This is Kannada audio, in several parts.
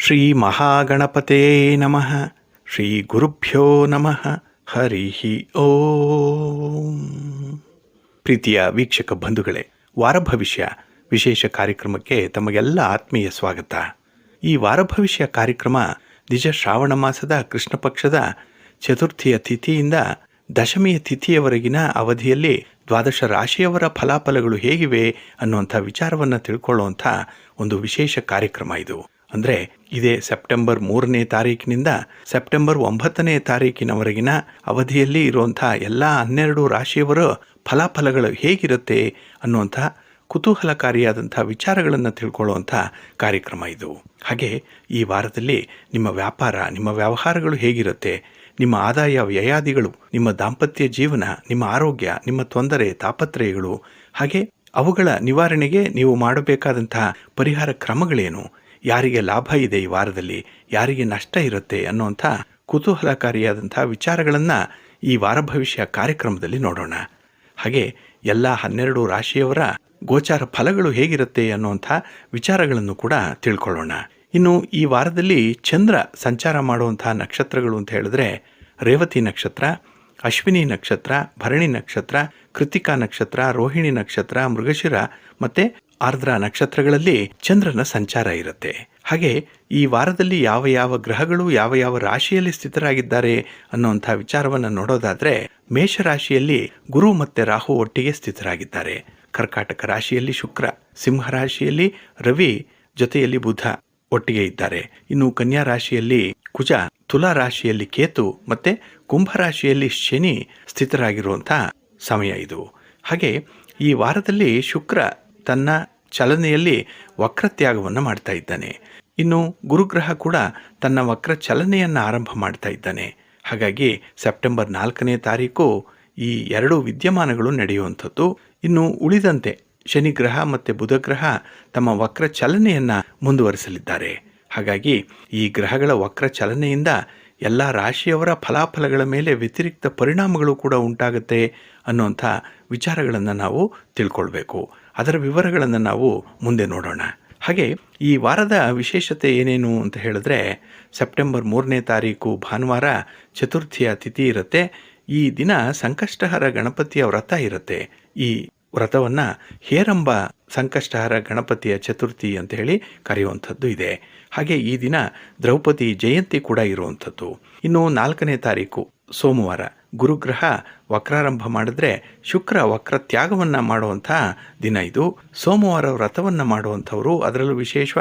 ಶ್ರೀ ಮಹಾಗಣಪತೇ ನಮಃ. ಶ್ರೀ ಗುರುಭ್ಯೋ ನಮಃ. ಹರಿ ಓಂ. ಪ್ರೀತಿಯ ವೀಕ್ಷಕ ಬಂಧುಗಳೇ, ವಾರಭವಿಷ್ಯ ವಿಶೇಷ ಕಾರ್ಯಕ್ರಮಕ್ಕೆ ತಮಗೆಲ್ಲ ಆತ್ಮೀಯ ಸ್ವಾಗತ. ಈ ವಾರಭವಿಷ್ಯ ಕಾರ್ಯಕ್ರಮ ನಿಜ ಶ್ರಾವಣ ಮಾಸದ ಕೃಷ್ಣ ಪಕ್ಷದ ಚತುರ್ಥಿಯ ತಿಥಿಯಿಂದ ದಶಮಿಯ ತಿಥಿಯವರೆಗಿನ ಅವಧಿಯಲ್ಲಿ ದ್ವಾದಶ ರಾಶಿಯವರ ಫಲಾಫಲಗಳು ಹೇಗಿವೆ ಅನ್ನುವಂಥ ವಿಚಾರವನ್ನು ತಿಳ್ಕೊಳ್ಳುವಂಥ ಒಂದು ವಿಶೇಷ ಕಾರ್ಯಕ್ರಮ ಇದು. ಅಂದರೆ ಇದೇ ಸೆಪ್ಟೆಂಬರ್ 3ನೇ ತಾರೀಕಿನಿಂದ ಸೆಪ್ಟೆಂಬರ್ 9ನೇ ತಾರೀಕಿನವರೆಗಿನ ಅವಧಿಯಲ್ಲಿ ಇರುವಂಥ ಎಲ್ಲ 12 ರಾಶಿಯವರ ಫಲಾಫಲಗಳು ಹೇಗಿರುತ್ತೆ ಅನ್ನುವಂಥ ಕುತೂಹಲಕಾರಿಯಾದಂಥ ವಿಚಾರಗಳನ್ನು ತಿಳ್ಕೊಳ್ಳುವಂಥ ಕಾರ್ಯಕ್ರಮ ಇದು. ಹಾಗೆ ಈ ವಾರದಲ್ಲಿ ನಿಮ್ಮ ವ್ಯಾಪಾರ, ನಿಮ್ಮ ವ್ಯವಹಾರಗಳು ಹೇಗಿರುತ್ತೆ, ನಿಮ್ಮ ಆದಾಯ ವ್ಯಯಾದಿಗಳು, ನಿಮ್ಮ ದಾಂಪತ್ಯ ಜೀವನ, ನಿಮ್ಮ ಆರೋಗ್ಯ, ನಿಮ್ಮ ತೊಂದರೆ ತಾಪತ್ರಯಗಳು, ಹಾಗೆ ಅವುಗಳ ನಿವಾರಣೆಗೆ ನೀವು ಮಾಡಬೇಕಾದಂತಹ ಪರಿಹಾರ ಕ್ರಮಗಳೇನು, ಯಾರಿಗೆ ಲಾಭ ಇದೆ ಈ ವಾರದಲ್ಲಿ, ಯಾರಿಗೆ ನಷ್ಟ ಇರುತ್ತೆ ಅನ್ನುವಂಥ ಕುತೂಹಲಕಾರಿಯಾದಂಥ ವಿಚಾರಗಳನ್ನು ಈ ವಾರ ಭವಿಷ್ಯ ಕಾರ್ಯಕ್ರಮದಲ್ಲಿ ನೋಡೋಣ. ಹಾಗೆ ಎಲ್ಲ 12 ರಾಶಿಯವರ ಗೋಚಾರ ಫಲಗಳು ಹೇಗಿರುತ್ತೆ ಅನ್ನುವಂಥ ವಿಚಾರಗಳನ್ನು ಕೂಡ ತಿಳ್ಕೊಳ್ಳೋಣ. ಇನ್ನು ಈ ವಾರದಲ್ಲಿ ಚಂದ್ರ ಸಂಚಾರ ಮಾಡುವಂಥ ನಕ್ಷತ್ರಗಳು ಅಂತ ಹೇಳಿದ್ರೆ ರೇವತಿ ನಕ್ಷತ್ರ, ಅಶ್ವಿನಿ ನಕ್ಷತ್ರ, ಭರಣಿ ನಕ್ಷತ್ರ, ಕೃತಿಕಾ ನಕ್ಷತ್ರ, ರೋಹಿಣಿ ನಕ್ಷತ್ರ, ಮೃಗಶಿರ ಮತ್ತು ಆರ್ದ್ರ ನಕ್ಷತ್ರಗಳಲ್ಲಿ ಚಂದ್ರನ ಸಂಚಾರ ಇರುತ್ತೆ. ಹಾಗೆ ಈ ವಾರದಲ್ಲಿ ಯಾವ ಯಾವ ಗ್ರಹಗಳು ಯಾವ ಯಾವ ರಾಶಿಯಲ್ಲಿ ಸ್ಥಿತರಾಗಿದ್ದಾರೆ ಅನ್ನುವಂಥ ವಿಚಾರವನ್ನು ನೋಡೋದಾದರೆ, ಮೇಷರಾಶಿಯಲ್ಲಿ ಗುರು ಮತ್ತು ರಾಹು ಒಟ್ಟಿಗೆ ಸ್ಥಿತರಾಗಿದ್ದಾರೆ. ಕರ್ಕಾಟಕ ರಾಶಿಯಲ್ಲಿ ಶುಕ್ರ, ಸಿಂಹ ರಾಶಿಯಲ್ಲಿ ರವಿ ಜೊತೆಯಲ್ಲಿ ಬುಧ ಒಟ್ಟಿಗೆ ಇದ್ದಾರೆ. ಇನ್ನು ಕನ್ಯಾ ರಾಶಿಯಲ್ಲಿ ಕುಜ, ತುಲಾ ರಾಶಿಯಲ್ಲಿ ಕೇತು ಮತ್ತು ಕುಂಭರಾಶಿಯಲ್ಲಿ ಶನಿ ಸ್ಥಿತರಾಗಿರುವಂಥ ಸಮಯ ಇದು. ಹಾಗೆ ಈ ವಾರದಲ್ಲಿ ಶುಕ್ರ ತನ್ನ ಚಲನೆಯಲ್ಲಿ ವಕ್ರತ್ಯಾಗವನ್ನು ಮಾಡ್ತಾ ಇದ್ದಾನೆ. ಇನ್ನು ಗುರುಗ್ರಹ ಕೂಡ ತನ್ನ ವಕ್ರ ಚಲನೆಯನ್ನು ಆರಂಭ ಮಾಡ್ತಾ ಇದ್ದಾನೆ. ಹಾಗಾಗಿ ಸೆಪ್ಟೆಂಬರ್ 4ನೇ ತಾರೀಕು ಈ 2 ವಿದ್ಯಮಾನಗಳು ನಡೆಯುವಂಥದ್ದು. ಇನ್ನು ಉಳಿದಂತೆ ಶನಿಗ್ರಹ ಮತ್ತು ಬುಧಗ್ರಹ ತಮ್ಮ ವಕ್ರ ಚಲನೆಯನ್ನು ಮುಂದುವರಿಸಲಿದ್ದಾರೆ. ಹಾಗಾಗಿ ಈ ಗ್ರಹಗಳ ವಕ್ರ ಚಲನೆಯಿಂದ ಎಲ್ಲ ರಾಶಿಯವರ ಫಲಾಫಲಗಳ ಮೇಲೆ ವ್ಯತಿರಿಕ್ತ ಪರಿಣಾಮಗಳು ಕೂಡ ಉಂಟಾಗುತ್ತೆ ಅನ್ನುವಂಥ ವಿಚಾರಗಳನ್ನು ನಾವು ತಿಳ್ಕೊಳ್ಬೇಕು. ಅದರ ವಿವರಗಳನ್ನು ನಾವು ಮುಂದೆ ನೋಡೋಣ. ಹಾಗೆ ಈ ವಾರದ ವಿಶೇಷತೆ ಏನೇನು ಅಂತ ಹೇಳಿದ್ರೆ, ಸೆಪ್ಟೆಂಬರ್ 3ನೇ ತಾರೀಕು ಭಾನುವಾರ ಚತುರ್ಥಿಯ ತಿಥಿ ಇರುತ್ತೆ. ಈ ದಿನ ಸಂಕಷ್ಟಹರ ಗಣಪತಿಯ ವ್ರತ ಇರುತ್ತೆ. ಈ ವ್ರತವನ್ನು ಹೇರಂಬ ಸಂಕಷ್ಟಹರ ಗಣಪತಿಯ ಚತುರ್ಥಿ ಅಂತ ಹೇಳಿ ಕರೆಯುವಂಥದ್ದು ಇದೆ. ಹಾಗೆ ಈ ದಿನ ದ್ರೌಪದಿ ಜಯಂತಿ ಕೂಡ ಇರುವಂಥದ್ದು. ಇನ್ನು 4ನೇ ತಾರೀಕು ಸೋಮವಾರ ಗುರುಗ್ರಹ ವಕ್ರಾರಂಭ ಮಾಡಿದ್ರೆ ಶುಕ್ರ ವಕ್ರ ತ್ಯಾಗವನ್ನು ಮಾಡುವಂಥ ದಿನ ಇದು. ಸೋಮವಾರ ವ್ರತವನ್ನು ಮಾಡುವಂಥವರು, ಅದರಲ್ಲೂ ವಿಶೇಷ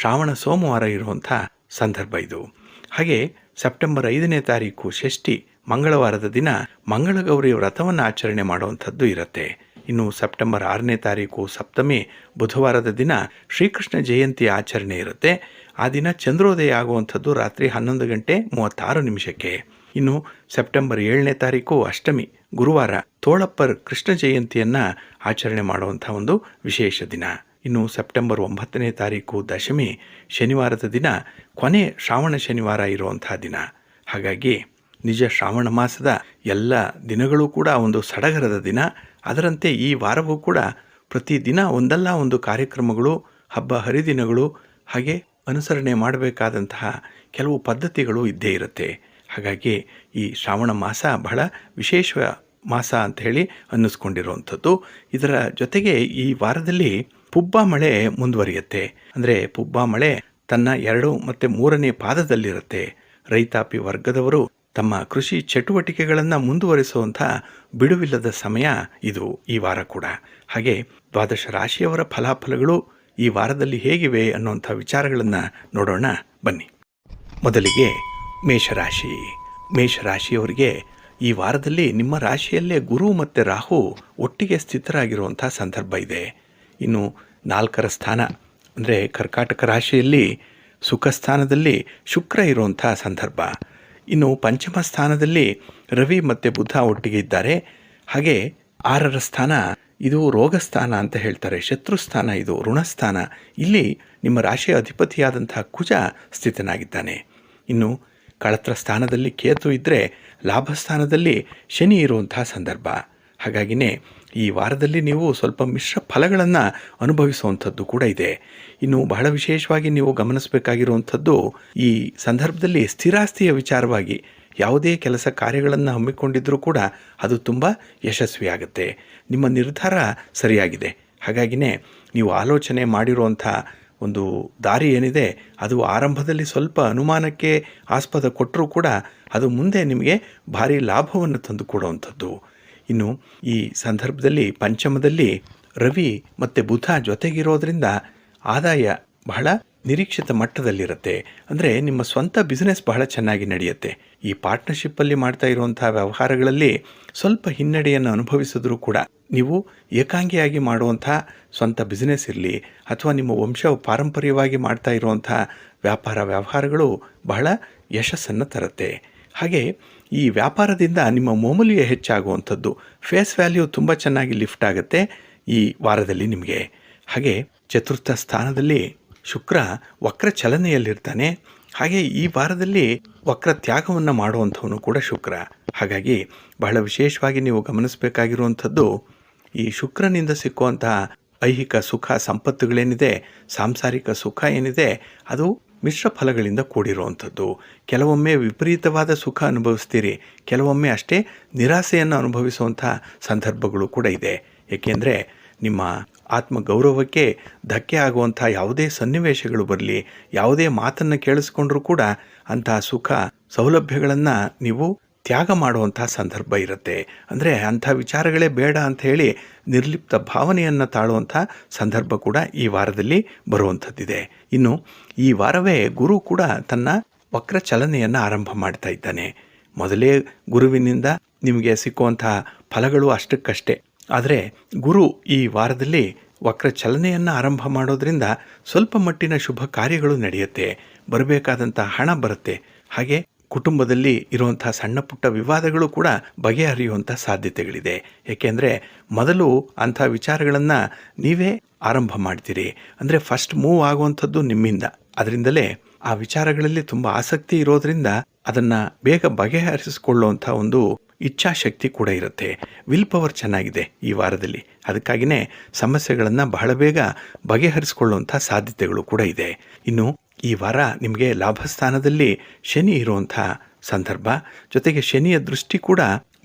ಶ್ರಾವಣ ಸೋಮವಾರ ಇರುವಂಥ ಸಂದರ್ಭ ಇದು. ಹಾಗೆ ಸೆಪ್ಟೆಂಬರ್ 5ನೇ ತಾರೀಕು ಷಷ್ಠಿ ಮಂಗಳವಾರದ ದಿನ ಮಂಗಳಗೌರಿ ವ್ರತವನ್ನು ಆಚರಣೆ ಮಾಡುವಂಥದ್ದು ಇರುತ್ತೆ. ಇನ್ನು ಸೆಪ್ಟೆಂಬರ್ 6ನೇ ತಾರೀಕು ಸಪ್ತಮಿ ಬುಧವಾರದ ದಿನ ಶ್ರೀಕೃಷ್ಣ ಜಯಂತಿ ಆಚರಣೆ ಇರುತ್ತೆ. ಆ ದಿನ ಚಂದ್ರೋದಯ ಆಗುವಂಥದ್ದು ರಾತ್ರಿ 11:36. ಇನ್ನು ಸೆಪ್ಟೆಂಬರ್ 7ನೇ ತಾರೀಕು ಅಷ್ಟಮಿ ಗುರುವಾರ ತೋಳಪ್ಪರ್ ಕೃಷ್ಣ ಜಯಂತಿಯನ್ನು ಆಚರಣೆ ಮಾಡುವಂಥ ಒಂದು ವಿಶೇಷ ದಿನ. ಇನ್ನು ಸೆಪ್ಟೆಂಬರ್ 9ನೇ ತಾರೀಕು ದಶಮಿ ಶನಿವಾರದ ದಿನ, ಕೊನೆ ಶ್ರಾವಣ ಶನಿವಾರ ಇರುವಂಥ ದಿನ. ಹಾಗಾಗಿ ನಿಜ ಶ್ರಾವಣ ಮಾಸದ ಎಲ್ಲ ದಿನಗಳೂ ಕೂಡ ಒಂದು ಸಡಗರದ ದಿನ. ಅದರಂತೆ ಈ ವಾರವೂ ಕೂಡ ಪ್ರತಿದಿನ ಒಂದಲ್ಲ ಒಂದು ಕಾರ್ಯಕ್ರಮಗಳು, ಹಬ್ಬ ಹರಿದಿನಗಳು, ಹಾಗೆ ಅನುಸರಣೆ ಮಾಡಬೇಕಾದಂತಹ ಕೆಲವು ಪದ್ಧತಿಗಳು ಇದ್ದೇ ಇರುತ್ತೆ. ಹಾಗಾಗಿ ಈ ಶ್ರಾವಣ ಮಾಸ ಬಹಳ ವಿಶೇಷ ಮಾಸ ಅಂತ ಹೇಳಿ ಅನ್ನಿಸ್ಕೊಂಡಿರುವಂಥದ್ದು. ಇದರ ಜೊತೆಗೆ ಈ ವಾರದಲ್ಲಿ ಪುಬ್ಬ ಮಳೆ ಮುಂದುವರಿಯುತ್ತೆ. ಅಂದರೆ ಪುಬ್ಬ ಮಳೆ ತನ್ನ 2 ಮತ್ತು 3ನೇ ಪಾದದಲ್ಲಿರುತ್ತೆ. ರೈತಾಪಿ ವರ್ಗದವರು ತಮ್ಮ ಕೃಷಿ ಚಟುವಟಿಕೆಗಳನ್ನು ಮುಂದುವರಿಸುವಂಥ ಬಿಡುವಿಲ್ಲದ ಸಮಯ ಇದು ಈ ವಾರ ಕೂಡ. ಹಾಗೆ ದ್ವಾದಶ ರಾಶಿಯವರ ಫಲಾಫಲಗಳು ಈ ವಾರದಲ್ಲಿ ಹೇಗಿವೆ ಅನ್ನುವಂಥ ವಿಚಾರಗಳನ್ನು ನೋಡೋಣ ಬನ್ನಿ. ಮೊದಲಿಗೆ ಮೇಷರಾಶಿ. ಮೇಷರಾಶಿಯವರಿಗೆ ಈ ವಾರದಲ್ಲಿ ನಿಮ್ಮ ರಾಶಿಯಲ್ಲೇ ಗುರು ಮತ್ತು ರಾಹು ಒಟ್ಟಿಗೆ ಸ್ಥಿತರಾಗಿರುವಂಥ ಸಂದರ್ಭ ಇದೆ. ಇನ್ನು 4ರ ಸ್ಥಾನ ಅಂದರೆ ಕರ್ಕಾಟಕ ರಾಶಿಯಲ್ಲಿ ಸುಖ ಸ್ಥಾನದಲ್ಲಿ ಶುಕ್ರ ಇರುವಂಥ ಸಂದರ್ಭ. ಇನ್ನು ಪಂಚಮ ಸ್ಥಾನದಲ್ಲಿ ರವಿ ಮತ್ತು ಬುಧ ಒಟ್ಟಿಗೆ ಇದ್ದಾರೆ. ಹಾಗೆ 6ರ ಸ್ಥಾನ ಇದು ರೋಗಸ್ಥಾನ ಅಂತ ಹೇಳ್ತಾರೆ, ಶತ್ರುಸ್ಥಾನ, ಇದು ಋಣಸ್ಥಾನ. ಇಲ್ಲಿ ನಿಮ್ಮ ರಾಶಿಯ ಅಧಿಪತಿಯಾದಂಥ ಕುಜ ಸ್ಥಿತನಾಗಿದ್ದಾನೆ. ಇನ್ನು ಕಳತ್ರ ಸ್ಥಾನದಲ್ಲಿ ಕೇತು ಇದ್ದರೆ ಲಾಭಸ್ಥಾನದಲ್ಲಿ ಶನಿ ಇರುವಂಥ ಸಂದರ್ಭ. ಹಾಗಾಗಿನೇ ಈ ವಾರದಲ್ಲಿ ನೀವು ಸ್ವಲ್ಪ ಮಿಶ್ರ ಫಲಗಳನ್ನು ಅನುಭವಿಸುವಂಥದ್ದು ಕೂಡ ಇದೆ. ಇನ್ನು ಬಹಳ ವಿಶೇಷವಾಗಿ ನೀವು ಗಮನಿಸಬೇಕಾಗಿರುವಂಥದ್ದು, ಈ ಸಂದರ್ಭದಲ್ಲಿ ಸ್ಥಿರಾಸ್ತಿಯ ವಿಚಾರವಾಗಿ ಯಾವುದೇ ಕೆಲಸ ಕಾರ್ಯಗಳನ್ನು ಹಮ್ಮಿಕೊಂಡಿದ್ರೂ ಕೂಡ ಅದು ತುಂಬ ಯಶಸ್ವಿಯಾಗುತ್ತೆ. ನಿಮ್ಮ ನಿರ್ಧಾರ ಸರಿಯಾಗಿದೆ. ಹಾಗಾಗಿನೇ ನೀವು ಆಲೋಚನೆ ಮಾಡಿರುವಂಥ ಒಂದು ದಾರಿ ಏನಿದೆ ಅದು ಆರಂಭದಲ್ಲಿ ಸ್ವಲ್ಪ ಅನುಮಾನಕ್ಕೆ ಆಸ್ಪದ ಕೊಟ್ಟರೂ ಕೂಡ ಅದು ಮುಂದೆ ನಿಮಗೆ ಭಾರಿ ಲಾಭವನ್ನು ತಂದು ಕೊಡುವಂಥದ್ದು. ಇನ್ನು ಈ ಸಂದರ್ಭದಲ್ಲಿ ಪಂಚಮದಲ್ಲಿ ರವಿ ಮತ್ತು ಬುಧ ಜೊತೆಗಿರೋದ್ರಿಂದ ಆದಾಯ ಬಹಳ ನಿರೀಕ್ಷಿತ ಮಟ್ಟದಲ್ಲಿರುತ್ತೆ. ಅಂದರೆ ನಿಮ್ಮ ಸ್ವಂತ ಬಿಸ್ನೆಸ್ ಬಹಳ ಚೆನ್ನಾಗಿ ನಡೆಯುತ್ತೆ. ಈ ಪಾರ್ಟ್ನರ್ಶಿಪ್ಪಲ್ಲಿ ಮಾಡ್ತಾ ಇರುವಂಥ ವ್ಯವಹಾರಗಳಲ್ಲಿ ಸ್ವಲ್ಪ ಹಿನ್ನಡೆಯನ್ನು ಅನುಭವಿಸಿದ್ರೂ ಕೂಡ ನೀವು ಏಕಾಂಗಿಯಾಗಿ ಮಾಡುವಂಥ ಸ್ವಂತ ಬಿಸ್ನೆಸ್ ಇರಲಿ ಅಥವಾ ನಿಮ್ಮ ವಂಶ ಪಾರಂಪರ್ಯವಾಗಿ ಮಾಡ್ತಾ ಇರುವಂಥ ವ್ಯವಹಾರಗಳು ಬಹಳ ಯಶಸ್ಸನ್ನು ತರುತ್ತೆ. ಹಾಗೆ ಈ ವ್ಯಾಪಾರದಿಂದ ನಿಮ್ಮ ಮೌಲ್ಯ ಹೆಚ್ಚಾಗುವಂಥದ್ದು, ಫೇಸ್ ವ್ಯಾಲ್ಯೂ ತುಂಬ ಚೆನ್ನಾಗಿ ಲಿಫ್ಟ್ ಆಗುತ್ತೆ ಈ ವಾರದಲ್ಲಿ ನಿಮಗೆ. ಹಾಗೆ ಚತುರ್ಥ ಸ್ಥಾನದಲ್ಲಿ ಶುಕ್ರ ವಕ್ರ ಚಲನೆಯಲ್ಲಿರ್ತಾನೆ. ಹಾಗೆ ಈ ವಾರದಲ್ಲಿ ವಕ್ರ ತ್ಯಾಗವನ್ನು ಮಾಡುವಂಥವನು ಕೂಡ ಶುಕ್ರ. ಹಾಗಾಗಿ ಬಹಳ ವಿಶೇಷವಾಗಿ ನೀವು ಗಮನಿಸಬೇಕಾಗಿರುವಂಥದ್ದು, ಈ ಶುಕ್ರನಿಂದ ಸಿಕ್ಕುವಂತಹ ಐಹಿಕ ಸುಖ ಸಂಪತ್ತುಗಳೇನಿದೆ, ಸಾಂಸಾರಿಕ ಸುಖ ಏನಿದೆ, ಅದು ಮಿಶ್ರ ಫಲಗಳಿಂದ ಕೂಡಿರುವಂಥದ್ದು. ಕೆಲವೊಮ್ಮೆ ವಿಪರೀತವಾದ ಸುಖ ಅನುಭವಿಸ್ತೀರಿ, ಕೆಲವೊಮ್ಮೆ ಅಷ್ಟೇ ನಿರಾಸೆಯನ್ನು ಅನುಭವಿಸುವಂಥ ಸಂದರ್ಭಗಳು ಕೂಡ ಇದೆ. ಏಕೆಂದರೆ ನಿಮ್ಮ ಆತ್ಮಗೌರವಕ್ಕೆ ಧಕ್ಕೆ ಆಗುವಂಥ ಯಾವುದೇ ಸನ್ನಿವೇಶಗಳು ಬರಲಿ, ಯಾವುದೇ ಮಾತನ್ನು ಕೇಳಿಸ್ಕೊಂಡ್ರೂ ಕೂಡ ಅಂತಹ ಸುಖ ಸೌಲಭ್ಯಗಳನ್ನು ನೀವು ತ್ಯಾಗ ಮಾಡುವಂಥ ಸಂದರ್ಭ ಇರುತ್ತೆ. ಅಂದರೆ ಅಂಥ ವಿಚಾರಗಳೇ ಬೇಡ ಅಂತ ಹೇಳಿ ನಿರ್ಲಿಪ್ತ ಭಾವನೆಯನ್ನು ತಾಳುವಂಥ ಸಂದರ್ಭ ಕೂಡ ಈ ವಾರದಲ್ಲಿ ಬರುವಂಥದ್ದಿದೆ. ಇನ್ನು ಈ ವಾರವೇ ಗುರು ಕೂಡ ತನ್ನ ವಕ್ರ ಚಲನೆಯನ್ನು ಆರಂಭ ಮಾಡ್ತಾ ಇದ್ದಾನೆ. ಮೊದಲೇ ಗುರುವಿನಿಂದ ನಿಮಗೆ ಸಿಕ್ಕುವಂಥ ಫಲಗಳು ಅಷ್ಟಕ್ಕಷ್ಟೇ. ಆದರೆ ಗುರು ಈ ವಾರದಲ್ಲಿ ವಕ್ರ ಚಲನೆಯನ್ನು ಆರಂಭ ಮಾಡೋದ್ರಿಂದ ಸ್ವಲ್ಪ ಮಟ್ಟಿನ ಶುಭ ಕಾರ್ಯಗಳು ನಡೆಯುತ್ತೆ, ಬರಬೇಕಾದಂಥ ಹಣ ಬರುತ್ತೆ. ಹಾಗೆ ಕುಟುಂಬದಲ್ಲಿ ಇರುವಂಥ ಸಣ್ಣ ಪುಟ್ಟ ವಿವಾದಗಳು ಕೂಡ ಬಗೆಹರಿಯುವಂಥ ಸಾಧ್ಯತೆಗಳಿದೆ. ಏಕೆಂದರೆ ಮೊದಲು ಅಂಥ ವಿಚಾರಗಳನ್ನು ನೀವೇ ಆರಂಭ ಮಾಡ್ತೀರಿ. ಅಂದರೆ ಫಸ್ಟ್ ಮೂವ್ ಆಗುವಂಥದ್ದು ನಿಮ್ಮಿಂದ. ಅದರಿಂದಲೇ ಆ ವಿಚಾರಗಳಲ್ಲಿ ತುಂಬ ಆಸಕ್ತಿ ಇರೋದ್ರಿಂದ ಅದನ್ನು ಬೇಗ ಬಗೆಹರಿಸಿಕೊಳ್ಳುವಂಥ ಒಂದು ಇಚ್ಛಾಶಕ್ತಿ ಕೂಡ ಇರುತ್ತೆ. ವಿಲ್ ಪವರ್ ಚೆನ್ನಾಗಿದೆ ಈ ವಾರದಲ್ಲಿ. ಅದಕ್ಕಾಗಿಯೇ ಸಮಸ್ಯೆಗಳನ್ನು ಬಹಳ ಬೇಗ ಬಗೆಹರಿಸಿಕೊಳ್ಳುವಂಥ ಸಾಧ್ಯತೆಗಳು ಕೂಡ ಇದೆ. ಇನ್ನು ಈ ವಾರ ನಿಮಗೆ ಲಾಭಸ್ಥಾನದಲ್ಲಿ ಶನಿ ಇರುವಂಥ ಸಂದರ್ಭ, ಜೊತೆಗೆ ಶನಿಯ ದೃಷ್ಟಿ ಕೂಡ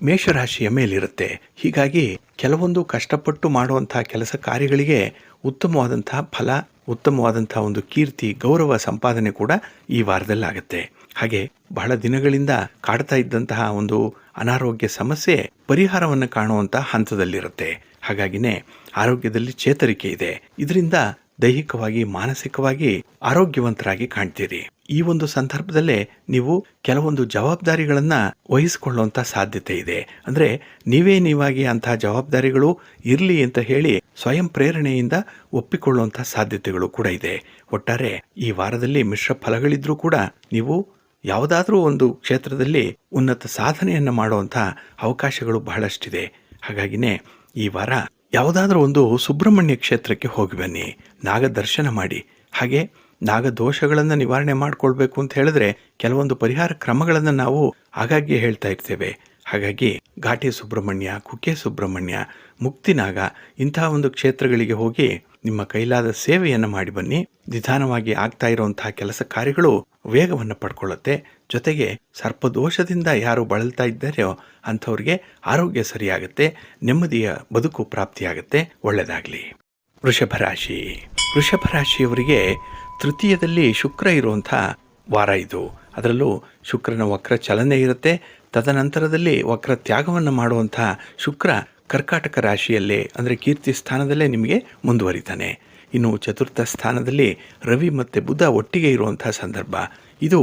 ಮೇಷರಾಶಿಯ ಮೇಲಿರುತ್ತೆ. ಹೀಗಾಗಿ ಕೆಲವೊಂದು ಕಷ್ಟಪಟ್ಟು ಮಾಡುವಂಥ ಕೆಲಸ ಕಾರ್ಯಗಳಿಗೆ ಉತ್ತಮವಾದಂಥ ಫಲ, ಉತ್ತಮವಾದಂಥ ಒಂದು ಕೀರ್ತಿ, ಗೌರವ ಸಂಪಾದನೆ ಕೂಡ ಈ ವಾರದಲ್ಲಾಗುತ್ತೆ. ಹಾಗೆ ಬಹಳ ದಿನಗಳಿಂದ ಕಾಡ್ತಾ ಇದ್ದಂತಹ ಒಂದು ಅನಾರೋಗ್ಯ ಸಮಸ್ಯೆ ಪರಿಹಾರವನ್ನು ಕಾಣುವಂಥ ಹಂತದಲ್ಲಿರುತ್ತೆ. ಹಾಗಾಗಿನೇ ಆರೋಗ್ಯದಲ್ಲಿ ಚೇತರಿಕೆ ಇದೆ. ಇದರಿಂದ ದೈಹಿಕವಾಗಿ ಮಾನಸಿಕವಾಗಿ ಆರೋಗ್ಯವಂತರಾಗಿ ಕಾಣ್ತೀರಿ. ಈ ಒಂದು ಸಂದರ್ಭದಲ್ಲೇ ನೀವು ಕೆಲವೊಂದು ಜವಾಬ್ದಾರಿಗಳನ್ನು ವಹಿಸಿಕೊಳ್ಳುವಂಥ ಸಾಧ್ಯತೆ ಇದೆ. ಅಂದರೆ ನೀವಾಗಿ ಅಂತಹ ಜವಾಬ್ದಾರಿಗಳು ಇರಲಿ ಅಂತ ಹೇಳಿ ಸ್ವಯಂ ಪ್ರೇರಣೆಯಿಂದ ಒಪ್ಪಿಕೊಳ್ಳುವಂಥ ಸಾಧ್ಯತೆಗಳು ಕೂಡ ಇದೆ. ಒಟ್ಟಾರೆ ಈ ವಾರದಲ್ಲಿ ಮಿಶ್ರ ಫಲಗಳಿದ್ರೂ ಕೂಡ ನೀವು ಯಾವುದಾದ್ರೂ ಒಂದು ಕ್ಷೇತ್ರದಲ್ಲಿ ಉನ್ನತ ಸಾಧನೆಯನ್ನು ಮಾಡುವಂಥ ಅವಕಾಶಗಳು ಬಹಳಷ್ಟಿದೆ. ಹಾಗಾಗಿನೇ ಈ ವಾರ ಯಾವುದಾದ್ರೂ ಒಂದು ಸುಬ್ರಹ್ಮಣ್ಯ ಕ್ಷೇತ್ರಕ್ಕೆ ಹೋಗಿ ಬನ್ನಿ, ನಾಗ ದರ್ಶನ ಮಾಡಿ. ಹಾಗೆ ನಾಗ ದೋಷಗಳನ್ನು ನಿವಾರಣೆ ಮಾಡಿಕೊಳ್ಬೇಕು ಅಂತ ಹೇಳಿದ್ರೆ ಕೆಲವೊಂದು ಪರಿಹಾರ ಕ್ರಮಗಳನ್ನು ನಾವು ಆಗಾಗ್ಗೆ ಹೇಳ್ತಾ ಇರ್ತೇವೆ. ಹಾಗಾಗಿ ಘಾಟಿ ಸುಬ್ರಹ್ಮಣ್ಯ, ಕುಕ್ಕೆ ಸುಬ್ರಹ್ಮಣ್ಯ, ಮುಕ್ತಿನಾಗ ಇಂತಹ ಒಂದು ಕ್ಷೇತ್ರಗಳಿಗೆ ಹೋಗಿ ನಿಮ್ಮ ಕೈಲಾದ ಸೇವೆಯನ್ನು ಮಾಡಿ ಬನ್ನಿ. ನಿಧಾನವಾಗಿ ಆಗ್ತಾ ಇರುವಂತಹ ಕೆಲಸ ಕಾರ್ಯಗಳು ವೇಗವನ್ನು ಪಡ್ಕೊಳ್ಳುತ್ತೆ. ಜೊತೆಗೆ ಸರ್ಪದೋಷದಿಂದ ಯಾರು ಬಳಲ್ತಾ ಇದ್ದಾರೋ ಅಂಥವ್ರಿಗೆ ಆರೋಗ್ಯ ಸರಿಯಾಗುತ್ತೆ, ನೆಮ್ಮದಿಯ ಬದುಕು ಪ್ರಾಪ್ತಿಯಾಗುತ್ತೆ. ಒಳ್ಳೆಯದಾಗಲಿ. ವೃಷಭ ರಾಶಿಯವರಿಗೆ ತೃತೀಯದಲ್ಲಿ ಶುಕ್ರ ಇರುವಂಥ ವಾರ ಇದು. ಅದರಲ್ಲೂ ಶುಕ್ರನ ವಕ್ರ ಚಲನೆ ಇರುತ್ತೆ. ತದನಂತರದಲ್ಲಿ ವಕ್ರ ತ್ಯಾಗವನ್ನು ಮಾಡುವಂಥ ಶುಕ್ರ ಕರ್ಕಾಟಕ ರಾಶಿಯಲ್ಲೇ, ಅಂದರೆ ಕೀರ್ತಿ ಸ್ಥಾನದಲ್ಲೇ ನಿಮಗೆ ಮುಂದುವರಿತಾನೆ. ಇನ್ನು ಚತುರ್ಥ ಸ್ಥಾನದಲ್ಲಿ ರವಿ ಮತ್ತು ಬುಧ ಒಟ್ಟಿಗೆ ಇರುವಂಥ ಸಂದರ್ಭ. ಇದು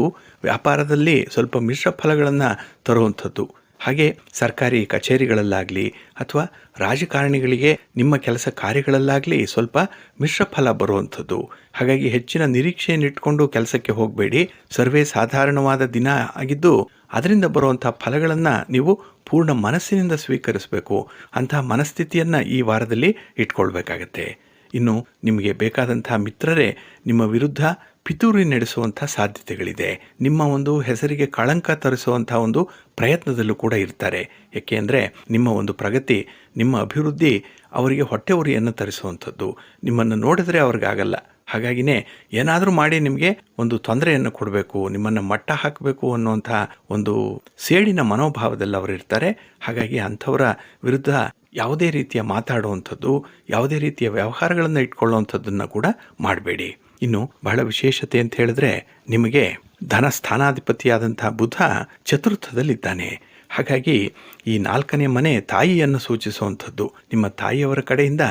ವ್ಯಾಪಾರದಲ್ಲಿ ಸ್ವಲ್ಪ ಮಿಶ್ರ ಫಲಗಳನ್ನು ತರುವಂಥದ್ದು. ಹಾಗೆ ಸರ್ಕಾರಿ ಕಚೇರಿಗಳಲ್ಲಾಗಲಿ ಅಥವಾ ರಾಜಕಾರಣಿಗಳಿಗೆ ನಿಮ್ಮ ಕೆಲಸ ಕಾರ್ಯಗಳಲ್ಲಾಗಲಿ ಸ್ವಲ್ಪ ಮಿಶ್ರ ಫಲ ಬರುವಂಥದ್ದು. ಹಾಗಾಗಿ ಹೆಚ್ಚಿನ ನಿರೀಕ್ಷೆಯನ್ನಿಟ್ಕೊಂಡು ಕೆಲಸಕ್ಕೆ ಹೋಗಬೇಡಿ. ಸರ್ವೇ ಸಾಧಾರಣವಾದ ದಿನ ಆಗಿದ್ದು ಅದರಿಂದ ಬರುವಂಥ ಫಲಗಳನ್ನು ನೀವು ಪೂರ್ಣ ಮನಸ್ಸಿನಿಂದ ಸ್ವೀಕರಿಸಬೇಕು. ಅಂತಹ ಮನಸ್ಥಿತಿಯನ್ನು ಈ ವಾರದಲ್ಲಿ ಇಟ್ಕೊಳ್ಬೇಕಾಗತ್ತೆ. ಇನ್ನು ನಿಮಗೆ ಬೇಕಾದಂಥ ಮಿತ್ರರೇ ನಿಮ್ಮ ವಿರುದ್ಧ ಪಿತೂರಿ ನಡೆಸುವಂಥ ಸಾಧ್ಯತೆಗಳಿದೆ. ನಿಮ್ಮ ಒಂದು ಹೆಸರಿಗೆ ಕಳಂಕ ತರಿಸುವಂಥ ಒಂದು ಪ್ರಯತ್ನದಲ್ಲೂ ಕೂಡ ಇರ್ತಾರೆ. ಏಕೆಂದರೆ ನಿಮ್ಮ ಒಂದು ಪ್ರಗತಿ, ನಿಮ್ಮ ಅಭಿವೃದ್ಧಿ ಅವರಿಗೆ ಹೊಟ್ಟೆ ಉರಿಯನ್ನು ತರಿಸುವಂಥದ್ದು. ನಿಮ್ಮನ್ನು ನೋಡಿದ್ರೆ ಅವ್ರಿಗಾಗಲ್ಲ. ಹಾಗಾಗಿನೇ ಏನಾದರೂ ಮಾಡಿ ನಿಮಗೆ ಒಂದು ತೊಂದರೆಯನ್ನು ಕೊಡಬೇಕು, ನಿಮ್ಮನ್ನು ಮಟ್ಟ ಹಾಕಬೇಕು ಅನ್ನುವಂಥ ಒಂದು ಸೇಡಿನ ಮನೋಭಾವದಲ್ಲಿ ಅವರು ಇರ್ತಾರೆ. ಹಾಗಾಗಿ ಅಂಥವರ ವಿರುದ್ಧ ಯಾವುದೇ ರೀತಿಯ ಮಾತಾಡುವಂಥದ್ದು, ಯಾವುದೇ ರೀತಿಯ ವ್ಯವಹಾರಗಳನ್ನು ಇಟ್ಕೊಳ್ಳುವಂಥದ್ದನ್ನು ಕೂಡ ಮಾಡಬೇಡಿ. ಇನ್ನು ಬಹಳ ವಿಶೇಷತೆ ಅಂತ ಹೇಳಿದ್ರೆ, ನಿಮಗೆ ಧನ ಸ್ಥಾನಾಧಿಪತಿಯಾದಂಥ ಬುಧ ಚತುರ್ಥದಲ್ಲಿದ್ದಾನೆ. ಹಾಗಾಗಿ ಈ 4ನೇ ಮನೆ ತಾಯಿಯನ್ನು ಸೂಚಿಸುವಂಥದ್ದು. ನಿಮ್ಮ ತಾಯಿಯವರ ಕಡೆಯಿಂದ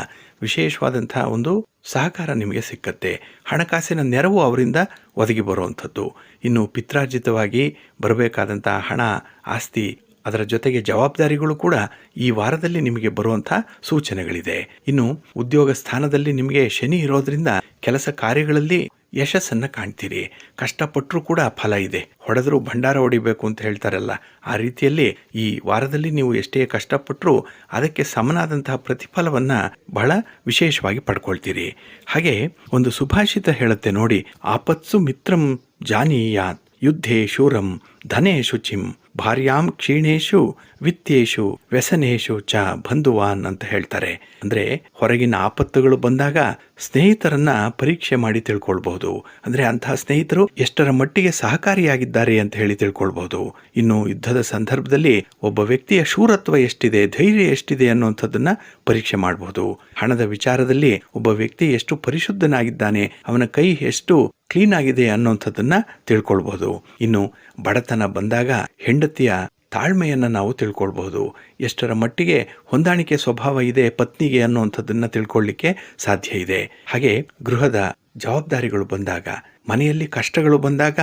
ವಿಶೇಷವಾದಂಥ ಒಂದು ಸಹಕಾರ ನಿಮಗೆ ಸಿಕ್ಕತ್ತೆ. ಹಣಕಾಸಿನ ನೆರವು ಅವರಿಂದ ಒದಗಿ ಬರುವಂಥದ್ದು. ಇನ್ನು ಪಿತ್ರಾರ್ಜಿತವಾಗಿ ಬರಬೇಕಾದಂಥ ಹಣ, ಆಸ್ತಿ, ಅದರ ಜೊತೆಗೆ ಜವಾಬ್ದಾರಿಗಳು ಕೂಡ ಈ ವಾರದಲ್ಲಿ ನಿಮಗೆ ಬರುವಂಥ ಸೂಚನೆಗಳಿದೆ. ಇನ್ನು ಉದ್ಯೋಗ ಸ್ಥಾನದಲ್ಲಿ ನಿಮಗೆ ಶನಿ ಇರೋದ್ರಿಂದ ಕೆಲಸ ಕಾರ್ಯಗಳಲ್ಲಿ ಯಶಸ್ಸನ್ನು ಕಾಣ್ತೀರಿ. ಕಷ್ಟಪಟ್ಟರೂ ಕೂಡ ಫಲ ಇದೆ. ಹೊಡೆದರೂ ಭಂಡಾರ ಹೊಡಿಬೇಕು ಅಂತ ಹೇಳ್ತಾರಲ್ಲ, ಆ ರೀತಿಯಲ್ಲಿ ಈ ವಾರದಲ್ಲಿ ನೀವು ಎಷ್ಟೇ ಕಷ್ಟಪಟ್ಟರೂ ಅದಕ್ಕೆ ಸಮನಾದಂತಹ ಪ್ರತಿಫಲವನ್ನು ಬಹಳ ವಿಶೇಷವಾಗಿ ಪಡ್ಕೊಳ್ತೀರಿ. ಹಾಗೆ ಒಂದು ಸುಭಾಷಿತ ಹೇಳುತ್ತೆ ನೋಡಿ, ಆಪತ್ಸು ಮಿತ್ರಂ ಜಾನೀಯಾತ್ ಯುದ್ಧೇ ಶೂರಂ ಧನೇ ಶುಚಿಂ ಭಾರ್ಯಾಂ ಕ್ಷೀಣೇಶು ವಿತ್ತೇಶು ವ್ಯಸನೇಶು ಚ ಬಂಧುವಾನ್ ಅಂತ ಹೇಳ್ತಾರೆ. ಅಂದರೆ ಹೊರಗಿನ ಆಪತ್ತುಗಳು ಬಂದಾಗ ಸ್ನೇಹಿತರನ್ನ ಪರೀಕ್ಷೆ ಮಾಡಿ ತಿಳ್ಕೊಳ್ಬಹುದು. ಅಂದರೆ ಅಂತಹ ಸ್ನೇಹಿತರು ಎಷ್ಟರ ಮಟ್ಟಿಗೆ ಸಹಕಾರಿಯಾಗಿದ್ದಾರೆ ಅಂತ ಹೇಳಿ ತಿಳ್ಕೊಳ್ಬಹುದು. ಇನ್ನು ಯುದ್ಧದ ಸಂದರ್ಭದಲ್ಲಿ ಒಬ್ಬ ವ್ಯಕ್ತಿಯ ಶೂರತ್ವ ಎಷ್ಟಿದೆ, ಧೈರ್ಯ ಎಷ್ಟಿದೆ ಅನ್ನುವಂಥದ್ದನ್ನ ಪರೀಕ್ಷೆ ಮಾಡಬಹುದು. ಹಣದ ವಿಚಾರದಲ್ಲಿ ಒಬ್ಬ ವ್ಯಕ್ತಿ ಎಷ್ಟು ಪರಿಶುದ್ಧನಾಗಿದ್ದಾನೆ, ಅವನ ಕೈ ಎಷ್ಟು ಕ್ಲೀನ್ ಆಗಿದೆ ಅನ್ನುವಂಥದ್ದನ್ನ ತಿಳ್ಕೊಳ್ಬಹುದು. ಇನ್ನು ಬಡತನ ಬಂದಾಗ ಹೆಂಡತಿಯ ತಾಳ್ಮೆಯನ್ನು ನಾವು ತಿಳ್ಕೊಳ್ಬಹುದು. ಎಷ್ಟರ ಮಟ್ಟಿಗೆ ಹೊಂದಾಣಿಕೆ ಸ್ವಭಾವ ಇದೆ ಪತ್ನಿಗೆ ಅನ್ನುವಂಥದ್ದನ್ನು ತಿಳ್ಕೊಳ್ಳಿಕ್ಕೆ ಸಾಧ್ಯ ಇದೆ. ಹಾಗೆ ಗೃಹದ ಜವಾಬ್ದಾರಿಗಳು ಬಂದಾಗ, ಮನೆಯಲ್ಲಿ ಕಷ್ಟಗಳು ಬಂದಾಗ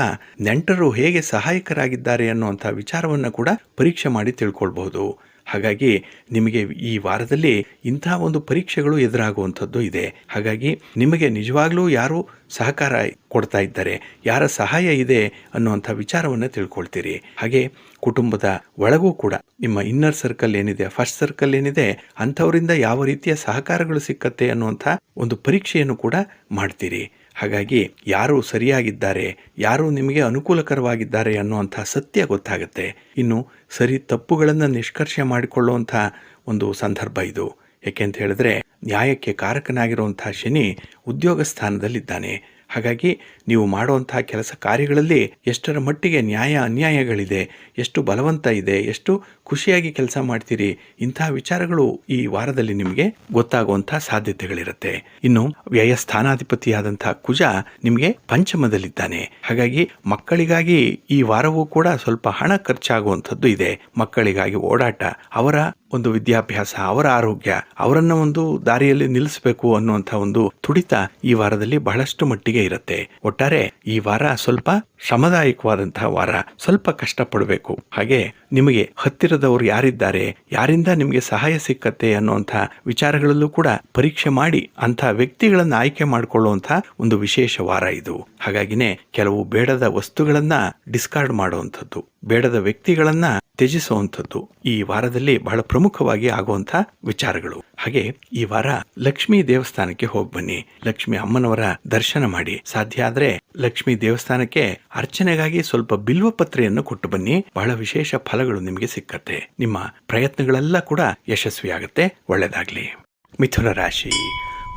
ನೆಂಟರು ಹೇಗೆ ಸಹಾಯಕರಾಗಿದ್ದಾರೆ ಅನ್ನುವಂಥ ವಿಚಾರವನ್ನು ಕೂಡ ಪರೀಕ್ಷೆ ಮಾಡಿ ತಿಳ್ಕೊಳ್ಬಹುದು. ಹಾಗಾಗಿ ನಿಮಗೆ ಈ ವಾರದಲ್ಲಿ ಇಂಥ ಒಂದು ಪರೀಕ್ಷೆಗಳು ಎದುರಾಗುವಂಥದ್ದು ಇದೆ. ಹಾಗಾಗಿ ನಿಮಗೆ ನಿಜವಾಗ್ಲೂ ಯಾರು ಸಹಕಾರ ಕೊಡ್ತಾ ಇದ್ದಾರೆ, ಯಾರ ಸಹಾಯ ಇದೆ ಅನ್ನುವಂಥ ವಿಚಾರವನ್ನು ತಿಳ್ಕೊಳ್ತೀರಿ. ಹಾಗೆ ಕುಟುಂಬದ ಒಳಗೂ ಕೂಡ ನಿಮ್ಮ ಇನ್ನರ್ ಸರ್ಕಲ್ ಏನಿದೆ, ಫಸ್ಟ್ ಸರ್ಕಲ್ ಏನಿದೆ, ಅಂಥವರಿಂದ ಯಾವ ರೀತಿಯ ಸಹಕಾರಗಳು ಸಿಕ್ಕತ್ತೆ ಅನ್ನುವಂಥ ಒಂದು ಪರೀಕ್ಷೆಯನ್ನು ಕೂಡ ಮಾಡ್ತೀರಿ. ಹಾಗಾಗಿ ಯಾರು ಸರಿಯಾಗಿದ್ದಾರೆ, ಯಾರು ನಿಮಗೆ ಅನುಕೂಲಕರವಾಗಿದ್ದಾರೆ ಅನ್ನುವಂಥ ಸತ್ಯ ಗೊತ್ತಾಗುತ್ತೆ. ಇನ್ನು ಸರಿ ತಪ್ಪುಗಳನ್ನು ನಿಷ್ಕರ್ಷೆ ಮಾಡಿಕೊಳ್ಳುವಂಥ ಒಂದು ಸಂದರ್ಭ ಇದು. ಯಾಕೆಂತ ಹೇಳಿದ್ರೆ ನ್ಯಾಯಕ್ಕೆ ಕಾರಕನಾಗಿರುವಂಥ ಶನಿ ಉದ್ಯೋಗ ಸ್ಥಾನದಲ್ಲಿದ್ದಾನೆ. ಹಾಗಾಗಿ ನೀವು ಮಾಡುವಂತಹ ಕೆಲಸ ಕಾರ್ಯಗಳಲ್ಲಿ ಎಷ್ಟರ ಮಟ್ಟಿಗೆ ನ್ಯಾಯ ಅನ್ಯಾಯಗಳಿದೆ, ಎಷ್ಟು ಬಲವಂತ ಇದೆ, ಎಷ್ಟು ಖುಷಿಯಾಗಿ ಕೆಲಸ ಮಾಡ್ತೀರಿ, ಇಂತಹ ವಿಚಾರಗಳು ಈ ವಾರದಲ್ಲಿ ನಿಮಗೆ ಗೊತ್ತಾಗುವಂತಹ ಸಾಧ್ಯತೆಗಳಿರುತ್ತೆ. ಇನ್ನು ವ್ಯಯ ಸ್ಥಾನಾಧಿಪತಿಯಾದಂತಹ ಕುಜ ನಿಮಗೆ ಪಂಚಮದಲ್ಲಿದ್ದಾನೆ. ಹಾಗಾಗಿ ಮಕ್ಕಳಿಗಾಗಿ ಈ ವಾರವೂ ಕೂಡ ಸ್ವಲ್ಪ ಹಣ ಖರ್ಚಾಗುವಂಥದ್ದು ಇದೆ. ಮಕ್ಕಳಿಗಾಗಿ ಓಡಾಟ, ಅವರ ಒಂದು ವಿದ್ಯಾಭ್ಯಾಸ, ಅವರ ಆರೋಗ್ಯ, ಅವರನ್ನ ಒಂದು ದಾರಿಯಲ್ಲಿ ನಿಲ್ಲಿಸಬೇಕು ಅನ್ನುವಂಥ ಒಂದು ತುಡಿತ ಈ ವಾರದಲ್ಲಿ ಬಹಳಷ್ಟು ಮಟ್ಟಿಗೆ ಇರುತ್ತೆ. ಒಟ್ಟಾರೆ ಈ ವಾರ ಸ್ವಲ್ಪ ಶ್ರಮದಾಯಕವಾದಂತಹ ವಾರ, ಸ್ವಲ್ಪ ಕಷ್ಟಪಡಬೇಕು. ಹಾಗೆ ನಿಮಗೆ ಹತ್ತಿರದವರು ಯಾರಿದ್ದಾರೆ, ಯಾರಿಂದ ನಿಮಗೆ ಸಹಾಯ ಸಿಕ್ಕತ್ತೆ ಅನ್ನುವಂಥ ವಿಚಾರಗಳಲ್ಲೂ ಕೂಡ ಪರೀಕ್ಷೆ ಮಾಡಿ ಅಂಥ ವ್ಯಕ್ತಿಗಳನ್ನ ಆಯ್ಕೆ ಮಾಡಿಕೊಳ್ಳುವಂಥ ಒಂದು ವಿಶೇಷ ವಾರ ಇದು. ಹಾಗಾಗಿನೇ ಕೆಲವು ಬೇಡದ ವಸ್ತುಗಳನ್ನ ಡಿಸ್ಕಾರ್ಡ್ ಮಾಡುವಂಥದ್ದು, ಬೇಡದ ವ್ಯಕ್ತಿಗಳನ್ನ ತ್ಯಜಿಸುವಂಥದ್ದು ಈ ವಾರದಲ್ಲಿ ಬಹಳ ಪ್ರಮುಖವಾಗಿ ಆಗುವಂಥ ವಿಚಾರಗಳು. ಹಾಗೆ ಈ ವಾರ ಲಕ್ಷ್ಮೀ ದೇವಸ್ಥಾನಕ್ಕೆ ಹೋಗಿ ಬನ್ನಿ. ಲಕ್ಷ್ಮಿ ಅಮ್ಮನವರ ದರ್ಶನ ಮಾಡಿ. ಸಾಧ್ಯ ಆದ್ರೆ ಲಕ್ಷ್ಮೀ ದೇವಸ್ಥಾನಕ್ಕೆ ಅರ್ಚನೆಗಾಗಿ ಸ್ವಲ್ಪ ಬಿಲ್ವ ಪತ್ರೆಯನ್ನು ಕೊಟ್ಟು ಬನ್ನಿ. ಬಹಳ ವಿಶೇಷ ಫಲಗಳು ನಿಮಗೆ ಸಿಕ್ಕತ್ತೆ. ನಿಮ್ಮ ಪ್ರಯತ್ನಗಳೆಲ್ಲ ಕೂಡ ಯಶಸ್ವಿಯಾಗತ್ತೆ. ಒಳ್ಳೆಯದಾಗ್ಲಿ. ಮಿಥುನ ರಾಶಿ.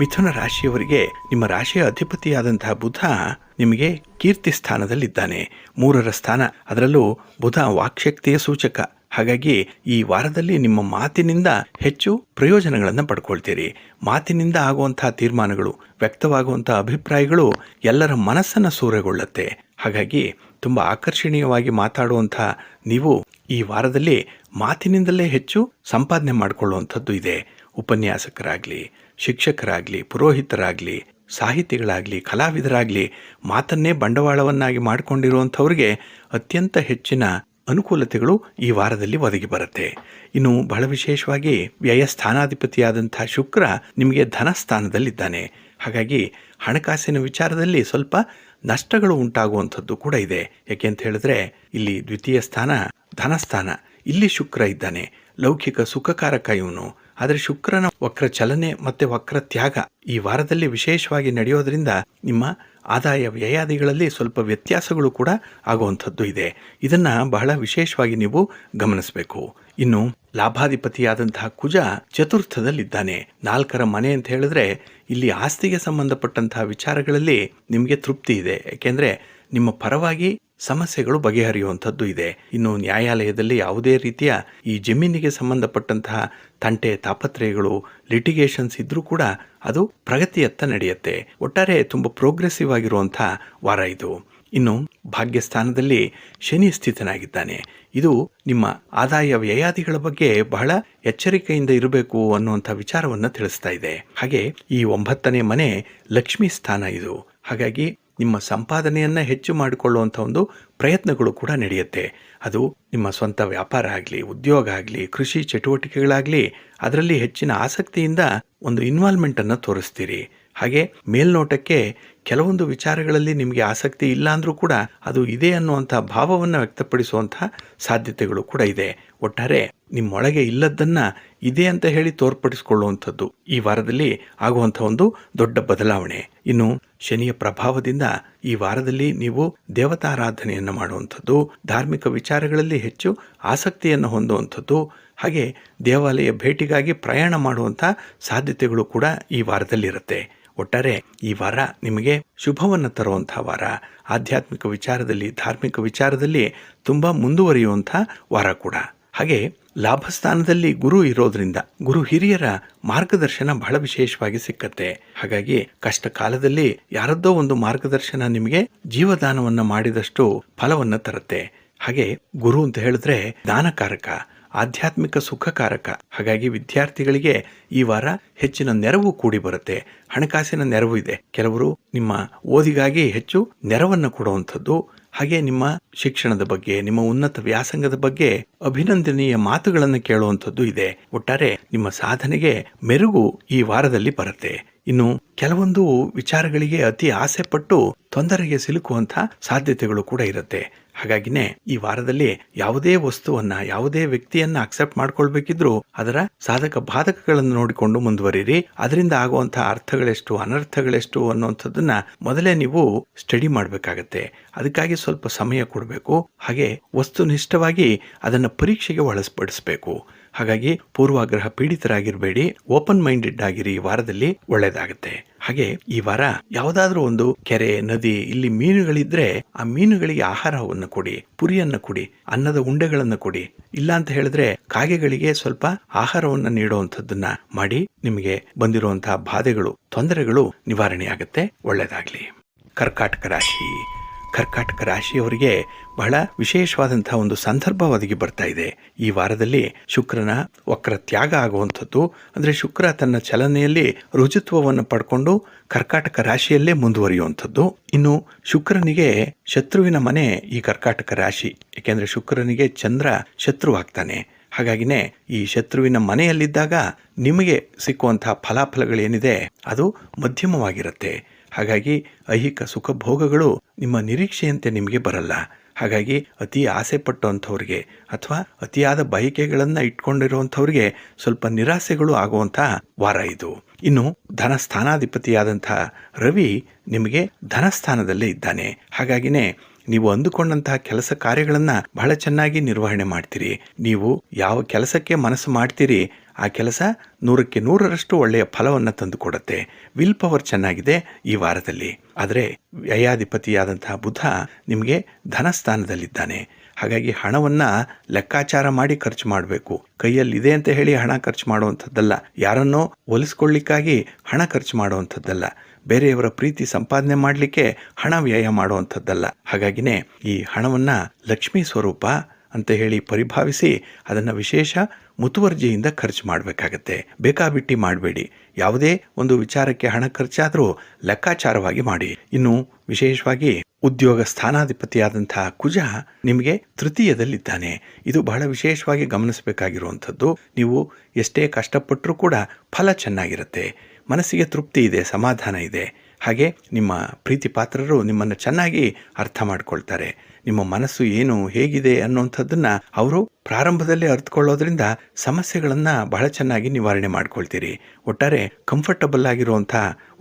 ಮಿಥುನ ರಾಶಿಯವರಿಗೆ ನಿಮ್ಮ ರಾಶಿಯ ಅಧಿಪತಿಯಾದಂತಹ ಬುಧ ನಿಮಗೆ ಕೀರ್ತಿ ಸ್ಥಾನದಲ್ಲಿದ್ದಾನೆ. 3ರ ಸ್ಥಾನ, ಅದರಲ್ಲೂ ಬುಧ ವಾಕ್ಶಕ್ತಿಯ ಸೂಚಕ. ಹಾಗಾಗಿ ಈ ವಾರದಲ್ಲಿ ನಿಮ್ಮ ಮಾತಿನಿಂದ ಹೆಚ್ಚು ಪ್ರಯೋಜನಗಳನ್ನು ಪಡ್ಕೊಳ್ತೀರಿ. ಮಾತಿನಿಂದ ಆಗುವಂತಹ ತೀರ್ಮಾನಗಳು, ವ್ಯಕ್ತವಾಗುವಂತಹ ಅಭಿಪ್ರಾಯಗಳು ಎಲ್ಲರ ಮನಸ್ಸನ್ನು ಸೂರೆಗೊಳ್ಳುತ್ತೆ. ಹಾಗಾಗಿ ತುಂಬ ಆಕರ್ಷಣೀಯವಾಗಿ ಮಾತಾಡುವಂಥ ನೀವು ಈ ವಾರದಲ್ಲಿ ಮಾತಿನಿಂದಲೇ ಹೆಚ್ಚು ಸಂಪಾದನೆ ಮಾಡಿಕೊಳ್ಳುವಂಥದ್ದು ಇದೆ. ಉಪನ್ಯಾಸಕರಾಗಲಿ, ಶಿಕ್ಷಕರಾಗಲಿ, ಪುರೋಹಿತರಾಗಲಿ, ಸಾಹಿತಿಗಳಾಗಲಿ, ಕಲಾವಿದರಾಗಲಿ ಮಾತನ್ನೇ ಬಂಡವಾಳವನ್ನಾಗಿ ಮಾಡಿಕೊಂಡಿರುವಂಥವ್ರಿಗೆ ಅತ್ಯಂತ ಹೆಚ್ಚಿನ ಅನುಕೂಲತೆಗಳು ಈ ವಾರದಲ್ಲಿ ಒದಗಿ ಬರುತ್ತೆ. ಇನ್ನು ಬಹಳ ವಿಶೇಷವಾಗಿ ವ್ಯಯ ಸ್ಥಾನಾಧಿಪತಿಯಾದಂಥ ಶುಕ್ರ ನಿಮಗೆ ಧನಸ್ಥಾನದಲ್ಲಿದ್ದಾನೆ. ಹಾಗಾಗಿ ಹಣಕಾಸಿನ ವಿಚಾರದಲ್ಲಿ ಸ್ವಲ್ಪ ನಷ್ಟಗಳು ಉಂಟಾಗುವಂಥದ್ದು ಕೂಡ ಇದೆ. ಯಾಕೆ ಅಂತ ಹೇಳಿದ್ರೆ ಇಲ್ಲಿ ದ್ವಿತೀಯ ಸ್ಥಾನ ಧನಸ್ಥಾನ, ಇಲ್ಲಿ ಶುಕ್ರ ಇದ್ದಾನೆ. ಲೌಕಿಕ ಸುಖಕಾರಕ ಇವನು. ಆದರೆ ಶುಕ್ರನ ವಕ್ರ ಚಲನೆ ಮತ್ತೆ ವಕ್ರ ತ್ಯಾಗ ಈ ವಾರದಲ್ಲಿ ವಿಶೇಷವಾಗಿ ನಡೆಯೋದ್ರಿಂದ ನಿಮ್ಮ ಆದಾಯ ವ್ಯಯಾದಿಗಳಲ್ಲಿ ಸ್ವಲ್ಪ ವ್ಯತ್ಯಾಸಗಳು ಕೂಡ ಆಗುವಂಥದ್ದು ಇದೆ. ಇದನ್ನ ಬಹಳ ವಿಶೇಷವಾಗಿ ನೀವು ಗಮನಿಸಬೇಕು. ಇನ್ನು ಲಾಭಾಧಿಪತಿಯಾದಂತಹ ಕುಜ ಚತುರ್ಥದಲ್ಲಿದ್ದಾನೆ. 4ರ ಮನೆ ಅಂತ ಹೇಳಿದ್ರೆ ಇಲ್ಲಿ ಆಸ್ತಿಗೆ ಸಂಬಂಧಪಟ್ಟಂತಹ ವಿಚಾರಗಳಲ್ಲಿ ನಿಮಗೆ ತೃಪ್ತಿ ಇದೆ. ಯಾಕೆಂದ್ರೆ ನಿಮ್ಮ ಪರವಾಗಿ ಸಮಸ್ಯೆಗಳು ಬಗೆಹರಿಯುವಂಥದ್ದು ಇದೆ. ಇನ್ನು ನ್ಯಾಯಾಲಯದಲ್ಲಿ ಯಾವುದೇ ರೀತಿಯ ಈ ಜಮೀನಿಗೆ ಸಂಬಂಧಪಟ್ಟಂತಹ ತಂಟೆ ತಾಪತ್ರಯಗಳು ಲಿಟಿಗೇಷನ್ಸ್ ಇದ್ರೂ ಕೂಡ ಅದು ಪ್ರಗತಿಯತ್ತ ನಡೆಯುತ್ತೆ. ಒಟ್ಟಾರೆ ತುಂಬ ಪ್ರೋಗ್ರೆಸಿವ್ ಆಗಿರುವಂಥ ವಾರ ಇದು. ಇನ್ನು ಭಾಗ್ಯಸ್ಥಾನದಲ್ಲಿ ಶನಿ ಸ್ಥಿತನಾಗಿದ್ದಾನೆ. ಇದು ನಿಮ್ಮ ಆದಾಯ ವ್ಯಯಾದಿಗಳ ಬಗ್ಗೆ ಬಹಳ ಎಚ್ಚರಿಕೆಯಿಂದ ಇರಬೇಕು ಅನ್ನುವಂಥ ವಿಚಾರವನ್ನು ತಿಳಿಸ್ತಾ ಇದೆ. ಹಾಗೆ ಈ 9ನೇ ಮನೆ ಲಕ್ಷ್ಮೀ ಸ್ಥಾನ ಇದು. ಹಾಗಾಗಿ ನಿಮ್ಮ ಸಂಪಾದನೆಯನ್ನ ಹೆಚ್ಚು ಮಾಡಿಕೊಳ್ಳುವಂಥ ಒಂದು ಪ್ರಯತ್ನಗಳು ಕೂಡ ನಡೆಯುತ್ತೆ. ಅದು ನಿಮ್ಮ ಸ್ವಂತ ವ್ಯಾಪಾರ ಆಗಲಿ, ಉದ್ಯೋಗ ಆಗಲಿ, ಕೃಷಿ ಚಟುವಟಿಕೆಗಳಾಗಲಿ, ಅದರಲ್ಲಿ ಹೆಚ್ಚಿನ ಆಸಕ್ತಿಯಿಂದ ಒಂದು ಇನ್ವಾಲ್ವ್ಮೆಂಟ್ ಅನ್ನು ತೋರಿಸ್ತೀರಿ. ಹಾಗೆ ಮೇಲ್ನೋಟಕ್ಕೆ ಕೆಲವೊಂದು ವಿಚಾರಗಳಲ್ಲಿ ನಿಮಗೆ ಆಸಕ್ತಿ ಇಲ್ಲ ಅಂದ್ರೂ ಕೂಡ ಅದು ಇದೆ ಅನ್ನುವಂಥ ಭಾವವನ್ನು ವ್ಯಕ್ತಪಡಿಸುವಂತಹ ಸಾಧ್ಯತೆಗಳು ಕೂಡ ಇದೆ. ಒಟ್ಟಾರೆ ನಿಮ್ಮೊಳಗೆ ಇಲ್ಲದನ್ನ ಇದೆ ಅಂತ ಹೇಳಿ ತೋರ್ಪಡಿಸಿಕೊಳ್ಳುವಂಥದ್ದು ಈ ವಾರದಲ್ಲಿ ಆಗುವಂಥ ಒಂದು ದೊಡ್ಡ ಬದಲಾವಣೆ. ಇನ್ನು ಶನಿಯ ಪ್ರಭಾವದಿಂದ ಈ ವಾರದಲ್ಲಿ ನೀವು ದೇವತಾರಾಧನೆಯನ್ನು ಮಾಡುವಂಥದ್ದು, ಧಾರ್ಮಿಕ ವಿಚಾರಗಳಲ್ಲಿ ಹೆಚ್ಚು ಆಸಕ್ತಿಯನ್ನು ಹೊಂದುವಂಥದ್ದು, ಹಾಗೆ ದೇವಾಲಯ ಭೇಟಿಗಾಗಿ ಪ್ರಯಾಣ ಮಾಡುವಂಥ ಸಾಧ್ಯತೆಗಳು ಕೂಡ ಈ ವಾರದಲ್ಲಿರುತ್ತೆ. ಒಟ್ಟಾರೆ ಈ ವಾರ ನಿಮಗೆ ಶುಭವನ್ನು ತರುವಂಥ ವಾರ. ಆಧ್ಯಾತ್ಮಿಕ ವಿಚಾರದಲ್ಲಿ, ಧಾರ್ಮಿಕ ವಿಚಾರದಲ್ಲಿ ತುಂಬ ಮುಂದುವರಿಯುವಂಥ ವಾರ ಕೂಡ. ಹಾಗೆ ಲಾಭಸ್ಥಾನದಲ್ಲಿ ಗುರು ಇರೋದ್ರಿಂದ ಗುರು ಹಿರಿಯರ ಮಾರ್ಗದರ್ಶನ ಬಹಳ ವಿಶೇಷವಾಗಿ ಸಿಕ್ಕತ್ತೆ. ಹಾಗಾಗಿ ಕಷ್ಟ ಕಾಲದಲ್ಲಿ ಯಾರದ್ದೋ ಒಂದು ಮಾರ್ಗದರ್ಶನ ನಿಮಗೆ ಜೀವದಾನವನ್ನ ಮಾಡಿದಷ್ಟು ಫಲವನ್ನ ತರುತ್ತೆ. ಹಾಗೆ ಗುರು ಅಂತ ಹೇಳಿದ್ರೆ ದಾನಕಾರಕ, ಆಧ್ಯಾತ್ಮಿಕ ಸುಖಕಾರಕ. ಹಾಗಾಗಿ ವಿದ್ಯಾರ್ಥಿಗಳಿಗೆ ಈ ವಾರ ಹೆಚ್ಚಿನ ನೆರವು ಕೂಡಿ ಬರುತ್ತೆ. ಹಣಕಾಸಿನ ನೆರವು ಇದೆ. ಕೆಲವರು ನಿಮ್ಮ ಓದಿಗಾಗಿ ಹೆಚ್ಚು ನೆರವನ್ನು ಕೊಡುವಂಥದ್ದು, ಹಾಗೆ ನಿಮ್ಮ ಶಿಕ್ಷಣದ ಬಗ್ಗೆ, ನಿಮ್ಮ ಉನ್ನತ ವ್ಯಾಸಂಗದ ಬಗ್ಗೆ ಅಭಿನಂದನೀಯ ಮಾತುಗಳನ್ನು ಕೇಳುವಂಥದ್ದು ಇದೆ. ಒಟ್ಟಾರೆ ನಿಮ್ಮ ಸಾಧನೆಗೆ ಮೆರುಗು ಈ ವಾರದಲ್ಲಿ ಬರುತ್ತೆ. ಇನ್ನು ಕೆಲವೊಂದು ವಿಚಾರಗಳಿಗೆ ಅತಿ ಆಸೆ ಪಟ್ಟು ತೊಂದರೆಗೆ ಸಿಲುಕುವಂಥ ಸಾಧ್ಯತೆಗಳು ಕೂಡ ಇರುತ್ತೆ. ಹಾಗಾಗಿನೇ ಈ ವಾರದಲ್ಲಿ ಯಾವುದೇ ವಸ್ತುವನ್ನ, ಯಾವುದೇ ವ್ಯಕ್ತಿಯನ್ನ ಅಕ್ಸೆಪ್ಟ್ ಮಾಡ್ಕೊಳ್ಬೇಕಿದ್ರು ಅದರ ಸಾಧಕ ಬಾಧಕಗಳನ್ನು ನೋಡಿಕೊಂಡು ಮುಂದುವರಿರಿ. ಅದರಿಂದ ಆಗುವಂತಹ ಅರ್ಥಗಳೆಷ್ಟು, ಅನರ್ಥಗಳೆಷ್ಟು ಅನ್ನುವಂಥದ್ದನ್ನ ಮೊದಲೇ ನೀವು ಸ್ಟಡಿ ಮಾಡಬೇಕಾಗತ್ತೆ. ಅದಕ್ಕಾಗಿ ಸ್ವಲ್ಪ ಸಮಯ ಕೊಡಬೇಕು. ಹಾಗೆ ವಸ್ತುನಿಷ್ಠವಾಗಿ ಅದನ್ನು ಪರೀಕ್ಷೆಗೆ ಒಳಪಡಿಸಬೇಕು. ಹಾಗಾಗಿ ಪೂರ್ವಾಗ್ರಹ ಪೀಡಿತರಾಗಿರಬೇಡಿ, ಓಪನ್ ಮೈಂಡೆಡ್ ಆಗಿರಿ. ಈ ವಾರದಲ್ಲಿ ಒಳ್ಳೇದಾಗುತ್ತೆ. ಹಾಗೆ ಈ ವಾರ ಯಾವುದಾದ್ರೂ ಒಂದು ಕೆರೆ, ನದಿ, ಇಲ್ಲಿ ಮೀನುಗಳಿದ್ರೆ ಆ ಮೀನುಗಳಿಗೆ ಆಹಾರವನ್ನು ಕೊಡಿ, ಪುರಿಯನ್ನು ಕೊಡಿ, ಅನ್ನದ ಉಂಡೆಗಳನ್ನು ಕೊಡಿ. ಇಲ್ಲ ಅಂತ ಹೇಳಿದ್ರೆ ಕಾಗೆಗಳಿಗೆ ಸ್ವಲ್ಪ ಆಹಾರವನ್ನು ನೀಡುವಂಥದ್ದನ್ನ ಮಾಡಿ. ನಿಮಗೆ ಬಂದಿರುವಂತಹ ಬಾಧೆಗಳು, ತೊಂದರೆಗಳು ನಿವಾರಣೆ ಆಗುತ್ತೆ. ಒಳ್ಳೇದಾಗ್ಲಿ. ಕರ್ಕಾಟಕ ರಾಶಿಯವರಿಗೆ ಬಹಳ ವಿಶೇಷವಾದಂತಹ ಒಂದು ಸಂದರ್ಭ ಒದಗಿ ಬರ್ತಾ ಇದೆ. ಈ ವಾರದಲ್ಲಿ ಶುಕ್ರನ ವಕ್ರ ತ್ಯಾಗ ಆಗುವಂಥದ್ದು, ಅಂದರೆ ಶುಕ್ರ ತನ್ನ ಚಲನೆಯಲ್ಲಿ ರುಜುತ್ವವನ್ನು ಪಡ್ಕೊಂಡು ಕರ್ಕಾಟಕ ರಾಶಿಯಲ್ಲೇ ಮುಂದುವರಿಯುವಂಥದ್ದು. ಇನ್ನು ಶುಕ್ರನಿಗೆ ಶತ್ರುವಿನ ಮನೆ ಈ ಕರ್ಕಾಟಕ ರಾಶಿ. ಏಕೆಂದರೆ ಶುಕ್ರನಿಗೆ ಚಂದ್ರ ಶತ್ರುವಾಗ್ತಾನೆ. ಹಾಗಾಗಿನೇ ಈ ಶತ್ರುವಿನ ಮನೆಯಲ್ಲಿದ್ದಾಗ ನಿಮಗೆ ಸಿಕ್ಕುವಂತಹ ಫಲಾಫಲಗಳೇನಿದೆ ಅದು ಮಧ್ಯಮವಾಗಿರುತ್ತೆ. ಹಾಗಾಗಿ ಐಹಿಕ ಸುಖ ಭೋಗಗಳು ನಿಮ್ಮ ನಿರೀಕ್ಷೆಯಂತೆ ನಿಮಗೆ ಬರಲ್ಲ. ಹಾಗಾಗಿ ಅತಿ ಆಸೆ ಪಟ್ಟುವಂಥವ್ರಿಗೆ ಅಥವಾ ಅತಿಯಾದ ಬಯಕೆಗಳನ್ನು ಇಟ್ಕೊಂಡಿರುವಂಥವ್ರಿಗೆ ಸ್ವಲ್ಪ ನಿರಾಸೆಗಳು ಆಗುವಂಥ ವಾರ ಇದು. ಇನ್ನು ಧನಸ್ಥಾನಾಧಿಪತಿಯಾದಂತಹ ರವಿ ನಿಮಗೆ ಧನಸ್ಥಾನದಲ್ಲೇ ಇದ್ದಾನೆ. ಹಾಗಾಗಿನೇ ನೀವು ಅಂದುಕೊಂಡಂತಹ ಕೆಲಸ ಕಾರ್ಯಗಳನ್ನ ಬಹಳ ಚೆನ್ನಾಗಿ ನಿರ್ವಹಣೆ ಮಾಡ್ತೀರಿ. ನೀವು ಯಾವ ಕೆಲಸಕ್ಕೆ ಮನಸ್ಸು ಮಾಡ್ತೀರಿ ಆ ಕೆಲಸ 100ಕ್ಕೆ 100ರಷ್ಟು ಒಳ್ಳೆಯ ಫಲವನ್ನು ತಂದುಕೊಡುತ್ತೆ. ವಿಲ್ ಪವರ್ ಚೆನ್ನಾಗಿದೆ ಈ ವಾರದಲ್ಲಿ. ಆದರೆ ವ್ಯಯಾಧಿಪತಿಯಾದಂತಹ ಬುಧ ನಿಮಗೆ ಧನಸ್ಥಾನದಲ್ಲಿದ್ದಾನೆ. ಹಾಗಾಗಿ ಹಣವನ್ನ ಲೆಕ್ಕಾಚಾರ ಮಾಡಿ ಖರ್ಚು ಮಾಡಬೇಕು. ಕೈಯಲ್ಲಿದೆ ಅಂತ ಹೇಳಿ ಹಣ ಖರ್ಚು ಮಾಡುವಂಥದ್ದಲ್ಲ. ಯಾರನ್ನೋ ಒಲಿಸ್ಕೊಳ್ಳಿಕ್ಕಾಗಿ ಹಣ ಖರ್ಚು ಮಾಡುವಂಥದ್ದಲ್ಲ. ಬೇರೆಯವರ ಪ್ರೀತಿ ಸಂಪಾದನೆ ಮಾಡಲಿಕ್ಕೆ ಹಣ ವ್ಯಯ ಮಾಡುವಂಥದ್ದಲ್ಲ. ಹಾಗಾಗಿನೇ ಈ ಹಣವನ್ನ ಲಕ್ಷ್ಮೀ ಸ್ವರೂಪ ಅಂತ ಹೇಳಿ ಪರಿಭಾವಿಸಿ ಅದನ್ನು ವಿಶೇಷ ಮುತುವರ್ಜಿಯಿಂದ ಖರ್ಚು ಮಾಡಬೇಕಾಗತ್ತೆ. ಬೇಕಾಬಿಟ್ಟಿ ಮಾಡಬೇಡಿ. ಯಾವುದೇ ಒಂದು ವಿಚಾರಕ್ಕೆ ಹಣ ಖರ್ಚಾದರೂ ಲೆಕ್ಕಾಚಾರವಾಗಿ ಮಾಡಿ. ಇನ್ನು ವಿಶೇಷವಾಗಿ ಉದ್ಯೋಗ ಸ್ಥಾನಾಧಿಪತಿಯಾದಂತಹ ಕುಜ ನಿಮಗೆ ತೃತೀಯದಲ್ಲಿದ್ದಾನೆ. ಇದು ಬಹಳ ವಿಶೇಷವಾಗಿ ಗಮನಿಸಬೇಕಾಗಿರುವಂಥದ್ದು. ನೀವು ಎಷ್ಟೇ ಕಷ್ಟಪಟ್ಟರೂ ಕೂಡ ಫಲ ಚೆನ್ನಾಗಿರುತ್ತೆ. ಮನಸ್ಸಿಗೆ ತೃಪ್ತಿ ಇದೆ, ಸಮಾಧಾನ ಇದೆ. ಹಾಗೆ ನಿಮ್ಮ ಪ್ರೀತಿ ಪಾತ್ರರು ನಿಮ್ಮನ್ನು ಚೆನ್ನಾಗಿ ಅರ್ಥ ಮಾಡ್ಕೊಳ್ತಾರೆ. ನಿಮ್ಮ ಮನಸ್ಸು ಏನು ಹೇಗಿದೆ ಅನ್ನುವಂಥದ್ದನ್ನು ಅವರು ಪ್ರಾರಂಭದಲ್ಲೇ ಅರ್ಥಕೊಳ್ಳೋದ್ರಿಂದ ಸಮಸ್ಯೆಗಳನ್ನು ಬಹಳ ಚೆನ್ನಾಗಿ ನಿವಾರಣೆ ಮಾಡ್ಕೊಳ್ತೀರಿ. ಒಟ್ಟಾರೆ ಕಂಫರ್ಟಬಲ್ ಆಗಿರುವಂಥ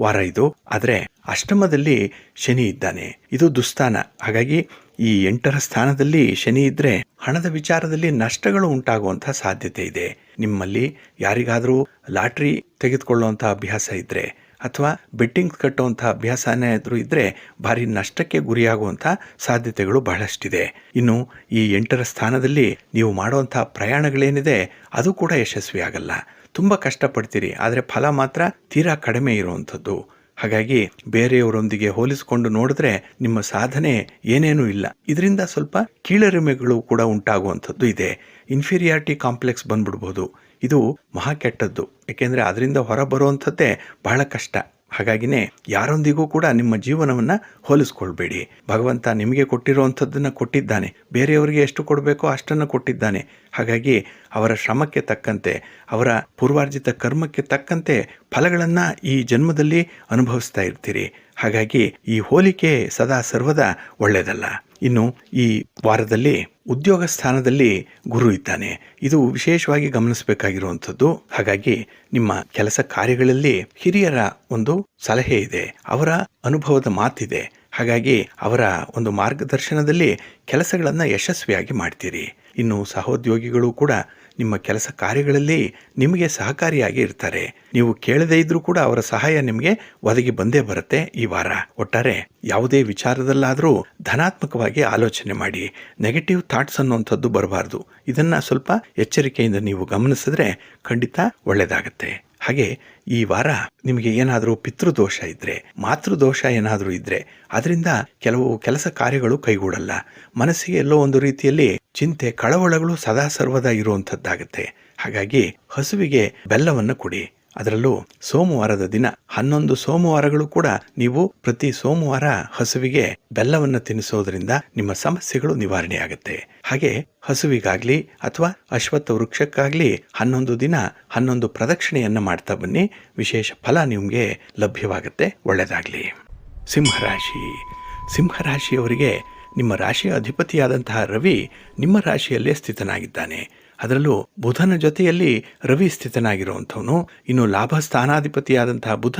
ವಾರ ಇದು. ಆದರೆ ಅಷ್ಟಮದಲ್ಲಿ ಶನಿ ಇದ್ದಾನೆ, ಇದು ದುಸ್ಥಾನ. ಹಾಗಾಗಿ ಈ 8ರ ಸ್ಥಾನದಲ್ಲಿ ಶನಿ ಇದ್ರೆ ಹಣದ ವಿಚಾರದಲ್ಲಿ ನಷ್ಟಗಳು ಉಂಟಾಗುವಂಥ ಸಾಧ್ಯತೆ ಇದೆ. ನಿಮ್ಮಲ್ಲಿ ಯಾರಿಗಾದರೂ ಲಾಟ್ರಿ ತೆಗೆದುಕೊಳ್ಳುವಂಥ ಅಭ್ಯಾಸ ಇದ್ರೆ ಅಥವಾ ಬೆಟ್ಟಿಂಗ್ ಕಟ್ಟುವಂಥ ಅಭ್ಯಾಸ ಏನಾದರೂ ಇದ್ದರೆ ಭಾರಿ ನಷ್ಟಕ್ಕೆ ಗುರಿಯಾಗುವಂಥ ಸಾಧ್ಯತೆಗಳು ಬಹಳಷ್ಟಿದೆ. ಇನ್ನು ಈ 8ರ ಸ್ಥಾನದಲ್ಲಿ ನೀವು ಮಾಡುವಂಥ ಪ್ರಯಾಣಗಳೇನಿದೆ ಅದು ಕೂಡ ಯಶಸ್ವಿಯಾಗಲ್ಲ. ತುಂಬ ಕಷ್ಟಪಡ್ತೀರಿ, ಆದರೆ ಫಲ ಮಾತ್ರ ತೀರಾ ಕಡಿಮೆ ಇರುವಂಥದ್ದು. ಹಾಗಾಗಿ ಬೇರೆಯವರೊಂದಿಗೆ ಹೋಲಿಸಿಕೊಂಡು ನೋಡಿದ್ರೆ ನಿಮ್ಮ ಸಾಧನೆ ಏನೇನೂ ಇಲ್ಲ. ಇದರಿಂದ ಸ್ವಲ್ಪ ಕೀಳರಿಮೆಗಳು ಕೂಡ ಉಂಟಾಗುವಂಥದ್ದು ಇದೆ. ಇನ್ಫೀರಿಯಾರಿಟಿ ಕಾಂಪ್ಲೆಕ್ಸ್ ಬಂದ್ಬಿಡ್ಬೋದು. ಇದು ಮಹಾ ಕೆಟ್ಟದ್ದು. ಏಕೆಂದರೆ ಅದರಿಂದ ಹೊರ ಬರುವಂಥದ್ದೇ ಬಹಳ ಕಷ್ಟ. ಹಾಗಾಗಿನೇ ಯಾರೊಂದಿಗೂ ಕೂಡ ನಿಮ್ಮ ಜೀವನವನ್ನು ಹೋಲಿಸ್ಕೊಳ್ಬೇಡಿ. ಭಗವಂತ ನಿಮಗೆ ಕೊಟ್ಟಿರುವಂಥದ್ದನ್ನು ಕೊಟ್ಟಿದ್ದಾನೆ, ಬೇರೆಯವರಿಗೆ ಎಷ್ಟು ಕೊಡಬೇಕೋ ಅಷ್ಟನ್ನು ಕೊಟ್ಟಿದ್ದಾನೆ. ಹಾಗಾಗಿ ಅವರ ಶ್ರಮಕ್ಕೆ ತಕ್ಕಂತೆ, ಅವರ ಪೂರ್ವಾರ್ಜಿತ ಕರ್ಮಕ್ಕೆ ತಕ್ಕಂತೆ ಫಲಗಳನ್ನು ಈ ಜನ್ಮದಲ್ಲಿ ಅನುಭವಿಸ್ತಾ ಇರ್ತೀರಿ. ಹಾಗಾಗಿ ಈ ಹೋಲಿಕೆ ಸದಾ ಸರ್ವದಾ ಒಳ್ಳೆಯದಲ್ಲ. ಇನ್ನು ಈ ವಾರದಲ್ಲಿ ಉದ್ಯೋಗ ಸ್ಥಾನದಲ್ಲಿ ಗುರು ಇದ್ದಾನೆ, ಇದು ವಿಶೇಷವಾಗಿ ಗಮನಿಸಬೇಕಾಗಿರುವಂಥದ್ದು. ಹಾಗಾಗಿ ನಿಮ್ಮ ಕೆಲಸ ಕಾರ್ಯಗಳಲ್ಲಿ ಹಿರಿಯರ ಒಂದು ಸಲಹೆ ಇದೆ, ಅವರ ಅನುಭವದ ಮಾತಿದೆ. ಹಾಗಾಗಿ ಅವರ ಒಂದು ಮಾರ್ಗದರ್ಶನದಲ್ಲಿ ಕೆಲಸಗಳನ್ನು ಯಶಸ್ವಿಯಾಗಿ ಮಾಡ್ತೀರಿ. ಇನ್ನು ಸಹೋದ್ಯೋಗಿಗಳು ಕೂಡ ನಿಮ್ಮ ಕೆಲಸ ಕಾರ್ಯಗಳಲ್ಲಿ ನಿಮಗೆ ಸಹಕಾರಿಯಾಗಿ ಇರ್ತಾರೆ. ನೀವು ಕೇಳದೇ ಇದ್ರೂ ಕೂಡ ಅವರ ಸಹಾಯ ನಿಮಗೆ ಒದಗಿ ಬಂದೇ ಬರುತ್ತೆ ಈ ವಾರ. ಒಟ್ಟಾರೆ ಯಾವುದೇ ವಿಚಾರದಲ್ಲಾದರೂ ಧನಾತ್ಮಕವಾಗಿ ಆಲೋಚನೆ ಮಾಡಿ. ನೆಗೆಟಿವ್ ಥಾಟ್ಸ್ ಅನ್ನುವಂಥದ್ದು ಬರಬಾರ್ದು. ಇದನ್ನು ಸ್ವಲ್ಪ ಎಚ್ಚರಿಕೆಯಿಂದ ನೀವು ಗಮನಿಸಿದ್ರೆ ಖಂಡಿತ ಒಳ್ಳೆಯದಾಗತ್ತೆ. ಹಾಗೆ ಈ ವಾರ ನಿಮಗೆ ಏನಾದರೂ ಪಿತೃದೋಷ ಇದ್ದರೆ, ಮಾತೃದೋಷ ಏನಾದರೂ ಇದ್ದರೆ ಅದರಿಂದ ಕೆಲವು ಕೆಲಸ ಕಾರ್ಯಗಳು ಕೈಗೂಡಲ್ಲ. ಮನಸ್ಸಿಗೆ ಎಲ್ಲೋ ಒಂದು ರೀತಿಯಲ್ಲಿ ಚಿಂತೆ ಕಳವಳಗಳು ಸದಾ ಸರ್ವದಾ ಇರುವಂಥದ್ದಾಗತ್ತೆ. ಹಾಗಾಗಿ ಹಸುವಿಗೆ ಬೆಲ್ಲವನ್ನು ಕೊಡಿ. ಅದರಲ್ಲೂ ಸೋಮವಾರದ ದಿನ 11 ಸೋಮವಾರಗಳು ಕೂಡ ನೀವು ಪ್ರತಿ ಸೋಮವಾರ ಹಸುವಿಗೆ ಬೆಲ್ಲವನ್ನು ತಿನ್ನಿಸೋದ್ರಿಂದ ನಿಮ್ಮ ಸಮಸ್ಯೆಗಳು ನಿವಾರಣೆಯಾಗುತ್ತೆ. ಹಾಗೆ ಹಸುವಿಗಾಗ್ಲಿ ಅಥವಾ ಅಶ್ವತ್ಥ ವೃಕ್ಷಕ್ಕಾಗ್ಲಿ 11 ದಿನ 11 ಪ್ರದಕ್ಷಿಣೆಯನ್ನು ಮಾಡ್ತಾ ಬನ್ನಿ. ವಿಶೇಷ ಫಲ ನಿಮಗೆ ಲಭ್ಯವಾಗುತ್ತೆ. ಒಳ್ಳೆಯದಾಗಲಿ. ಸಿಂಹರಾಶಿಯವರಿಗೆ ನಿಮ್ಮ ರಾಶಿಯ ಅಧಿಪತಿಯಾದಂತಹ ರವಿ ನಿಮ್ಮ ರಾಶಿಯಲ್ಲೇ ಸ್ಥಿತನಾಗಿದ್ದಾನೆ. ಅದರಲ್ಲೂ ಬುಧನ ಜೊತೆಯಲ್ಲಿ ರವಿ ಸ್ಥಿತನಾಗಿರುವಂಥವನು. ಇನ್ನು ಲಾಭ ಸ್ಥಾನಾಧಿಪತಿಯಾದಂತಹ ಬುಧ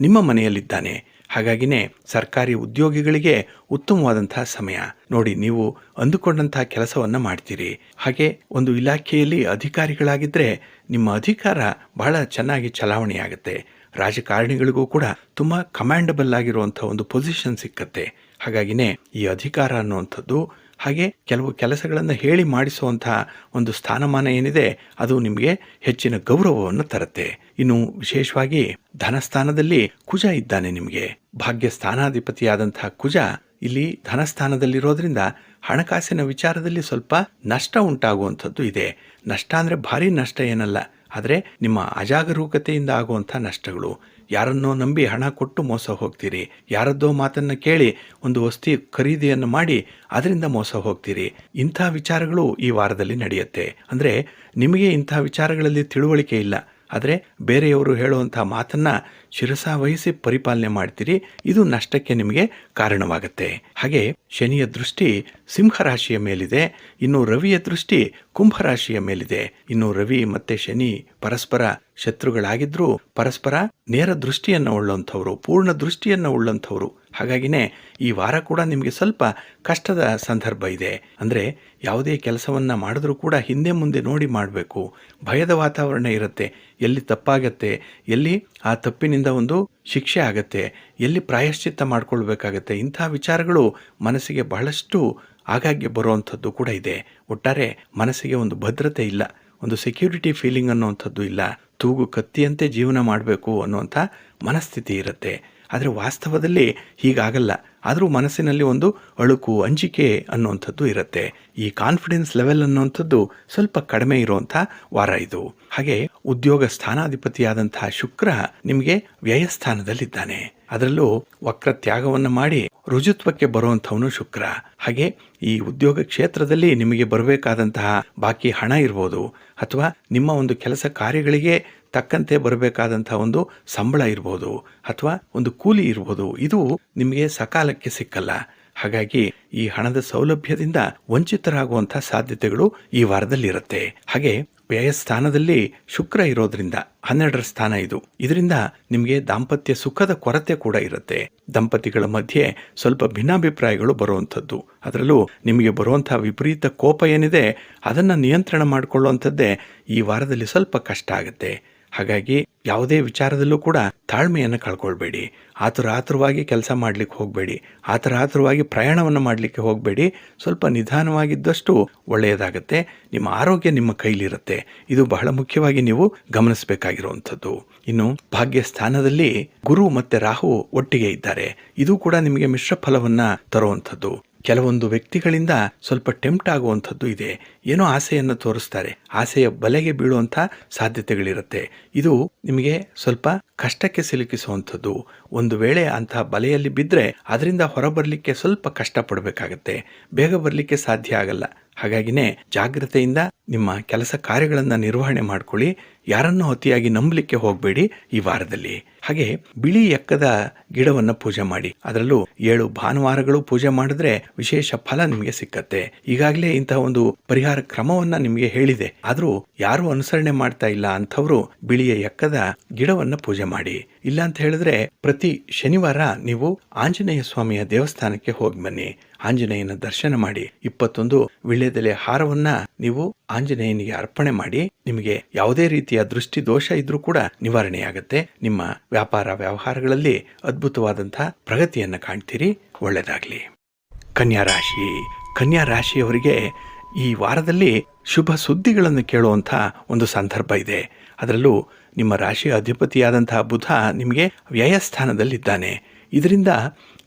ನಿಮ್ಮ ಮನೆಯಲ್ಲಿದ್ದಾನೆ. ಹಾಗಾಗಿನೇ ಸರ್ಕಾರಿ ಉದ್ಯೋಗಿಗಳಿಗೆ ಉತ್ತಮವಾದಂತಹ ಸಮಯ. ನೋಡಿ, ನೀವು ಅಂದುಕೊಂಡಂತಹ ಕೆಲಸವನ್ನು ಮಾಡ್ತೀರಿ. ಹಾಗೆ ಒಂದು ಇಲಾಖೆಯಲ್ಲಿ ಅಧಿಕಾರಿಗಳಾಗಿದ್ದರೆ ನಿಮ್ಮ ಅಧಿಕಾರ ಬಹಳ ಚೆನ್ನಾಗಿ ಚಲಾವಣೆಯಾಗುತ್ತೆ. ರಾಜಕಾರಣಿಗಳಿಗೂ ಕೂಡ ತುಂಬ ಕಮಾಂಡಬಲ್ ಆಗಿರುವಂಥ ಒಂದು ಪೊಸಿಷನ್ ಸಿಕ್ಕತ್ತೆ. ಹಾಗಾಗಿನೇ ಈ ಅಧಿಕಾರ ಅನ್ನುವಂಥದ್ದು, ಹಾಗೆ ಕೆಲವು ಕೆಲಸಗಳನ್ನು ಹೇಳಿ ಮಾಡಿಸುವಂತಹ ಒಂದು ಸ್ಥಾನಮಾನ ಏನಿದೆ ಅದು ನಿಮಗೆ ಹೆಚ್ಚಿನ ಗೌರವವನ್ನು ತರುತ್ತೆ. ಇನ್ನು ವಿಶೇಷವಾಗಿ ಧನಸ್ಥಾನದಲ್ಲಿ ಕುಜ ಇದ್ದಾನೆ. ನಿಮಗೆ ಭಾಗ್ಯ ಸ್ಥಾನಾಧಿಪತಿಯಾದಂತಹ ಕುಜ ಇಲ್ಲಿ ಧನಸ್ಥಾನದಲ್ಲಿರೋದ್ರಿಂದ ಹಣಕಾಸಿನ ವಿಚಾರದಲ್ಲಿ ಸ್ವಲ್ಪ ನಷ್ಟ ಉಂಟಾಗುವಂಥದ್ದು ಇದೆ. ನಷ್ಟ ಅಂದರೆ ಭಾರಿ ನಷ್ಟ ಏನಲ್ಲ, ಆದರೆ ನಿಮ್ಮ ಅಜಾಗರೂಕತೆಯಿಂದ ಆಗುವಂಥ ನಷ್ಟಗಳು. ಯಾರನ್ನೋ ನಂಬಿ ಹಣ ಕೊಟ್ಟು ಮೋಸ ಹೋಗ್ತೀರಿ. ಯಾರದ್ದೋ ಮಾತನ್ನು ಕೇಳಿ ಒಂದು ವಸ್ತು ಖರೀದಿಯನ್ನು ಮಾಡಿ ಅದರಿಂದ ಮೋಸ ಹೋಗ್ತೀರಿ. ಇಂಥ ವಿಚಾರಗಳು ಈ ವಾರದಲ್ಲಿ ನಡೆಯುತ್ತೆ. ಅಂದರೆ ನಿಮಗೆ ಇಂಥ ವಿಚಾರಗಳಲ್ಲಿ ತಿಳುವಳಿಕೆ ಇಲ್ಲ, ಆದರೆ ಬೇರೆಯವರು ಹೇಳುವಂಥ ಮಾತನ್ನು ಶಿರಸಾವಹಿಸಿ ಪರಿಪಾಲನೆ ಮಾಡ್ತೀರಿ. ಇದು ನಷ್ಟಕ್ಕೆ ನಿಮಗೆ ಕಾರಣವಾಗುತ್ತೆ. ಹಾಗೆ ಶನಿಯ ದೃಷ್ಟಿ ಸಿಂಹರಾಶಿಯ ಮೇಲಿದೆ. ಇನ್ನು ರವಿಯ ದೃಷ್ಟಿ ಕುಂಭರಾಶಿಯ ಮೇಲಿದೆ. ಇನ್ನು ರವಿ ಮತ್ತೆ ಶನಿ ಪರಸ್ಪರ ಶತ್ರುಗಳಾಗಿದ್ರೂ ಪರಸ್ಪರ ನೇರ ದೃಷ್ಟಿಯನ್ನು ಉಳ್ಳಂಥವ್ರು, ಪೂರ್ಣ ದೃಷ್ಟಿಯನ್ನು ಉಳ್ಳಂಥವ್ರು. ಹಾಗಾಗಿನೇ ಈ ವಾರ ಕೂಡ ನಿಮಗೆ ಸ್ವಲ್ಪ ಕಷ್ಟದ ಸಂದರ್ಭ ಇದೆ. ಅಂದರೆ ಯಾವುದೇ ಕೆಲಸವನ್ನು ಮಾಡಿದ್ರೂ ಕೂಡ ಹಿಂದೆ ಮುಂದೆ ನೋಡಿ ಮಾಡಬೇಕು. ಭಯದ ವಾತಾವರಣ ಇರುತ್ತೆ. ಎಲ್ಲಿ ತಪ್ಪಾಗತ್ತೆ, ಎಲ್ಲಿ ಆ ತಪ್ಪಿನಿಂದ ಒಂದು ಶಿಕ್ಷೆ ಆಗತ್ತೆ, ಎಲ್ಲಿ ಪ್ರಾಯಶ್ಚಿತ್ತ ಮಾಡ್ಕೊಳ್ಬೇಕಾಗತ್ತೆ, ಇಂಥ ವಿಚಾರಗಳು ಮನಸ್ಸಿಗೆ ಬಹಳಷ್ಟು ಆಗಾಗ್ಗೆ ಬರುವಂಥದ್ದು ಕೂಡ ಇದೆ. ಒಟ್ಟಾರೆ ಮನಸ್ಸಿಗೆ ಒಂದು ಭದ್ರತೆ ಇಲ್ಲ, ಒಂದು ಸೆಕ್ಯೂರಿಟಿ ಫೀಲಿಂಗ್ ಅನ್ನುವಂಥದ್ದು ಇಲ್ಲ. ತೂಗು ಕತ್ತಿಯಂತೆ ಜೀವನ ಮಾಡಬೇಕು ಅನ್ನುವಂಥ ಮನಸ್ಥಿತಿ ಇರುತ್ತೆ. ಆದರೆ ವಾಸ್ತವದಲ್ಲಿ ಹೀಗಾಗಲ್ಲ. ಆದರೂ ಮನಸ್ಸಿನಲ್ಲಿ ಒಂದು ಅಳುಕು, ಅಂಜಿಕೆ ಅನ್ನುವಂಥದ್ದು ಇರುತ್ತೆ. ಈ ಕಾನ್ಫಿಡೆನ್ಸ್ ಲೆವೆಲ್ ಅನ್ನುವಂಥದ್ದು ಸ್ವಲ್ಪ ಕಡಿಮೆ ಇರುವಂಥ ವಾರ ಇದು. ಹಾಗೆ ಉದ್ಯೋಗ ಸ್ಥಾನಾಧಿಪತಿಯಾದಂತಹ ಶುಕ್ರ ನಿಮಗೆ ವ್ಯಯಸ್ಥಾನದಲ್ಲಿದ್ದಾನೆ. ಅದರಲ್ಲೂ ವಕ್ರ ತ್ಯಾಗವನ್ನು ಮಾಡಿ ರುಜುತ್ವಕ್ಕೆ ಬರುವಂಥವನು ಶುಕ್ರ. ಹಾಗೆ ಈ ಉದ್ಯೋಗ ಕ್ಷೇತ್ರದಲ್ಲಿ ನಿಮಗೆ ಬರಬೇಕಾದಂತಹ ಬಾಕಿ ಹಣ ಇರ್ಬೋದು, ಅಥವಾ ನಿಮ್ಮ ಒಂದು ಕೆಲಸ ಕಾರ್ಯಗಳಿಗೆ ತಕ್ಕಂತೆ ಬರಬೇಕಾದಂಥ ಒಂದು ಸಂಬಳ ಇರ್ಬೋದು ಅಥವಾ ಒಂದು ಕೂಲಿ ಇರ್ಬೋದು, ಇದು ನಿಮಗೆ ಸಕಾಲಕ್ಕೆ ಸಿಕ್ಕಲ್ಲ. ಹಾಗಾಗಿ ಈ ಹಣದ ಸೌಲಭ್ಯದಿಂದ ವಂಚಿತರಾಗುವಂಥ ಸಾಧ್ಯತೆಗಳು ಈ ವಾರದಲ್ಲಿ ಇರುತ್ತೆ. ಹಾಗೆ ವ್ಯಯ ಸ್ಥಾನದಲ್ಲಿ ಶುಕ್ರ ಇರೋದ್ರಿಂದ 12ರ ಸ್ಥಾನ ಇದು. ಇದರಿಂದ ನಿಮಗೆ ದಾಂಪತ್ಯ ಸುಖದ ಕೊರತೆ ಕೂಡ ಇರುತ್ತೆ. ದಂಪತಿಗಳ ಮಧ್ಯೆ ಸ್ವಲ್ಪ ಭಿನ್ನಾಭಿಪ್ರಾಯಗಳು ಬರುವಂಥದ್ದು, ಅದರಲ್ಲೂ ನಿಮಗೆ ಬರುವಂತಹ ವಿಪರೀತ ಕೋಪ ಏನಿದೆ ಅದನ್ನು ನಿಯಂತ್ರಣ ಮಾಡಿಕೊಳ್ಳುವಂಥದ್ದೇ ಈ ವಾರದಲ್ಲಿ ಸ್ವಲ್ಪ ಕಷ್ಟ ಆಗುತ್ತೆ. ಹಾಗಾಗಿ ಯಾವುದೇ ವಿಚಾರದಲ್ಲೂ ಕೂಡ ತಾಳ್ಮೆಯನ್ನು ಕಳ್ಕೊಳ್ಬೇಡಿ. ಆತುರವಾಗಿ ಕೆಲಸ ಮಾಡಲಿಕ್ಕೆ ಹೋಗಬೇಡಿ, ಆತುರವಾಗಿ ಪ್ರಯಾಣವನ್ನು ಮಾಡಲಿಕ್ಕೆ ಹೋಗಬೇಡಿ. ಸ್ವಲ್ಪ ನಿಧಾನವಾಗಿದ್ದಷ್ಟು ಒಳ್ಳೆಯದಾಗುತ್ತೆ. ನಿಮ್ಮ ಆರೋಗ್ಯ ನಿಮ್ಮ ಕೈಲಿರುತ್ತೆ. ಇದು ಬಹಳ ಮುಖ್ಯವಾಗಿ ನೀವು ಗಮನಿಸಬೇಕಾಗಿರುವಂಥದ್ದು. ಇನ್ನು ಭಾಗ್ಯ ಸ್ಥಾನದಲ್ಲಿ ಗುರು ಮತ್ತು ರಾಹು ಒಟ್ಟಿಗೆ ಇದ್ದಾರೆ. ಇದು ಕೂಡ ನಿಮಗೆ ಮಿಶ್ರ ಫಲವನ್ನು ತರುವಂಥದ್ದು. ಕೆಲವೊಂದು ವ್ಯಕ್ತಿಗಳಿಂದ ಸ್ವಲ್ಪ ಟೆಂಪ್ಟ್ ಆಗುವಂಥದ್ದು ಇದೆ. ಏನೋ ಆಸೆಯನ್ನು ತೋರಿಸ್ತಾರೆ, ಆಸೆಯ ಬಲೆಗೆ ಬೀಳುವಂಥ ಸಾಧ್ಯತೆಗಳಿರುತ್ತೆ. ಇದು ನಿಮಗೆ ಸ್ವಲ್ಪ ಕಷ್ಟಕ್ಕೆ ಸಿಲುಕಿಸುವಂಥದ್ದು. ಒಂದು ವೇಳೆ ಅಂತಹ ಬಲೆಯಲ್ಲಿ ಬಿದ್ದರೆ ಅದರಿಂದ ಹೊರಬರಲಿಕ್ಕೆ ಸ್ವಲ್ಪ ಕಷ್ಟಪಡಬೇಕಾಗತ್ತೆ, ಬೇಗ ಬರಲಿಕ್ಕೆ ಸಾಧ್ಯ ಆಗಲ್ಲ. ಹಾಗಾಗಿನೇ ಜಾಗ್ರತೆಯಿಂದ ನಿಮ್ಮ ಕೆಲಸ ಕಾರ್ಯಗಳನ್ನು ನಿರ್ವಹಣೆ ಮಾಡ್ಕೊಳ್ಳಿ. ಯಾರನ್ನೂ ಅತಿಯಾಗಿ ನಂಬಲಿಕ್ಕೆ ಹೋಗಬೇಡಿ ಈ ವಾರದಲ್ಲಿ. ಹಾಗೆ ಬಿಳಿ ಎಕ್ಕದ ಗಿಡವನ್ನು ಪೂಜೆ ಮಾಡಿ, ಅದರಲ್ಲೂ 7 ಭಾನುವಾರಗಳು ಪೂಜೆ ಮಾಡಿದ್ರೆ ವಿಶೇಷ ಫಲ ನಿಮಗೆ ಸಿಕ್ಕತ್ತೆ. ಈಗಾಗಲೇ ಇಂತಹ ಒಂದು ಪರಿಹಾರ ಕ್ರಮವನ್ನ ನಿಮಗೆ ಹೇಳಿದೆ, ಆದರೂ ಯಾರು ಅನುಸರಣೆ ಮಾಡ್ತಾ ಇಲ್ಲ ಅಂಥವರು ಬಿಳಿಯ ಎಕ್ಕದ ಗಿಡವನ್ನು ಪೂಜೆ ಮಾಡಿ. ಇಲ್ಲ ಅಂತ ಹೇಳಿದ್ರೆ ಪ್ರತಿ ಶನಿವಾರ ನೀವು ಆಂಜನೇಯ ಸ್ವಾಮಿಯ ದೇವಸ್ಥಾನಕ್ಕೆ ಹೋಗಿ ಬನ್ನಿ. ಆಂಜನೇಯನ ದರ್ಶನ ಮಾಡಿ 21 ವೀಳ್ಯದೆಲೆ ಹಾರವನ್ನ ನೀವು ಆಂಜನೇಯನಿಗೆ ಅರ್ಪಣೆ ಮಾಡಿ. ನಿಮಗೆ ಯಾವುದೇ ರೀತಿಯ ದೃಷ್ಟಿ ದೋಷ ಇದ್ರೂ ಕೂಡ ನಿವಾರಣೆಯಾಗುತ್ತೆ. ನಿಮ್ಮ ವ್ಯಾಪಾರ ವ್ಯವಹಾರಗಳಲ್ಲಿ ಅದ್ಭುತವಾದಂತಹ ಪ್ರಗತಿಯನ್ನು ಕಾಣ್ತೀರಿ. ಒಳ್ಳೆಯದಾಗಲಿ. ಕನ್ಯಾ ರಾಶಿಯವರಿಗೆ ಈ ವಾರದಲ್ಲಿ ಶುಭ ಸುದ್ದಿಗಳನ್ನು ಕೇಳುವಂಥ ಒಂದು ಸಂದರ್ಭ ಇದೆ. ಅದರಲ್ಲೂ ನಿಮ್ಮ ರಾಶಿಯ ಅಧಿಪತಿಯಾದಂತಹ ಬುಧ ನಿಮಗೆ ವ್ಯಯಸ್ಥಾನದಲ್ಲಿದ್ದಾನೆ. ಇದರಿಂದ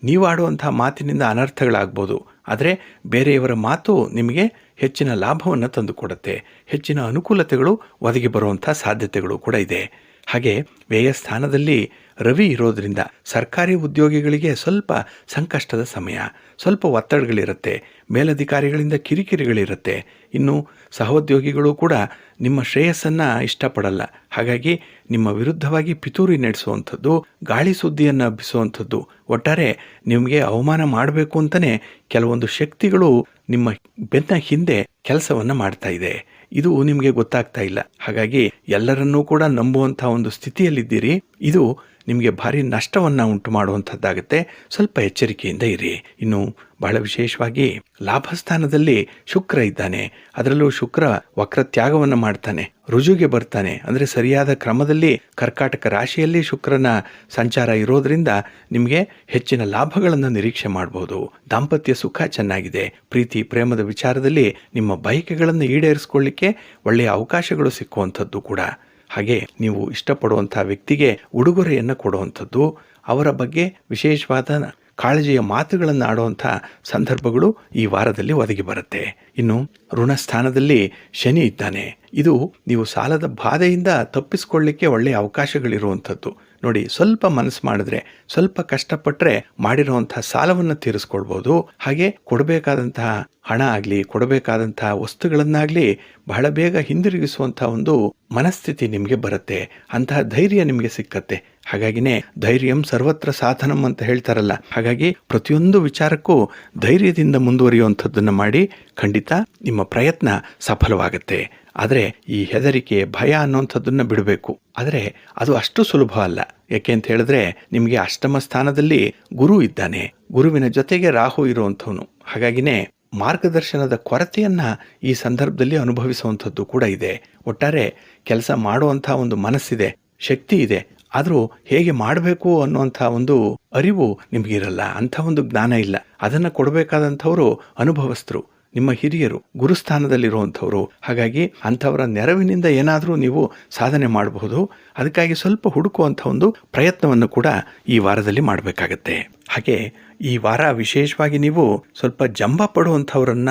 ನೀವು ಆಡುವಂಥ ಮಾತಿನಿಂದ ಅನರ್ಥಗಳಾಗ್ಬೋದು, ಆದರೆ ಬೇರೆಯವರ ಮಾತು ನಿಮಗೆ ಹೆಚ್ಚಿನ ಲಾಭವನ್ನು ತಂದುಕೊಡುತ್ತೆ. ಹೆಚ್ಚಿನ ಅನುಕೂಲತೆಗಳು ಒದಗಿ ಬರುವಂಥ ಸಾಧ್ಯತೆಗಳು ಕೂಡ ಇದೆ. ಹಾಗೆ ವ್ಯಯಸ್ಥಾನದಲ್ಲಿ ರವಿ ಇರೋದ್ರಿಂದ ಸರ್ಕಾರಿ ಉದ್ಯೋಗಿಗಳಿಗೆ ಸ್ವಲ್ಪ ಸಂಕಷ್ಟದ ಸಮಯ, ಸ್ವಲ್ಪ ಒತ್ತಡಗಳಿರುತ್ತೆ, ಮೇಲಧಿಕಾರಿಗಳಿಂದ ಕಿರಿಕಿರಿಗಳಿರುತ್ತೆ. ಇನ್ನು ಸಹೋದ್ಯೋಗಿಗಳು ಕೂಡ ನಿಮ್ಮ ಶ್ರೇಯಸ್ಸನ್ನು ಇಷ್ಟಪಡಲ್ಲ. ಹಾಗಾಗಿ ನಿಮ್ಮ ವಿರುದ್ಧವಾಗಿ ಪಿತೂರಿ ನಡೆಸುವಂಥದ್ದು, ಗಾಳಿ ಸುದ್ದಿಯನ್ನು ಹಬ್ಬಿಸುವಂಥದ್ದು, ಒಟ್ಟಾರೆ ನಿಮಗೆ ಅವಮಾನ ಮಾಡಬೇಕು ಅಂತಲೇ ಕೆಲವೊಂದು ಶಕ್ತಿಗಳು ನಿಮ್ಮ ಬೆನ್ನ ಹಿಂದೆ ಕೆಲಸವನ್ನು ಮಾಡ್ತಾ ಇದೆ. ಇದು ನಿಮಗೆ ಗೊತ್ತಾಗ್ತಾ ಇಲ್ಲ. ಹಾಗಾಗಿ ಎಲ್ಲರನ್ನೂ ಕೂಡ ನಂಬುವಂಥ ಒಂದು ಸ್ಥಿತಿಯಲ್ಲಿದ್ದೀರಿ. ಇದು ನಿಮಗೆ ಭಾರಿ ನಷ್ಟವನ್ನು ಉಂಟು ಮಾಡುವಂಥದ್ದಾಗುತ್ತೆ. ಸ್ವಲ್ಪ ಎಚ್ಚರಿಕೆಯಿಂದ ಇರಿ. ಇನ್ನು ಬಹಳ ವಿಶೇಷವಾಗಿ ಲಾಭಸ್ಥಾನದಲ್ಲಿ ಶುಕ್ರ ಇದ್ದಾನೆ. ಅದರಲ್ಲೂ ಶುಕ್ರ ವಕ್ರತ್ಯಾಗವನ್ನು ಮಾಡ್ತಾನೆ, ರುಜುಗೆ ಬರ್ತಾನೆ. ಅಂದರೆ ಸರಿಯಾದ ಕ್ರಮದಲ್ಲಿ ಕರ್ಕಾಟಕ ರಾಶಿಯಲ್ಲಿ ಶುಕ್ರನ ಸಂಚಾರ ಇರೋದ್ರಿಂದ ನಿಮಗೆ ಹೆಚ್ಚಿನ ಲಾಭಗಳನ್ನು ನಿರೀಕ್ಷೆ ಮಾಡಬಹುದು. ದಾಂಪತ್ಯ ಸುಖ ಚೆನ್ನಾಗಿದೆ. ಪ್ರೀತಿ ಪ್ರೇಮದ ವಿಚಾರದಲ್ಲಿ ನಿಮ್ಮ ಬಯಕೆಗಳನ್ನು ಈಡೇರಿಸಿಕೊಳ್ಳಿಕ್ಕೆ ಒಳ್ಳೆಯ ಅವಕಾಶಗಳು ಸಿಕ್ಕುವಂಥದ್ದು ಕೂಡ. ಹಾಗೆ ನೀವು ಇಷ್ಟಪಡುವಂಥ ವ್ಯಕ್ತಿಗೆ ಉಡುಗೊರೆಯನ್ನು ಕೊಡುವಂಥದ್ದು, ಅವರ ಬಗ್ಗೆ ವಿಶೇಷವಾದ ಕಾಳಜಿಯ ಮಾತುಗಳನ್ನು ಆಡುವಂಥ ಸಂದರ್ಭಗಳು ಈ ವಾರದಲ್ಲಿ ಒದಗಿ ಬರುತ್ತೆ. ಇನ್ನು ಋಣಸ್ಥಾನದಲ್ಲಿ ಶನಿ ಇದ್ದಾನೆ. ಇದು ನೀವು ಸಾಲದ ಬಾಧೆಯಿಂದ ತಪ್ಪಿಸ್ಕೊಳ್ಳಿಕ್ಕೆ ಒಳ್ಳೆಯ ಅವಕಾಶಗಳಿರುವಂಥದ್ದು. ನೋಡಿ, ಸ್ವಲ್ಪ ಮನಸ್ಸು ಮಾಡಿದ್ರೆ, ಸ್ವಲ್ಪ ಕಷ್ಟಪಟ್ಟರೆ ಮಾಡಿರುವಂಥ ಸಾಲವನ್ನು ತೀರಿಸ್ಕೊಳ್ಬೋದು. ಹಾಗೆ ಕೊಡಬೇಕಾದಂತಹ ಹಣ ಆಗಲಿ, ಕೊಡಬೇಕಾದಂತಹ ವಸ್ತುಗಳನ್ನಾಗಲಿ ಬಹಳ ಬೇಗ ಹಿಂದಿರುಗಿಸುವಂಥ ಒಂದು ಮನಸ್ಥಿತಿ ನಿಮಗೆ ಬರುತ್ತೆ. ಅಂತಹ ಧೈರ್ಯ ನಿಮಗೆ ಸಿಕ್ಕತ್ತೆ. ಹಾಗಾಗಿನೇ ಧೈರ್ಯಂ ಸರ್ವತ್ರ ಸಾಧನಂ ಅಂತ ಹೇಳ್ತಾರಲ್ಲ, ಹಾಗಾಗಿ ಪ್ರತಿಯೊಂದು ವಿಚಾರಕ್ಕೂ ಧೈರ್ಯದಿಂದ ಮುಂದುವರಿಯುವಂಥದ್ದನ್ನು ಮಾಡಿ. ಖಂಡಿತ ನಿಮ್ಮ ಪ್ರಯತ್ನ ಸಫಲವಾಗುತ್ತೆ. ಆದರೆ ಈ ಹೆದರಿಕೆ, ಭಯ ಅನ್ನುವಂಥದ್ದನ್ನು ಬಿಡಬೇಕು. ಆದರೆ ಅದು ಅಷ್ಟು ಸುಲಭ ಅಲ್ಲ. ಯಾಕೆ ಅಂತ ಹೇಳಿದ್ರೆ ನಿಮಗೆ ಅಷ್ಟಮ ಸ್ಥಾನದಲ್ಲಿ ಗುರು ಇದ್ದಾನೆ, ಗುರುವಿನ ಜೊತೆಗೆ ರಾಹು ಇರುವಂಥವನು. ಹಾಗಾಗಿನೇ ಮಾರ್ಗದರ್ಶನದ ಕೊರತೆಯನ್ನ ಈ ಸಂದರ್ಭದಲ್ಲಿ ಅನುಭವಿಸುವಂಥದ್ದು ಕೂಡ ಇದೆ. ಒಟ್ಟಾರೆ ಕೆಲಸ ಮಾಡುವಂಥ ಒಂದು ಮನಸ್ಸಿದೆ, ಶಕ್ತಿ ಇದೆ, ಆದರೂ ಹೇಗೆ ಮಾಡಬೇಕು ಅನ್ನುವಂಥ ಒಂದು ಅರಿವು ನಿಮಗಿರಲ್ಲ, ಅಂಥ ಒಂದು ಜ್ಞಾನ ಇಲ್ಲ. ಅದನ್ನು ಕೊಡಬೇಕಾದಂಥವರು ಅನುಭವಸ್ಥರು, ನಿಮ್ಮ ಹಿರಿಯರು, ಗುರುಸ್ಥಾನದಲ್ಲಿರುವಂಥವ್ರು. ಹಾಗಾಗಿ ಅಂಥವರ ನೆರವಿನಿಂದ ಏನಾದರೂ ನೀವು ಸಾಧನೆ ಮಾಡಬಹುದು. ಅದಕ್ಕಾಗಿ ಸ್ವಲ್ಪ ಹುಡುಕುವಂಥ ಒಂದು ಪ್ರಯತ್ನವನ್ನು ಕೂಡ ಈ ವಾರದಲ್ಲಿ ಮಾಡಬೇಕಾಗತ್ತೆ. ಹಾಗೆ ಈ ವಾರ ವಿಶೇಷವಾಗಿ ನೀವು ಸ್ವಲ್ಪ ಜಂಬ ಪಡುವಂಥವ್ರನ್ನ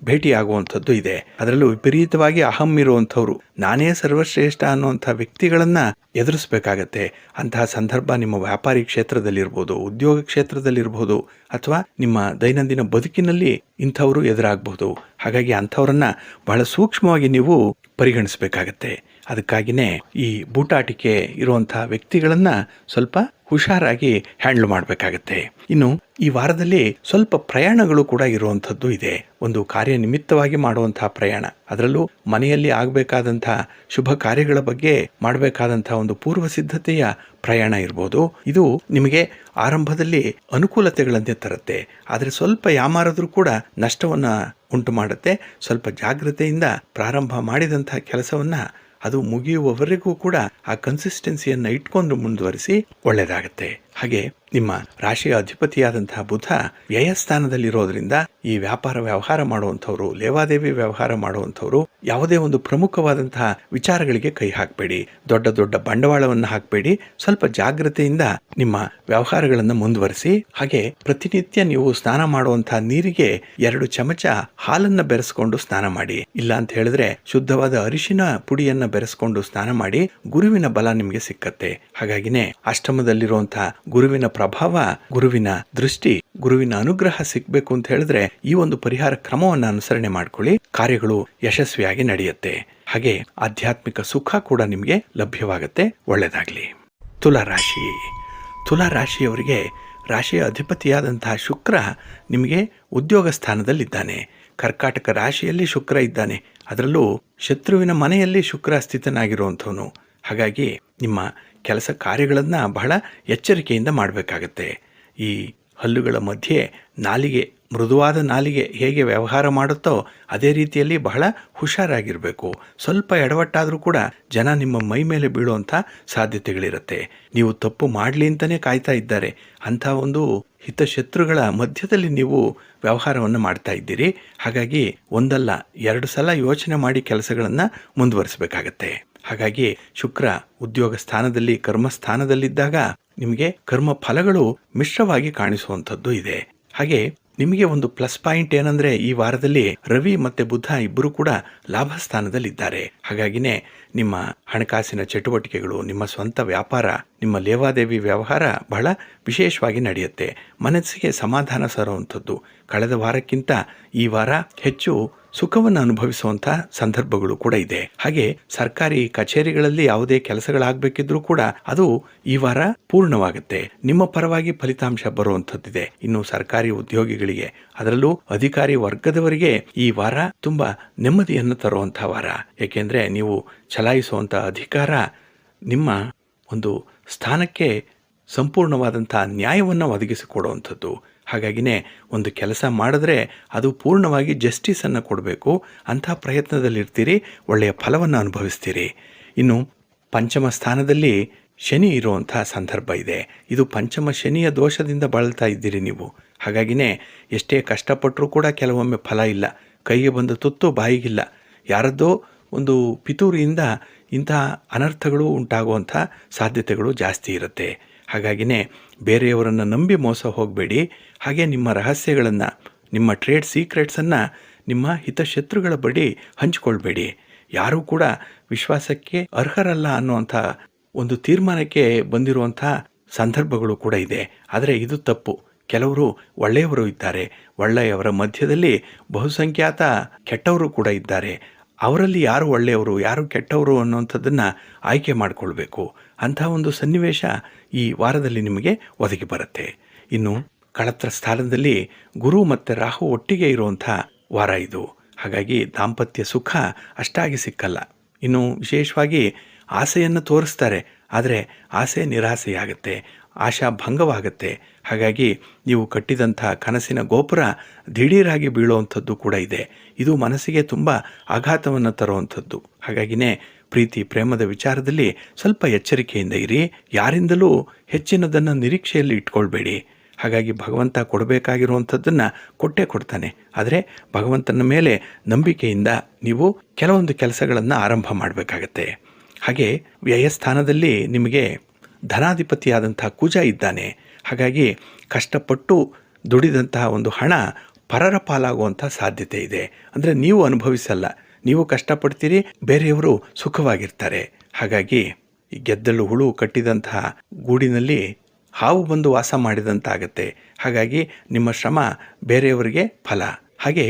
ಭೇಟಿಯಾಗುವಂಥದ್ದು ಇದೆ. ಅದರಲ್ಲೂ ವಿಪರೀತವಾಗಿ ಅಹಂ ಇರುವಂಥವ್ರು, ನಾನೇ ಸರ್ವಶ್ರೇಷ್ಠ ಅನ್ನುವಂಥ ವ್ಯಕ್ತಿಗಳನ್ನ ಎದುರಿಸಬೇಕಾಗತ್ತೆ. ಅಂತಹ ಸಂದರ್ಭ ನಿಮ್ಮ ವ್ಯಾಪಾರಿ ಕ್ಷೇತ್ರದಲ್ಲಿರ್ಬೋದು, ಉದ್ಯೋಗ ಕ್ಷೇತ್ರದಲ್ಲಿರ್ಬೋದು, ಅಥವಾ ನಿಮ್ಮ ದೈನಂದಿನ ಬದುಕಿನಲ್ಲಿ ಇಂಥವರು ಎದುರಾಗಬಹುದು. ಹಾಗಾಗಿ ಅಂಥವ್ರನ್ನ ಬಹಳ ಸೂಕ್ಷ್ಮವಾಗಿ ನೀವು ಪರಿಗಣಿಸಬೇಕಾಗತ್ತೆ. ಅದಕ್ಕಾಗಿಯೇ ಈ ಬೂಟಾಟಿಕೆ ಇರುವಂತಹ ವ್ಯಕ್ತಿಗಳನ್ನ ಸ್ವಲ್ಪ ಹುಷಾರಾಗಿ ಹ್ಯಾಂಡಲ್ ಮಾಡಬೇಕಾಗತ್ತೆ. ಇನ್ನು ಈ ವಾರದಲ್ಲಿ ಸ್ವಲ್ಪ ಪ್ರಯಾಣಗಳು ಕೂಡ ಇರುವಂಥದ್ದು ಇದೆ. ಒಂದು ಕಾರ್ಯನಿಮಿತ್ತವಾಗಿ ಮಾಡುವಂತಹ ಪ್ರಯಾಣ, ಅದರಲ್ಲೂ ಮನೆಯಲ್ಲಿ ಆಗಬೇಕಾದಂತಹ ಶುಭ ಕಾರ್ಯಗಳ ಬಗ್ಗೆ ಮಾಡಬೇಕಾದಂತಹ ಒಂದು ಪೂರ್ವ ಸಿದ್ಧತೆಯ ಪ್ರಯಾಣ ಇರ್ಬೋದು. ಇದು ನಿಮಗೆ ಆರಂಭದಲ್ಲಿ ಅನುಕೂಲತೆಗಳನ್ನೇ ತರುತ್ತೆ, ಆದರೆ ಸ್ವಲ್ಪ ಯಾಮಾರಾದ್ರೂ ಕೂಡ ನಷ್ಟವನ್ನ ಉಂಟು ಮಾಡುತ್ತೆ. ಸ್ವಲ್ಪ ಜಾಗ್ರತೆಯಿಂದ ಪ್ರಾರಂಭ ಮಾಡಿದಂತಹ ಕೆಲಸವನ್ನ ಅದು ಮುಗಿಯುವವರೆಗೂ ಕೂಡ ಆ ಕನ್ಸಿಸ್ಟೆನ್ಸಿಯನ್ನು ಇಟ್ಕೊಂಡು ಮುಂದುವರಿಸಿ ಒಳ್ಳೆಯದಾಗತ್ತೆ. ಹಾಗೆ ನಿಮ್ಮ ರಾಶಿಯ ಅಧಿಪತಿಯಾದಂತಹ ಬುಧ ವ್ಯಯಸ್ಥಾನದಲ್ಲಿರೋದ್ರಿಂದ ಈ ವ್ಯಾಪಾರ ವ್ಯವಹಾರ ಮಾಡುವಂಥವ್ರು, ಲೇವಾದೇವಿ ವ್ಯವಹಾರ ಮಾಡುವಂಥವ್ರು ಯಾವುದೇ ಒಂದು ಪ್ರಮುಖವಾದಂತಹ ವಿಚಾರಗಳಿಗೆ ಕೈ ಹಾಕಬೇಡಿ, ದೊಡ್ಡ ದೊಡ್ಡ ಬಂಡವಾಳವನ್ನು ಹಾಕಬೇಡಿ. ಸ್ವಲ್ಪ ಜಾಗ್ರತೆಯಿಂದ ನಿಮ್ಮ ವ್ಯವಹಾರಗಳನ್ನು ಮುಂದುವರಿಸಿ. ಹಾಗೆ ಪ್ರತಿನಿತ್ಯ ನೀವು ಸ್ನಾನ ಮಾಡುವಂತಹ ನೀರಿಗೆ 2 ಚಮಚ ಹಾಲನ್ನ ಬೆರೆಸ್ಕೊಂಡು ಸ್ನಾನ ಮಾಡಿ. ಇಲ್ಲ ಅಂತ ಹೇಳಿದ್ರೆ ಶುದ್ಧವಾದ ಅರಿಶಿನ ಪುಡಿಯನ್ನ ಬೆರೆಸ್ಕೊಂಡು ಸ್ನಾನ ಮಾಡಿ. ಗುರುವಿನ ಬಲ ನಿಮಗೆ ಸಿಕ್ಕತ್ತೆ. ಹಾಗಾಗಿನೇ ಅಷ್ಟಮದಲ್ಲಿರುವಂತಹ ಗುರುವಿನ ಪ್ರಭಾವ, ಗುರುವಿನ ದೃಷ್ಟಿ, ಗುರುವಿನ ಅನುಗ್ರಹ ಸಿಗ್ಬೇಕು ಅಂತ ಹೇಳಿದ್ರೆ ಈ ಒಂದು ಪರಿಹಾರ ಕ್ರಮವನ್ನು ಅನುಸರಣೆ ಮಾಡ್ಕೊಳ್ಳಿ. ಕಾರ್ಯಗಳು ಯಶಸ್ವಿಯಾಗಿ ನಡೆಯುತ್ತೆ. ಹಾಗೆ ಆಧ್ಯಾತ್ಮಿಕ ಸುಖ ಕೂಡ ನಿಮಗೆ ಲಭ್ಯವಾಗುತ್ತೆ. ಒಳ್ಳೆಯದಾಗಲಿ. ತುಲಾರಾಶಿ. ತುಲಾರಾಶಿಯವರಿಗೆ ರಾಶಿಯ ಅಧಿಪತಿಯಾದಂತಹ ಶುಕ್ರ ನಿಮಗೆ ಉದ್ಯೋಗ ಸ್ಥಾನದಲ್ಲಿದ್ದಾನೆ. ಕರ್ಕಾಟಕ ರಾಶಿಯಲ್ಲಿ ಶುಕ್ರ ಇದ್ದಾನೆ, ಅದರಲ್ಲೂ ಶತ್ರುವಿನ ಮನೆಯಲ್ಲಿ ಶುಕ್ರ ಸ್ಥಿತನಾಗಿರುವಂಥವನು. ಹಾಗಾಗಿ ನಿಮ್ಮ ಕೆಲಸ ಕಾರ್ಯಗಳನ್ನು ಬಹಳ ಎಚ್ಚರಿಕೆಯಿಂದ ಮಾಡಬೇಕಾಗತ್ತೆ. ಈ ಹಲ್ಲುಗಳ ಮಧ್ಯೆ ನಾಲಿಗೆ, ಮೃದುವಾದ ನಾಲಿಗೆ ಹೇಗೆ ವ್ಯವಹಾರ ಮಾಡುತ್ತೋ ಅದೇ ರೀತಿಯಲ್ಲಿ ಬಹಳ ಹುಷಾರಾಗಿರಬೇಕು. ಸ್ವಲ್ಪ ಎಡವಟ್ಟಾದರೂ ಕೂಡ ಜನ ನಿಮ್ಮ ಮೈ ಮೇಲೆ ಬೀಳುವಂಥ ಸಾಧ್ಯತೆಗಳಿರುತ್ತೆ. ನೀವು ತಪ್ಪು ಮಾಡಲಿ ಅಂತಲೇ ಕಾಯ್ತಾ ಇದ್ದಾರೆ. ಅಂಥ ಒಂದು ಹಿತಶತ್ರುಗಳ ಮಧ್ಯದಲ್ಲಿ ನೀವು ವ್ಯವಹಾರವನ್ನು ಮಾಡ್ತಾ ಇದ್ದೀರಿ. ಹಾಗಾಗಿ ಒಂದಲ್ಲ 2 ಸಲ ಯೋಚನೆ ಮಾಡಿ ಕೆಲಸಗಳನ್ನು ಮುಂದುವರಿಸಬೇಕಾಗತ್ತೆ. ಹಾಗಾಗಿ ಶುಕ್ರ ಉದ್ಯೋಗ ಸ್ಥಾನದಲ್ಲಿ, ಕರ್ಮಸ್ಥಾನದಲ್ಲಿದ್ದಾಗ ನಿಮಗೆ ಕರ್ಮ ಫಲಗಳು ಮಿಶ್ರವಾಗಿ ಕಾಣಿಸುವಂಥದ್ದು ಇದೆ. ಹಾಗೆ ನಿಮಗೆ ಒಂದು ಪ್ಲಸ್ ಪಾಯಿಂಟ್ ಏನಂದ್ರೆ ಈ ವಾರದಲ್ಲಿ ರವಿ ಮತ್ತೆ ಬುಧ ಇಬ್ಬರು ಕೂಡ ಲಾಭ ಸ್ಥಾನದಲ್ಲಿದ್ದಾರೆ. ಹಾಗಾಗಿನೇ ನಿಮ್ಮ ಹಣಕಾಸಿನ ಚಟುವಟಿಕೆಗಳು, ನಿಮ್ಮ ಸ್ವಂತ ವ್ಯಾಪಾರ, ನಿಮ್ಮ ಲೇವಾದೇವಿ ವ್ಯವಹಾರ ಬಹಳ ವಿಶೇಷವಾಗಿ ನಡೆಯುತ್ತೆ. ಮನಸ್ಸಿಗೆ ಸಮಾಧಾನ ತರುವಂಥದ್ದು. ಕಳೆದ ವಾರಕ್ಕಿಂತ ಈ ವಾರ ಹೆಚ್ಚು ಸುಖವನ್ನು ಅನುಭವಿಸುವಂಥ ಸಂದರ್ಭಗಳು ಕೂಡ ಇದೆ. ಹಾಗೆ ಸರ್ಕಾರಿ ಕಚೇರಿಗಳಲ್ಲಿ ಯಾವುದೇ ಕೆಲಸಗಳಾಗಬೇಕಿದ್ರೂ ಕೂಡ ಅದು ಈ ವಾರ ಪೂರ್ಣವಾಗುತ್ತೆ. ನಿಮ್ಮ ಪರವಾಗಿ ಫಲಿತಾಂಶ ಬರುವಂಥದ್ದಿದೆ. ಇನ್ನು ಸರ್ಕಾರಿ ಉದ್ಯೋಗಿಗಳಿಗೆ, ಅದರಲ್ಲೂ ಅಧಿಕಾರಿ ವರ್ಗದವರಿಗೆ ಈ ವಾರ ತುಂಬಾ ನೆಮ್ಮದಿಯನ್ನು ತರುವಂತಹ ವಾರ. ಏಕೆಂದ್ರೆ ನೀವು ಚಲಾಯಿಸುವಂಥ ಅಧಿಕಾರ ನಿಮ್ಮ ಒಂದು ಸ್ಥಾನಕ್ಕೆ ಸಂಪೂರ್ಣವಾದಂಥ ನ್ಯಾಯವನ್ನು ಒದಗಿಸಿಕೊಡುವಂಥದ್ದು. ಹಾಗಾಗಿನೇ ಒಂದು ಕೆಲಸ ಮಾಡಿದ್ರೆ ಅದು ಪೂರ್ಣವಾಗಿ ಜಸ್ಟಿಸನ್ನು ಕೊಡಬೇಕು. ಅಂಥ ಪ್ರಯತ್ನದಲ್ಲಿರ್ತೀರಿ, ಒಳ್ಳೆಯ ಫಲವನ್ನು ಅನುಭವಿಸ್ತೀರಿ. ಇನ್ನು ಪಂಚಮ ಸ್ಥಾನದಲ್ಲಿ ಶನಿ ಇರುವಂಥ ಸಂದರ್ಭ ಇದೆ. ಇದು ಪಂಚಮ ಶನಿಯ ದೋಷದಿಂದ ಬಳಲ್ತಾ ಇದ್ದೀರಿ ನೀವು. ಹಾಗಾಗಿನೇ ಎಷ್ಟೇ ಕಷ್ಟಪಟ್ಟರೂ ಕೂಡ ಕೆಲವೊಮ್ಮೆ ಫಲ ಇಲ್ಲ. ಕೈಗೆ ಬಂದ ತುತ್ತು ಬಾಯಿಗಿಲ್ಲ. ಯಾರದ್ದೋ ಒಂದು ಪಿತೂರಿಯಿಂದ ಇಂತಹ ಅನರ್ಥಗಳು ಉಂಟಾಗುವಂಥ ಸಾಧ್ಯತೆಗಳು ಜಾಸ್ತಿ ಇರುತ್ತೆ. ಹಾಗಾಗಿನೇ ಬೇರೆಯವರನ್ನು ನಂಬಿ ಮೋಸ ಹೋಗಬೇಡಿ. ಹಾಗೆ ನಿಮ್ಮ ರಹಸ್ಯಗಳನ್ನು, ನಿಮ್ಮ ಟ್ರೇಡ್ ಸೀಕ್ರೆಟ್ಸನ್ನು ನಿಮ್ಮ ಹಿತಶತ್ರುಗಳ ಬಳಿ ಹಂಚಿಕೊಳ್ಬೇಡಿ. ಯಾರೂ ಕೂಡ ವಿಶ್ವಾಸಕ್ಕೆ ಅರ್ಹರಲ್ಲ ಅನ್ನುವಂಥ ಒಂದು ತೀರ್ಮಾನಕ್ಕೆ ಬಂದಿರುವಂಥ ಸಂದರ್ಭಗಳು ಕೂಡ ಇದೆ. ಆದರೆ ಇದು ತಪ್ಪು. ಕೆಲವರು ಒಳ್ಳೆಯವರು ಇದ್ದಾರೆ. ಒಳ್ಳೆಯವರ ಮಧ್ಯದಲ್ಲಿ ಬಹುಸಂಖ್ಯಾತ ಕೆಟ್ಟವರು ಕೂಡ ಇದ್ದಾರೆ. ಅವರಲ್ಲಿ ಯಾರು ಒಳ್ಳೆಯವರು, ಯಾರು ಕೆಟ್ಟವರು ಅನ್ನುವಂಥದ್ದನ್ನು ಆಯ್ಕೆ ಮಾಡಿಕೊಳ್ಬೇಕು. ಅಂಥ ಒಂದು ಸನ್ನಿವೇಶ ಈ ವಾರದಲ್ಲಿ ನಿಮಗೆ ಒದಗಿ ಬರುತ್ತೆ. ಇನ್ನು ಕಳತ್ರ ಸ್ಥಾನದಲ್ಲಿ ಗುರು ಮತ್ತು ರಾಹು ಒಟ್ಟಿಗೆ ಇರುವಂಥ ವಾರ ಇದು. ಹಾಗಾಗಿ ದಾಂಪತ್ಯ ಸುಖ ಅಷ್ಟಾಗಿ ಸಿಕ್ಕಲ್ಲ. ಇನ್ನು ವಿಶೇಷವಾಗಿ ಆಸೆಯನ್ನು ತೋರಿಸ್ತಾರೆ, ಆದರೆ ಆಸೆ ನಿರಾಸೆಯಾಗುತ್ತೆ, ಆಶಾ ಭಂಗವಾಗುತ್ತೆ. ಹಾಗಾಗಿ ನೀವು ಕಟ್ಟಿದಂಥ ಕನಸಿನ ಗೋಪುರ ದಿಢೀರಾಗಿ ಬೀಳುವಂಥದ್ದು ಕೂಡ ಇದೆ. ಇದು ಮನಸ್ಸಿಗೆ ತುಂಬ ಆಘಾತವನ್ನು ತರುವಂಥದ್ದು. ಹಾಗಾಗಿನೇ ಪ್ರೀತಿ ಪ್ರೇಮದ ವಿಚಾರದಲ್ಲಿ ಸ್ವಲ್ಪ ಎಚ್ಚರಿಕೆಯಿಂದ ಇರಿ. ಯಾರಿಂದಲೂ ಹೆಚ್ಚಿನದನ್ನು ನಿರೀಕ್ಷೆಯಲ್ಲಿ ಇಟ್ಕೊಳ್ಬೇಡಿ. ಹಾಗಾಗಿ ಭಗವಂತ ಕೊಡಬೇಕಾಗಿರುವಂಥದ್ದನ್ನು ಕೊಟ್ಟೇ ಕೊಡ್ತಾನೆ. ಆದರೆ ಭಗವಂತನ ಮೇಲೆ ನಂಬಿಕೆಯಿಂದ ನೀವು ಕೆಲವೊಂದು ಕೆಲಸಗಳನ್ನು ಆರಂಭ ಮಾಡಬೇಕಾಗತ್ತೆ. ಹಾಗೆ ವ್ಯಯಸ್ಥಾನದಲ್ಲಿ ನಿಮಗೆ ಧನಾಧಿಪತಿಯಾದಂಥ ಕುಜ ಇದ್ದಾನೆ. ಹಾಗಾಗಿ ಕಷ್ಟಪಟ್ಟು ದುಡಿದಂತಹ ಒಂದು ಹಣ ಪರರ ಪಾಲಾಗುವಂಥ ಸಾಧ್ಯತೆ ಇದೆ. ಅಂದರೆ ನೀವು ಅನುಭವಿಸಲ್ಲ, ನೀವು ಕಷ್ಟಪಡ್ತೀರಿ, ಬೇರೆಯವರು ಸುಖವಾಗಿರ್ತಾರೆ. ಹಾಗಾಗಿ ಗೆದ್ದಲು ಹುಳು ಕಟ್ಟಿದಂತಹ ಗೂಡಿನಲ್ಲಿ ಹಾವು ಬಂದು ವಾಸ ಮಾಡಿದಂತಾಗತ್ತೆ. ಹಾಗಾಗಿ ನಿಮ್ಮ ಶ್ರಮ ಬೇರೆಯವರಿಗೆ ಫಲ. ಹಾಗೆ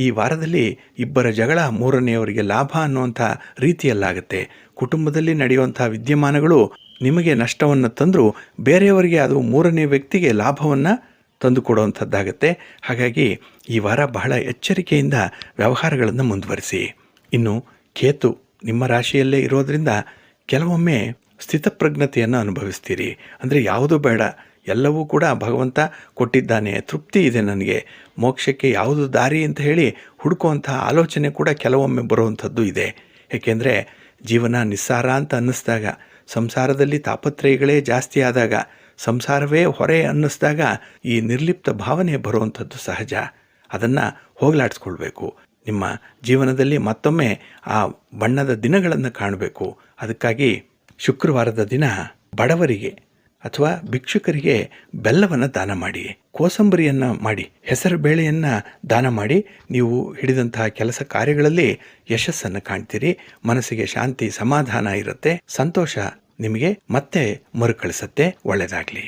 ಈ ವಾರದಲ್ಲಿ ಇಬ್ಬರ ಜಗಳ ಮೂರನೆಯವರಿಗೆ ಲಾಭ ಅನ್ನುವಂಥ ರೀತಿಯಲ್ಲಾಗುತ್ತೆ. ಕುಟುಂಬದಲ್ಲಿ ನಡೆಯುವಂಥ ವಿದ್ಯಮಾನಗಳು ನಿಮಗೆ ನಷ್ಟವನ್ನು ತಂದರೂ ಬೇರೆಯವರಿಗೆ ಅದು ಮೂರನೇ ವ್ಯಕ್ತಿಗೆ ಲಾಭವನ್ನು ತಂದುಕೊಡುವಂಥದ್ದಾಗತ್ತೆ. ಹಾಗಾಗಿ ಈ ವಾರ ಬಹಳ ಎಚ್ಚರಿಕೆಯಿಂದ ವ್ಯವಹಾರಗಳನ್ನು ಮುಂದುವರಿಸಿ. ಇನ್ನು ಕೇತು ನಿಮ್ಮ ರಾಶಿಯಲ್ಲೇ ಇರೋದರಿಂದ ಕೆಲವೊಮ್ಮೆ ಸ್ಥಿತಪ್ರಜ್ಞತೆಯನ್ನು ಅನುಭವಿಸ್ತೀರಿ. ಅಂದರೆ ಯಾವುದು ಬೇಡ, ಎಲ್ಲವೂ ಕೂಡ ಭಗವಂತ ಕೊಟ್ಟಿದ್ದಾನೆ, ತೃಪ್ತಿ ಇದೆ, ನನಗೆ ಮೋಕ್ಷಕ್ಕೆ ಯಾವುದು ದಾರಿ ಅಂತ ಹೇಳಿ ಹುಡುಕುವಂಥ ಆಲೋಚನೆ ಕೂಡ ಕೆಲವೊಮ್ಮೆ ಬರುವಂಥದ್ದು ಇದೆ. ಏಕೆಂದರೆ ಜೀವನ ನಿಸ್ಸಾರ ಅಂತ ಅನ್ನಿಸ್ದಾಗ, ಸಂಸಾರದಲ್ಲಿ ತಾಪತ್ರಯಗಳೇ ಜಾಸ್ತಿ ಆದಾಗ, ಸಂಸಾರವೇ ಹೊರೆ ಅನ್ನಿಸ್ದಾಗ ಈ ನಿರ್ಲಿಪ್ತ ಭಾವನೆ ಬರುವಂಥದ್ದು ಸಹಜ. ಅದನ್ನು ಹೋಗಲಾಡಿಸ್ಕೊಳ್ಬೇಕು. ನಿಮ್ಮ ಜೀವನದಲ್ಲಿ ಮತ್ತೊಮ್ಮೆ ಆ ಬಣ್ಣದ ದಿನಗಳನ್ನು ಕಾಣಬೇಕು. ಅದಕ್ಕಾಗಿ ಶುಕ್ರವಾರದ ದಿನ ಬಡವರಿಗೆ ಅಥವಾ ಭಿಕ್ಷುಕರಿಗೆ ಬೆಲ್ಲವನ್ನು ದಾನ ಮಾಡಿ, ಕೋಸಂಬರಿಯನ್ನು ಮಾಡಿ, ಹೆಸರು ಬೇಳೆಯನ್ನು ದಾನ ಮಾಡಿ. ನೀವು ಹಿಡಿದಂತಹ ಕೆಲಸ ಕಾರ್ಯಗಳಲ್ಲಿ ಯಶಸ್ಸನ್ನು ಕಾಣ್ತೀರಿ. ಮನಸ್ಸಿಗೆ ಶಾಂತಿ ಸಮಾಧಾನ ಇರುತ್ತೆ, ಸಂತೋಷ ನಿಮಗೆ ಮತ್ತೆ ಮರುಕಳಿಸುತ್ತೆ. ಒಳ್ಳೆಯದಾಗಲಿ.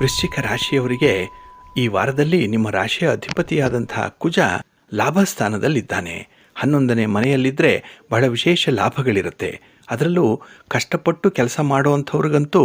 ವೃಶ್ಚಿಕ ರಾಶಿಯವರಿಗೆ ಈ ವಾರದಲ್ಲಿ ನಿಮ್ಮ ರಾಶಿಯ ಅಧಿಪತಿಯಾದಂತಹ ಕುಜ ಲಾಭಸ್ಥಾನದಲ್ಲಿದ್ದಾನೆ. 11ನೇ ಮನೆಯಲ್ಲಿದ್ದರೆ ಬಹಳ ವಿಶೇಷ ಲಾಭಗಳಿರುತ್ತೆ. ಅದರಲ್ಲೂ ಕಷ್ಟಪಟ್ಟು ಕೆಲಸ ಮಾಡುವಂಥವ್ರಿಗಂತೂ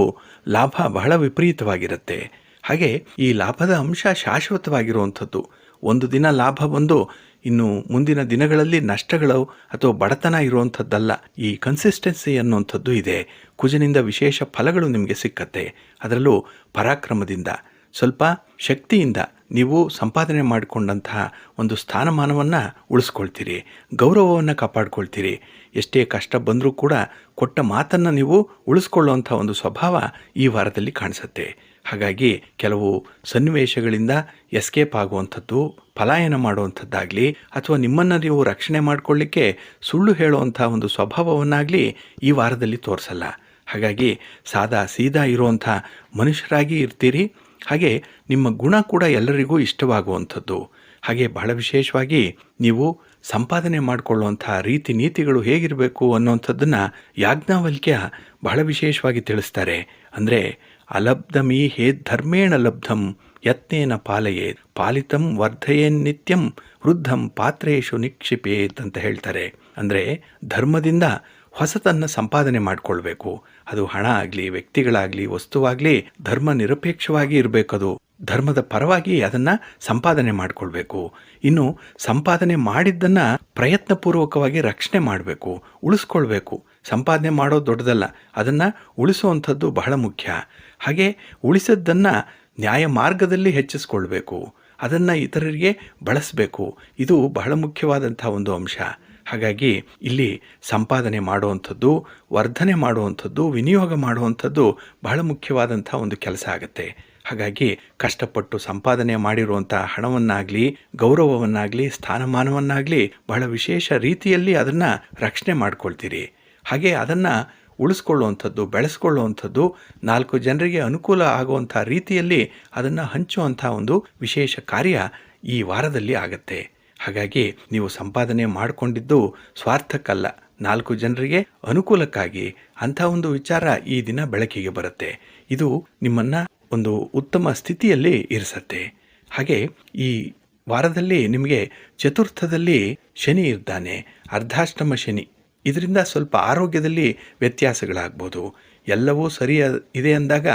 ಲಾಭ ಬಹಳ ವಿಪರೀತವಾಗಿರುತ್ತೆ. ಹಾಗೆ ಈ ಲಾಭದ ಅಂಶ ಶಾಶ್ವತವಾಗಿರುವಂಥದ್ದು. ಒಂದು ದಿನ ಲಾಭ ಬಂದು ಇನ್ನು ಮುಂದಿನ ದಿನಗಳಲ್ಲಿ ನಷ್ಟಗಳು ಅಥವಾ ಬಡತನ ಇರುವಂಥದ್ದಲ್ಲ. ಈ ಕನ್ಸಿಸ್ಟೆನ್ಸಿ ಅನ್ನುವಂಥದ್ದು ಇದೆ. ಕುಜನಿಂದ ವಿಶೇಷ ಫಲಗಳು ನಿಮಗೆ ಸಿಕ್ಕತ್ತೆ. ಅದರಲ್ಲೂ ಪರಾಕ್ರಮದಿಂದ, ಸ್ವಲ್ಪ ಶಕ್ತಿಯಿಂದ ನೀವು ಸಂಪಾದನೆ ಮಾಡಿಕೊಂಡಂತಹ ಒಂದು ಸ್ಥಾನಮಾನವನ್ನು ಉಳಿಸ್ಕೊಳ್ತೀರಿ, ಗೌರವವನ್ನು ಕಾಪಾಡ್ಕೊಳ್ತೀರಿ. ಎಷ್ಟೇ ಕಷ್ಟ ಬಂದರೂ ಕೂಡ ಕೊಟ್ಟ ಮಾತನ್ನು ನೀವು ಉಳಿಸ್ಕೊಳ್ಳುವಂಥ ಒಂದು ಸ್ವಭಾವ ಈ ವಾರದಲ್ಲಿ ಕಾಣಿಸುತ್ತೆ. ಹಾಗಾಗಿ ಕೆಲವು ಸನ್ನಿವೇಶಗಳಿಂದ ಎಸ್ಕೇಪ್ ಆಗುವಂಥದ್ದು, ಪಲಾಯನ ಮಾಡುವಂಥದ್ದಾಗಲಿ ಅಥವಾ ನಿಮ್ಮನ್ನು ನೀವು ರಕ್ಷಣೆ ಮಾಡಿಕೊಳ್ಳಿಕ್ಕೆ ಸುಳ್ಳು ಹೇಳುವಂಥ ಒಂದು ಸ್ವಭಾವವನ್ನಾಗಲಿ ಈ ವಾರದಲ್ಲಿ ತೋರಿಸಲ್ಲ. ಹಾಗಾಗಿ ಸಾದಾ ಸೀದಾ ಇರುವಂಥ ಮನುಷ್ಯರಾಗಿ ಇರ್ತೀರಿ. ಹಾಗೆ ನಿಮ್ಮ ಗುಣ ಕೂಡ ಎಲ್ಲರಿಗೂ ಇಷ್ಟವಾಗುವಂಥದ್ದು. ಹಾಗೆ ಬಹಳ ವಿಶೇಷವಾಗಿ ನೀವು ಸಂಪಾದನೆ ಮಾಡಿಕೊಳ್ಳುವಂಥ ರೀತಿ ನೀತಿಗಳು ಹೇಗಿರಬೇಕು ಅನ್ನುವಂಥದ್ದನ್ನು ಯಾಜ್ಞವಲ್ಕ್ಯ ಬಹಳ ವಿಶೇಷವಾಗಿ ತಿಳಿಸ್ತಾರೆ. ಅಂದರೆ ಅಲಬ್ಧಮೀ ಹೇ ಧರ್ಮೇಣ ಲಬ್ಧಂ ಯತ್ನೇನ ಪಾಲಯೇತ್ ಪಾಲಿತಂ ವರ್ಧಯೇನ್ ನಿತ್ಯಂ ವೃದ್ಧಂ ಪಾತ್ರೇಶು ನಿಕ್ಷಿಪೇತ್ ಅಂತ ಹೇಳ್ತಾರೆ. ಅಂದರೆ ಧರ್ಮದಿಂದ ಹೊಸತನ್ನು ಸಂಪಾದನೆ ಮಾಡಿಕೊಳ್ಬೇಕು. ಅದು ಹಣ ಆಗಲಿ, ವ್ಯಕ್ತಿಗಳಾಗಲಿ, ವಸ್ತುವಾಗಲಿ ಧರ್ಮ ನಿರಪೇಕ್ಷವಾಗಿ ಇರಬೇಕದು. ಧರ್ಮದ ಪರವಾಗಿ ಅದನ್ನು ಸಂಪಾದನೆ ಮಾಡಿಕೊಳ್ಬೇಕು. ಇನ್ನು ಸಂಪಾದನೆ ಮಾಡಿದ್ದನ್ನು ಪ್ರಯತ್ನಪೂರ್ವಕವಾಗಿ ರಕ್ಷಣೆ ಮಾಡಬೇಕು, ಉಳಿಸ್ಕೊಳ್ಬೇಕು. ಸಂಪಾದನೆ ಮಾಡೋದು ದೊಡ್ಡದಲ್ಲ, ಅದನ್ನು ಉಳಿಸುವಂಥದ್ದು ಬಹಳ ಮುಖ್ಯ. ಹಾಗೆ ಉಳಿಸದ್ದನ್ನು ನ್ಯಾಯ ಮಾರ್ಗದಲ್ಲಿ ಹೆಚ್ಚಿಸ್ಕೊಳ್ಬೇಕು, ಅದನ್ನು ಇತರರಿಗೆ ಬಳಸಬೇಕು. ಇದು ಬಹಳ ಮುಖ್ಯವಾದಂಥ ಒಂದು ಅಂಶ. ಹಾಗಾಗಿ ಇಲ್ಲಿ ಸಂಪಾದನೆ ಮಾಡುವಂಥದ್ದು, ವರ್ಧನೆ ಮಾಡುವಂಥದ್ದು, ವಿನಿಯೋಗ ಮಾಡುವಂಥದ್ದು ಬಹಳ ಮುಖ್ಯವಾದಂಥ ಒಂದು ಕೆಲಸ ಆಗುತ್ತೆ. ಹಾಗಾಗಿ ಕಷ್ಟಪಟ್ಟು ಸಂಪಾದನೆ ಮಾಡಿರುವಂಥ ಹಣವನ್ನಾಗಲಿ, ಗೌರವವನ್ನಾಗಲಿ, ಸ್ಥಾನಮಾನವನ್ನಾಗಲಿ ಬಹಳ ವಿಶೇಷ ರೀತಿಯಲ್ಲಿ ಅದನ್ನು ರಕ್ಷಣೆ ಮಾಡ್ಕೊಳ್ತೀರಿ. ಹಾಗೆ ಅದನ್ನು ಉಳಿಸ್ಕೊಳ್ಳುವಂಥದ್ದು, ಬೆಳೆಸ್ಕೊಳ್ಳುವಂಥದ್ದು, 4 ಜನರಿಗೆ ಅನುಕೂಲ ಆಗುವಂಥ ರೀತಿಯಲ್ಲಿ ಅದನ್ನು ಹಂಚುವಂಥ ಒಂದು ವಿಶೇಷ ಕಾರ್ಯ ಈ ವಾರದಲ್ಲಿ ಆಗುತ್ತೆ. ಹಾಗಾಗಿ ನೀವು ಸಂಪಾದನೆ ಮಾಡಿಕೊಂಡಿದ್ದು ಸ್ವಾರ್ಥಕ್ಕಲ್ಲ, 4 ಜನರಿಗೆ ಅನುಕೂಲಕ್ಕಾಗಿ. ಅಂಥ ಒಂದು ವಿಚಾರ ಈ ದಿನ ಬೆಳಕಿಗೆ ಬರುತ್ತೆ. ಇದು ನಿಮ್ಮನ್ನು ಒಂದು ಉತ್ತಮ ಸ್ಥಿತಿಯಲ್ಲಿ ಇರಿಸತ್ತೆ. ಹಾಗೆ ಈ ವಾರದಲ್ಲಿ ನಿಮಗೆ ಚತುರ್ಥದಲ್ಲಿ ಶನಿ ಇದ್ದಾನೆ, ಅರ್ಧಾಷ್ಟಮ ಶನಿ. ಇದರಿಂದ ಸ್ವಲ್ಪ ಆರೋಗ್ಯದಲ್ಲಿ ವ್ಯತ್ಯಾಸಗಳಾಗ್ಬೋದು. ಎಲ್ಲವೂ ಸರಿ ಇದೆ ಅಂದಾಗ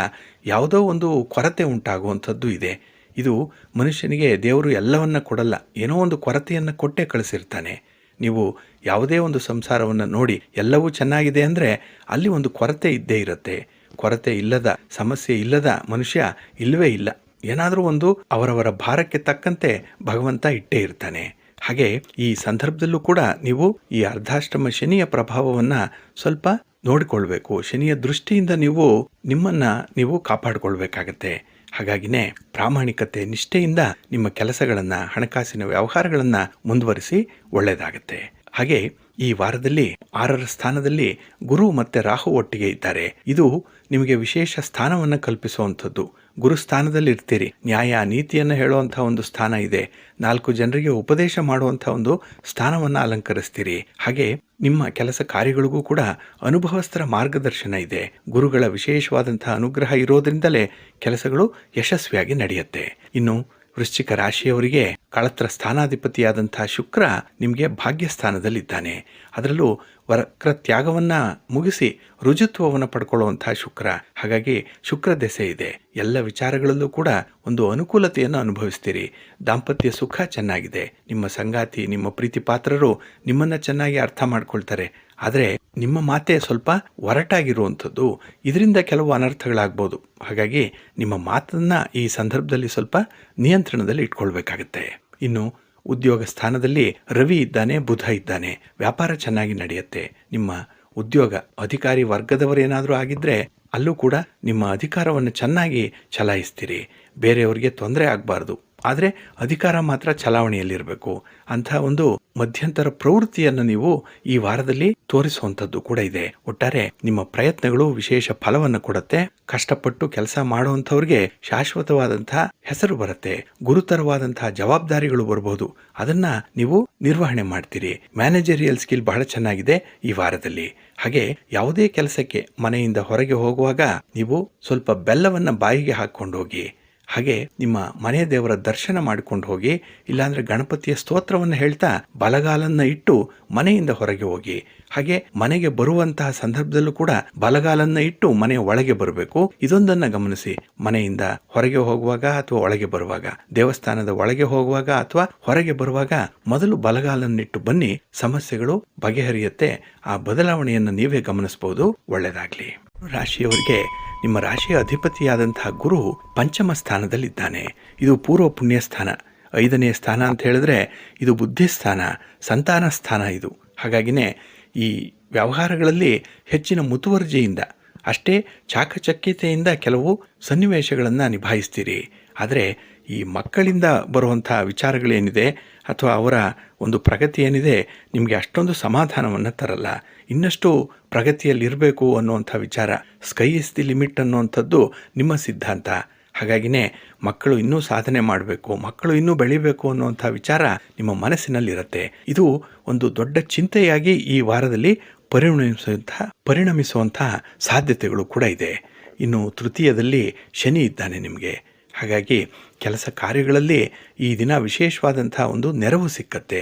ಯಾವುದೋ ಒಂದು ಕೊರತೆ ಉಂಟಾಗುವಂಥದ್ದು ಇದೆ. ಇದು ಮನುಷ್ಯನಿಗೆ ದೇವರು ಎಲ್ಲವನ್ನ ಕೊಡಲ್ಲ, ಏನೋ ಒಂದು ಕೊರತೆಯನ್ನು ಕೊಟ್ಟೇ ಕಳಿಸಿರ್ತಾನೆ. ನೀವು ಯಾವುದೇ ಒಂದು ಸಂಸಾರವನ್ನು ನೋಡಿ ಎಲ್ಲವೂ ಚೆನ್ನಾಗಿದೆ ಅಂದರೆ ಅಲ್ಲಿ ಒಂದು ಕೊರತೆ ಇದ್ದೇ ಇರುತ್ತೆ. ಕೊರತೆ ಇಲ್ಲದ, ಸಮಸ್ಯೆ ಇಲ್ಲದ ಮನುಷ್ಯ ಇಲ್ಲವೇ ಇಲ್ಲ. ಏನಾದರೂ ಒಂದು ಅವರವರ ಭಾರಕ್ಕೆ ತಕ್ಕಂತೆ ಭಗವಂತ ಇಟ್ಟೇ ಇರ್ತಾನೆ. ಹಾಗೆ ಈ ಸಂದರ್ಭದಲ್ಲೂ ಕೂಡ ನೀವು ಈ ಅರ್ಧಾಷ್ಟಮ ಶನಿಯ ಪ್ರಭಾವವನ್ನು ಸ್ವಲ್ಪ ನೋಡಿಕೊಳ್ಬೇಕು. ಶನಿಯ ದೃಷ್ಟಿಯಿಂದ ನೀವು ನಿಮ್ಮನ್ನು ನೀವು ಕಾಪಾಡಿಕೊಳ್ಬೇಕಾಗತ್ತೆ. ಹಾಗಾಗಿನೇ ಪ್ರಾಮಾಣಿಕತೆ, ನಿಷ್ಠೆಯಿಂದ ನಿಮ್ಮ ಕೆಲಸಗಳನ್ನು, ಹಣಕಾಸಿನ ವ್ಯವಹಾರಗಳನ್ನು ಮುಂದುವರಿಸಿ ಒಳ್ಳೆಯದಾಗತ್ತೆ. ಹಾಗೆ ಈ ವಾರದಲ್ಲಿ 6ರ ಸ್ಥಾನದಲ್ಲಿ ಗುರು ಮತ್ತು ರಾಹು ಒಟ್ಟಿಗೆ ಇದ್ದಾರೆ. ಇದು ನಿಮಗೆ ವಿಶೇಷ ಸ್ಥಾನವನ್ನು ಕಲ್ಪಿಸುವಂಥದ್ದು. ಗುರು ಸ್ಥಾನದಲ್ಲಿ ಇರ್ತೀರಿ, ನ್ಯಾಯ ನೀತಿಯನ್ನು ಹೇಳುವಂಥ ಒಂದು ಸ್ಥಾನ ಇದೆ. 4 ಜನರಿಗೆ ಉಪದೇಶ ಮಾಡುವಂಥ ಒಂದು ಸ್ಥಾನವನ್ನು ಅಲಂಕರಿಸ್ತೀರಿ. ಹಾಗೆ ನಿಮ್ಮ ಕೆಲಸ ಕಾರ್ಯಗಳಿಗೂ ಕೂಡ ಅನುಭವಸ್ಥರ ಮಾರ್ಗದರ್ಶನ ಇದೆ. ಗುರುಗಳ ವಿಶೇಷವಾದಂತಹ ಅನುಗ್ರಹ ಇರೋದ್ರಿಂದಲೇ ಕೆಲಸಗಳು ಯಶಸ್ವಿಯಾಗಿ ನಡೆಯುತ್ತೆ. ಇನ್ನು ವೃಶ್ಚಿಕ ರಾಶಿಯವರಿಗೆ ಕಳತ್ರ ಸ್ಥಾನಾಧಿಪತಿಯಾದಂತಹ ಶುಕ್ರ ನಿಮಗೆ ಭಾಗ್ಯಸ್ಥಾನದಲ್ಲಿದ್ದಾನೆ. ಅದರಲ್ಲೂ ವಕ್ರ ತ್ಯಾಗವನ್ನ ಮುಗಿಸಿ ರುಜುತ್ವವನ್ನು ಪಡ್ಕೊಳ್ಳುವಂತಹ ಶುಕ್ರ. ಹಾಗಾಗಿ ಶುಕ್ರ ದೆಸೆ ಇದೆ. ಎಲ್ಲ ವಿಚಾರಗಳಲ್ಲೂ ಕೂಡ ಒಂದು ಅನುಕೂಲತೆಯನ್ನು ಅನುಭವಿಸ್ತೀರಿ. ದಾಂಪತ್ಯ ಸುಖ ಚೆನ್ನಾಗಿದೆ. ನಿಮ್ಮ ಸಂಗಾತಿ, ನಿಮ್ಮ ಪ್ರೀತಿ ಪಾತ್ರರು ನಿಮ್ಮನ್ನ ಚೆನ್ನಾಗಿ ಅರ್ಥ ಮಾಡ್ಕೊಳ್ತಾರೆ. ಆದರೆ ನಿಮ್ಮ ಮಾತೆ ಸ್ವಲ್ಪ ಒರಟಾಗಿರುವಂಥದ್ದು, ಇದರಿಂದ ಕೆಲವು ಅನರ್ಥಗಳಾಗ್ಬೋದು. ಹಾಗಾಗಿ ನಿಮ್ಮ ಮಾತನ್ನ ಈ ಸಂದರ್ಭದಲ್ಲಿ ಸ್ವಲ್ಪ ನಿಯಂತ್ರಣದಲ್ಲಿ ಇಟ್ಕೊಳ್ಬೇಕಾಗತ್ತೆ. ಇನ್ನು ಉದ್ಯೋಗ ಸ್ಥಾನದಲ್ಲಿ ರವಿ ಇದ್ದಾನೆ, ಬುಧ ಇದ್ದಾನೆ. ವ್ಯಾಪಾರ ಚೆನ್ನಾಗಿ ನಡೆಯುತ್ತೆ. ನಿಮ್ಮ ಉದ್ಯೋಗ ಅಧಿಕಾರಿ ವರ್ಗದವರೇನಾದರೂ ಆಗಿದ್ರೆ ಅಲ್ಲೂ ಕೂಡ ನಿಮ್ಮ ಅಧಿಕಾರವನ್ನು ಚೆನ್ನಾಗಿ ಚಲಾಯಿಸ್ತೀರಿ. ಬೇರೆಯವರಿಗೆ ತೊಂದರೆ ಆಗಬಾರ್ದು, ಆದರೆ ಅಧಿಕಾರ ಮಾತ್ರ ಚಲಾವಣೆಯಲ್ಲಿರಬೇಕು. ಅಂಥ ಒಂದು ಮಧ್ಯಂತರ ಪ್ರವೃತ್ತಿಯನ್ನು ನೀವು ಈ ವಾರದಲ್ಲಿ ತೋರಿಸುವಂಥದ್ದು ಕೂಡ ಇದೆ. ಒಟ್ಟಾರೆ ನಿಮ್ಮ ಪ್ರಯತ್ನಗಳು ವಿಶೇಷ ಫಲವನ್ನು ಕೊಡುತ್ತೆ. ಕಷ್ಟಪಟ್ಟು ಕೆಲಸ ಮಾಡುವಂಥವ್ರಿಗೆ ಶಾಶ್ವತವಾದಂತಹ ಹೆಸರು ಬರುತ್ತೆ. ಗುರುತರವಾದಂತಹ ಜವಾಬ್ದಾರಿಗಳು ಬರಬಹುದು. ಅದನ್ನ ನೀವು ನಿರ್ವಹಣೆ ಮಾಡ್ತೀರಿ. ಮ್ಯಾನೇಜರಿಯಲ್ ಸ್ಕಿಲ್ ಬಹಳ ಚೆನ್ನಾಗಿದೆ ಈ ವಾರದಲ್ಲಿ. ಹಾಗೆ ಯಾವುದೇ ಕೆಲಸಕ್ಕೆ ಮನೆಯಿಂದ ಹೊರಗೆ ಹೋಗುವಾಗ ನೀವು ಸ್ವಲ್ಪ ಬೆಲ್ಲವನ್ನ ಬಾಯಿಗೆ ಹಾಕೊಂಡು ಹೋಗಿ. ಹಾಗೆ ನಿಮ್ಮ ಮನೆಯ ದೇವರ ದರ್ಶನ ಮಾಡಿಕೊಂಡು ಹೋಗಿ. ಇಲ್ಲಾಂದ್ರೆ ಗಣಪತಿಯ ಸ್ತೋತ್ರವನ್ನು ಹೇಳ್ತಾ ಬಲಗಾಲನ್ನ ಇಟ್ಟು ಮನೆಯಿಂದ ಹೊರಗೆ ಹೋಗಿ. ಹಾಗೆ ಮನೆಗೆ ಬರುವಂತಹ ಸಂದರ್ಭದಲ್ಲೂ ಕೂಡ ಬಲಗಾಲನ್ನ ಇಟ್ಟು ಮನೆಯ ಒಳಗೆ ಬರಬೇಕು. ಇದೊಂದನ್ನ ಗಮನಿಸಿ. ಮನೆಯಿಂದ ಹೊರಗೆ ಹೋಗುವಾಗ ಅಥವಾ ಒಳಗೆ ಬರುವಾಗ, ದೇವಸ್ಥಾನದ ಒಳಗೆ ಹೋಗುವಾಗ ಅಥವಾ ಹೊರಗೆ ಬರುವಾಗ ಮೊದಲು ಬಲಗಾಲನ್ನಿಟ್ಟು ಬನ್ನಿ. ಸಮಸ್ಯೆಗಳು ಬಗೆಹರಿಯುತ್ತೆ. ಆ ಬದಲಾವಣೆಯನ್ನು ನೀವೇ ಗಮನಿಸಬಹುದು. ಒಳ್ಳೆಯದಾಗ್ಲಿ. ರಾಶಿಯವರಿಗೆ ನಿಮ್ಮ ರಾಶಿಯ ಅಧಿಪತಿಯಾದಂತಹ ಗುರು ಪಂಚಮ ಸ್ಥಾನದಲ್ಲಿದ್ದಾನೆ. ಇದು ಪೂರ್ವ ಪುಣ್ಯ ಸ್ಥಾನ. 5ನೇ ಸ್ಥಾನ ಅಂತ ಹೇಳಿದ್ರೆ ಇದು ಬುದ್ಧಿಸ್ಥಾನ, ಸಂತಾನ ಸ್ಥಾನ ಇದು. ಹಾಗಾಗಿನೇ ಈ ವ್ಯವಹಾರಗಳಲ್ಲಿ ಹೆಚ್ಚಿನ ಮುತುವರ್ಜಿಯಿಂದ, ಅಷ್ಟೇ ಚಾಕಚಕ್ಯತೆಯಿಂದ ಕೆಲವು ಸನ್ನಿವೇಶಗಳನ್ನು ನಿಭಾಯಿಸ್ತೀರಿ. ಆದರೆ ಈ ಮಕ್ಕಳಿಂದ ಬರುವಂಥ ವಿಚಾರಗಳೇನಿದೆ ಅಥವಾ ಅವರ ಒಂದು ಪ್ರಗತಿ ಏನಿದೆ ನಿಮಗೆ ಅಷ್ಟೊಂದು ಸಮಾಧಾನವನ್ನು ತರಲ್ಲ. ಇನ್ನಷ್ಟು ಪ್ರಗತಿಯಲ್ಲಿರಬೇಕು ಅನ್ನುವಂಥ ವಿಚಾರ, ಸ್ಕೈ ಇಸ್ ದಿ ಲಿಮಿಟ್ ಅನ್ನುವಂಥದ್ದು ನಿಮ್ಮ ಸಿದ್ಧಾಂತ. ಹಾಗಾಗಿನೇ ಮಕ್ಕಳು ಇನ್ನೂ ಸಾಧನೆ ಮಾಡಬೇಕು, ಮಕ್ಕಳು ಇನ್ನೂ ಬೆಳಿಬೇಕು ಅನ್ನುವಂಥ ವಿಚಾರ ನಿಮ್ಮ ಮನಸ್ಸಿನಲ್ಲಿರುತ್ತೆ. ಇದು ಒಂದು ದೊಡ್ಡ ಚಿಂತೆಯಾಗಿ ಈ ವಾರದಲ್ಲಿ ಪರಿಣಮಿಸುವಂತಹ ಸಾಧ್ಯತೆಗಳು ಕೂಡ ಇದೆ. ಇನ್ನು ತೃತೀಯದಲ್ಲಿ ಶನಿ ಇದ್ದಾನೆ ನಿಮಗೆ. ಹಾಗಾಗಿ ಕೆಲಸ ಕಾರ್ಯಗಳಲ್ಲಿ ಈ ದಿನ ವಿಶೇಷವಾದಂಥ ಒಂದು ನೆರವು ಸಿಕ್ಕತ್ತೆ.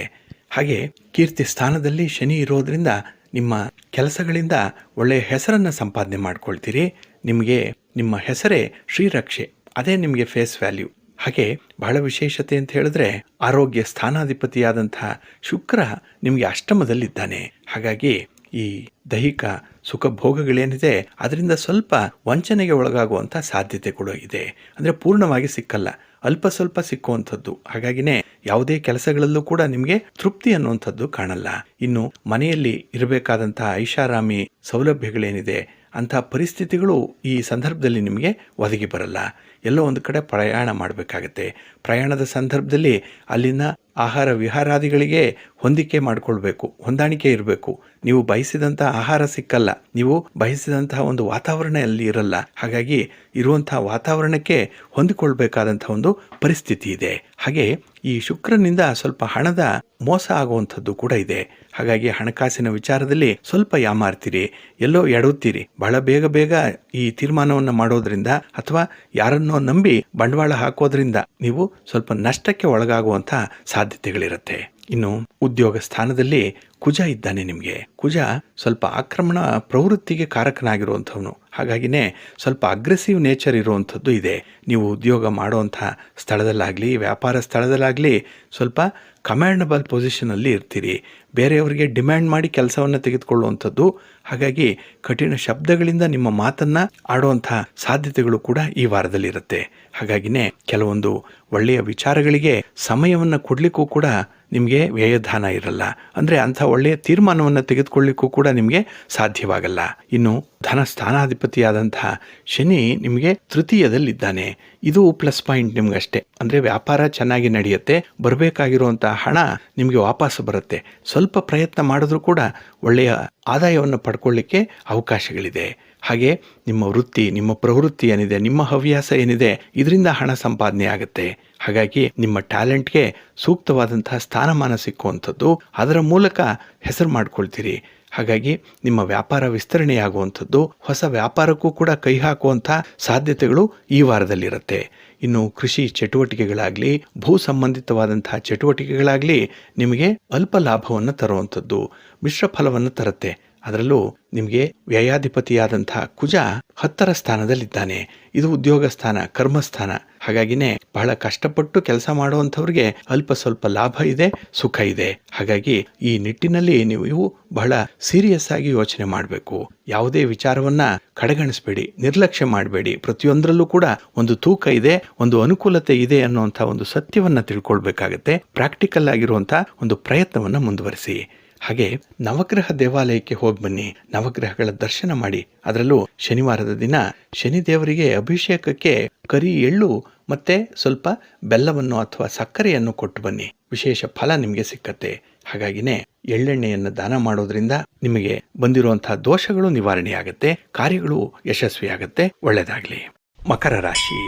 ಹಾಗೆ ಕೀರ್ತಿ ಸ್ಥಾನದಲ್ಲಿ ಶನಿ ಇರೋದ್ರಿಂದ ನಿಮ್ಮ ಕೆಲಸಗಳಿಂದ ಒಳ್ಳೆಯ ಹೆಸರನ್ನು ಸಂಪಾದನೆ ಮಾಡ್ಕೊಳ್ತೀರಿ. ನಿಮಗೆ ನಿಮ್ಮ ಹೆಸರೇ ಶ್ರೀರಕ್ಷೆ, ಅದೇ ನಿಮಗೆ ಫೇಸ್ ವ್ಯಾಲ್ಯೂ. ಹಾಗೆ ಬಹಳ ವಿಶೇಷತೆ ಅಂತ ಹೇಳಿದ್ರೆ ಆರೋಗ್ಯ ಸ್ಥಾನಾಧಿಪತಿಯಾದಂತಹ ಶುಕ್ರ ನಿಮಗೆ ಅಷ್ಟಮದಲ್ಲಿದ್ದಾನೆ. ಹಾಗಾಗಿ ಈ ದೈಹಿಕ ಸುಖ ಭೋಗಗಳೇನಿದೆ ಅದರಿಂದ ಸ್ವಲ್ಪ ವಂಚನೆಗೆ ಒಳಗಾಗುವಂಥ ಸಾಧ್ಯತೆ ಕೂಡ ಇದೆ. ಅಂದರೆ ಪೂರ್ಣವಾಗಿ ಸಿಕ್ಕಲ್ಲ, ಅಲ್ಪ ಸ್ವಲ್ಪ ಸಿಕ್ಕುವಂಥದ್ದು. ಹಾಗಾಗಿನೇ ಯಾವುದೇ ಕೆಲಸಗಳಲ್ಲೂ ಕೂಡ ನಿಮಗೆ ತೃಪ್ತಿ ಅನ್ನುವಂಥದ್ದು ಕಾಣಲ್ಲ. ಇನ್ನು ಮನೆಯಲ್ಲಿ ಇರಬೇಕಾದಂತಹ ಐಷಾರಾಮಿ ಸೌಲಭ್ಯಗಳೇನಿದೆ ಅಂತಹ ಪರಿಸ್ಥಿತಿಗಳು ಈ ಸಂದರ್ಭದಲ್ಲಿ ನಿಮಗೆ ಒದಗಿ ಬರಲ್ಲ. ಎಲ್ಲೋ ಒಂದು ಕಡೆ ಪ್ರಯಾಣ ಮಾಡಬೇಕಾಗತ್ತೆ. ಪ್ರಯಾಣದ ಸಂದರ್ಭದಲ್ಲಿ ಅಲ್ಲಿನ ಆಹಾರ ವಿಹಾರಾದಿಗಳಿಗೆ ಹೊಂದಿಕೆ ಮಾಡಿಕೊಳ್ಬೇಕು, ಹೊಂದಾಣಿಕೆ ಇರಬೇಕು. ನೀವು ಬಯಸಿದಂಥ ಆಹಾರ ಸಿಕ್ಕಲ್ಲ, ನೀವು ಬಯಸಿದಂತಹ ಒಂದು ವಾತಾವರಣ ಅಲ್ಲಿ ಇರಲ್ಲ. ಹಾಗಾಗಿ ಇರುವಂತಹ ವಾತಾವರಣಕ್ಕೆ ಹೊಂದಿಕೊಳ್ಬೇಕಾದಂಥ ಒಂದು ಪರಿಸ್ಥಿತಿ ಇದೆ. ಹಾಗೆ ಈ ಶುಕ್ರನಿಂದ ಸ್ವಲ್ಪ ಹಣದ ಮೋಸ ಆಗುವಂಥದ್ದು ಕೂಡ ಇದೆ. ಹಾಗಾಗಿ ಹಣಕಾಸಿನ ವಿಚಾರದಲ್ಲಿ ಸ್ವಲ್ಪ ಯಾಮಾರ್ತೀರಿ, ಎಲ್ಲೋ ಎಡುತ್ತೀರಿ. ಬಹಳ ಬೇಗ ಈ ತೀರ್ಮಾನವನ್ನು ಮಾಡೋದ್ರಿಂದ ಅಥವಾ ಯಾರನ್ನೋ ನಂಬಿ ಬಂಡವಾಳ ಹಾಕೋದ್ರಿಂದ ನೀವು ಸ್ವಲ್ಪ ನಷ್ಟಕ್ಕೆ ಒಳಗಾಗುವಂಥ ಸಾಧ್ಯತೆಗಳಿರುತ್ತೆ. ಇನ್ನು ಉದ್ಯೋಗ ಸ್ಥಾನದಲ್ಲಿ ಕುಜ ಇದ್ದಾನೆ ನಿಮಗೆ. ಕುಜ ಸ್ವಲ್ಪ ಆಕ್ರಮಣ ಪ್ರವೃತ್ತಿಗೆ ಕಾರಕನಾಗಿರುವಂಥವನು. ಹಾಗಾಗಿನೇ ಸ್ವಲ್ಪ ಅಗ್ರೆಸಿವ್ ನೇಚರ್ ಇರುವಂಥದ್ದು ಇದೆ. ನೀವು ಉದ್ಯೋಗ ಮಾಡುವಂಥ ಸ್ಥಳದಲ್ಲಾಗಲಿ ವ್ಯಾಪಾರ ಸ್ಥಳದಲ್ಲಾಗಲಿ ಸ್ವಲ್ಪ ಕಮ್ಯಾಂಡಬಲ್ ಪೊಸಿಷನಲ್ಲಿ ಇರ್ತೀರಿ. ಬೇರೆಯವರಿಗೆ ಡಿಮ್ಯಾಂಡ್ ಮಾಡಿ ಕೆಲಸವನ್ನು ತೆಗೆದುಕೊಳ್ಳುವಂಥದ್ದು. ಹಾಗಾಗಿ ಕಠಿಣ ಶಬ್ದಗಳಿಂದ ನಿಮ್ಮ ಮಾತನ್ನು ಆಡುವಂಥ ಸಾಧ್ಯತೆಗಳು ಕೂಡ ಈ ವಾರದಲ್ಲಿರುತ್ತೆ. ಹಾಗಾಗಿನೇ ಕೆಲವೊಂದು ಒಳ್ಳೆಯ ವಿಚಾರಗಳಿಗೆ ಸಮಯವನ್ನು ಕೊಡಲಿಕ್ಕೂ ಕೂಡ ನಿಮಗೆ ವ್ಯಯಧಾನ ಇರಲ್ಲ. ಅಂದರೆ ಅಂಥ ಒಳ್ಳೆಯ ತೀರ್ಮಾನವನ್ನು ತೆಗೆದುಕೊಳ್ಳಿಕ್ಕೂ ಕೂಡ ನಿಮಗೆ ಸಾಧ್ಯವಾಗಲ್ಲ. ಇನ್ನು ಧನ ಸ್ಥಾನಾಧಿಪತಿಯಾದಂತಹ ಶನಿ ನಿಮಗೆ ತೃತೀಯದಲ್ಲಿದ್ದಾನೆ. ಇದು ಪ್ಲಸ್ ಪಾಯಿಂಟ್ ನಿಮ್ಗಷ್ಟೇ. ಅಂದರೆ ವ್ಯಾಪಾರ ಚೆನ್ನಾಗಿ ನಡೆಯುತ್ತೆ, ಬರಬೇಕಾಗಿರುವಂತಹ ಹಣ ನಿಮಗೆ ವಾಪಸ್ ಬರುತ್ತೆ. ಸ್ವಲ್ಪ ಪ್ರಯತ್ನ ಮಾಡಿದ್ರೂ ಕೂಡ ಒಳ್ಳೆಯ ಆದಾಯವನ್ನು ಪಡ್ಕೊಳ್ಳಿಕ್ಕೆ ಅವಕಾಶಗಳಿದೆ. ಹಾಗೆ ನಿಮ್ಮ ವೃತ್ತಿ, ನಿಮ್ಮ ಪ್ರವೃತ್ತಿ ಏನಿದೆ, ನಿಮ್ಮ ಹವ್ಯಾಸ ಏನಿದೆ, ಇದರಿಂದ ಹಣ ಸಂಪಾದನೆ ಆಗುತ್ತೆ. ಹಾಗಾಗಿ ನಿಮ್ಮ ಟ್ಯಾಲೆಂಟ್ಗೆ ಸೂಕ್ತವಾದಂತಹ ಸ್ಥಾನಮಾನ ಸಿಕ್ಕುವಂಥದ್ದು, ಅದರ ಮೂಲಕ ಹೆಸರು ಮಾಡ್ಕೊಳ್ತೀರಿ. ಹಾಗಾಗಿ ನಿಮ್ಮ ವ್ಯಾಪಾರ ವಿಸ್ತರಣೆಯಾಗುವಂಥದ್ದು, ಹೊಸ ವ್ಯಾಪಾರಕ್ಕೂ ಕೂಡ ಕೈ ಹಾಕುವಂಥ ಸಾಧ್ಯತೆಗಳು ಈ ವಾರದಲ್ಲಿರುತ್ತೆ. ಇನ್ನು ಕೃಷಿ ಚಟುವಟಿಕೆಗಳಾಗಲಿ, ಭೂ ಸಂಬಂಧಿತವಾದಂತಹ ಚಟುವಟಿಕೆಗಳಾಗಲಿ ನಿಮಗೆ ಅಲ್ಪ ಲಾಭವನ್ನು ತರುವಂಥದ್ದು, ಮಿಶ್ರ ಫಲವನ್ನು ತರುತ್ತೆ. ಅದರಲ್ಲೂ ನಿಮಗೆ ವ್ಯಯಾಧಿಪತಿಯಾದಂತಹ ಕುಜ 10ರ ಸ್ಥಾನದಲ್ಲಿದ್ದಾನೆ. ಇದು ಉದ್ಯೋಗ ಸ್ಥಾನ, ಕರ್ಮಸ್ಥಾನ. ಹಾಗಾಗಿನೇ ಬಹಳ ಕಷ್ಟಪಟ್ಟು ಕೆಲಸ ಮಾಡುವಂಥವ್ರಿಗೆ ಅಲ್ಪ ಸ್ವಲ್ಪ ಲಾಭ ಇದೆ, ಸುಖ ಇದೆ. ಹಾಗಾಗಿ ಈ ನಿಟ್ಟಿನಲ್ಲಿ ನೀವು ಬಹಳ ಸೀರಿಯಸ್ ಆಗಿ ಯೋಚನೆ ಮಾಡಬೇಕು. ಯಾವುದೇ ವಿಚಾರವನ್ನ ಕಡೆಗಣಿಸಬೇಡಿ, ನಿರ್ಲಕ್ಷ್ಯ ಮಾಡಬೇಡಿ. ಪ್ರತಿಯೊಂದರಲ್ಲೂ ಕೂಡ ಒಂದು ತೂಕ ಇದೆ, ಒಂದು ಅನುಕೂಲತೆ ಇದೆ ಅನ್ನುವಂಥ ಒಂದು ಸತ್ಯವನ್ನ ತಿಳ್ಕೊಳ್ಬೇಕಾಗತ್ತೆ. ಪ್ರಾಕ್ಟಿಕಲ್ ಆಗಿರುವಂಥ ಒಂದು ಪ್ರಯತ್ನವನ್ನ ಮುಂದುವರಿಸಿ. ಹಾಗೆ ನವಗ್ರಹ ದೇವಾಲಯಕ್ಕೆ ಹೋಗಿ ಬನ್ನಿ, ನವಗ್ರಹಗಳ ದರ್ಶನ ಮಾಡಿ. ಅದರಲ್ಲೂ ಶನಿವಾರದ ದಿನ ಶನಿದೇವರಿಗೆ ಅಭಿಷೇಕಕ್ಕೆ ಕರಿ ಎಳ್ಳು ಮತ್ತೆ ಸ್ವಲ್ಪ ಬೆಲ್ಲವನ್ನು ಅಥವಾ ಸಕ್ಕರೆಯನ್ನು ಕೊಟ್ಟು ಬನ್ನಿ, ವಿಶೇಷ ಫಲ ನಿಮಗೆ ಸಿಕ್ಕತ್ತೆ. ಹಾಗಾಗಿನೇ ಎಳ್ಳೆಣ್ಣೆಯನ್ನು ದಾನ ಮಾಡೋದ್ರಿಂದ ನಿಮಗೆ ಬಂದಿರುವಂತಹ ದೋಷಗಳು ನಿವಾರಣೆಯಾಗತ್ತೆ, ಕಾರ್ಯಗಳು ಯಶಸ್ವಿಯಾಗತ್ತೆ. ಒಳ್ಳೆಯದಾಗಲಿ. ಮಕರ ರಾಶಿ.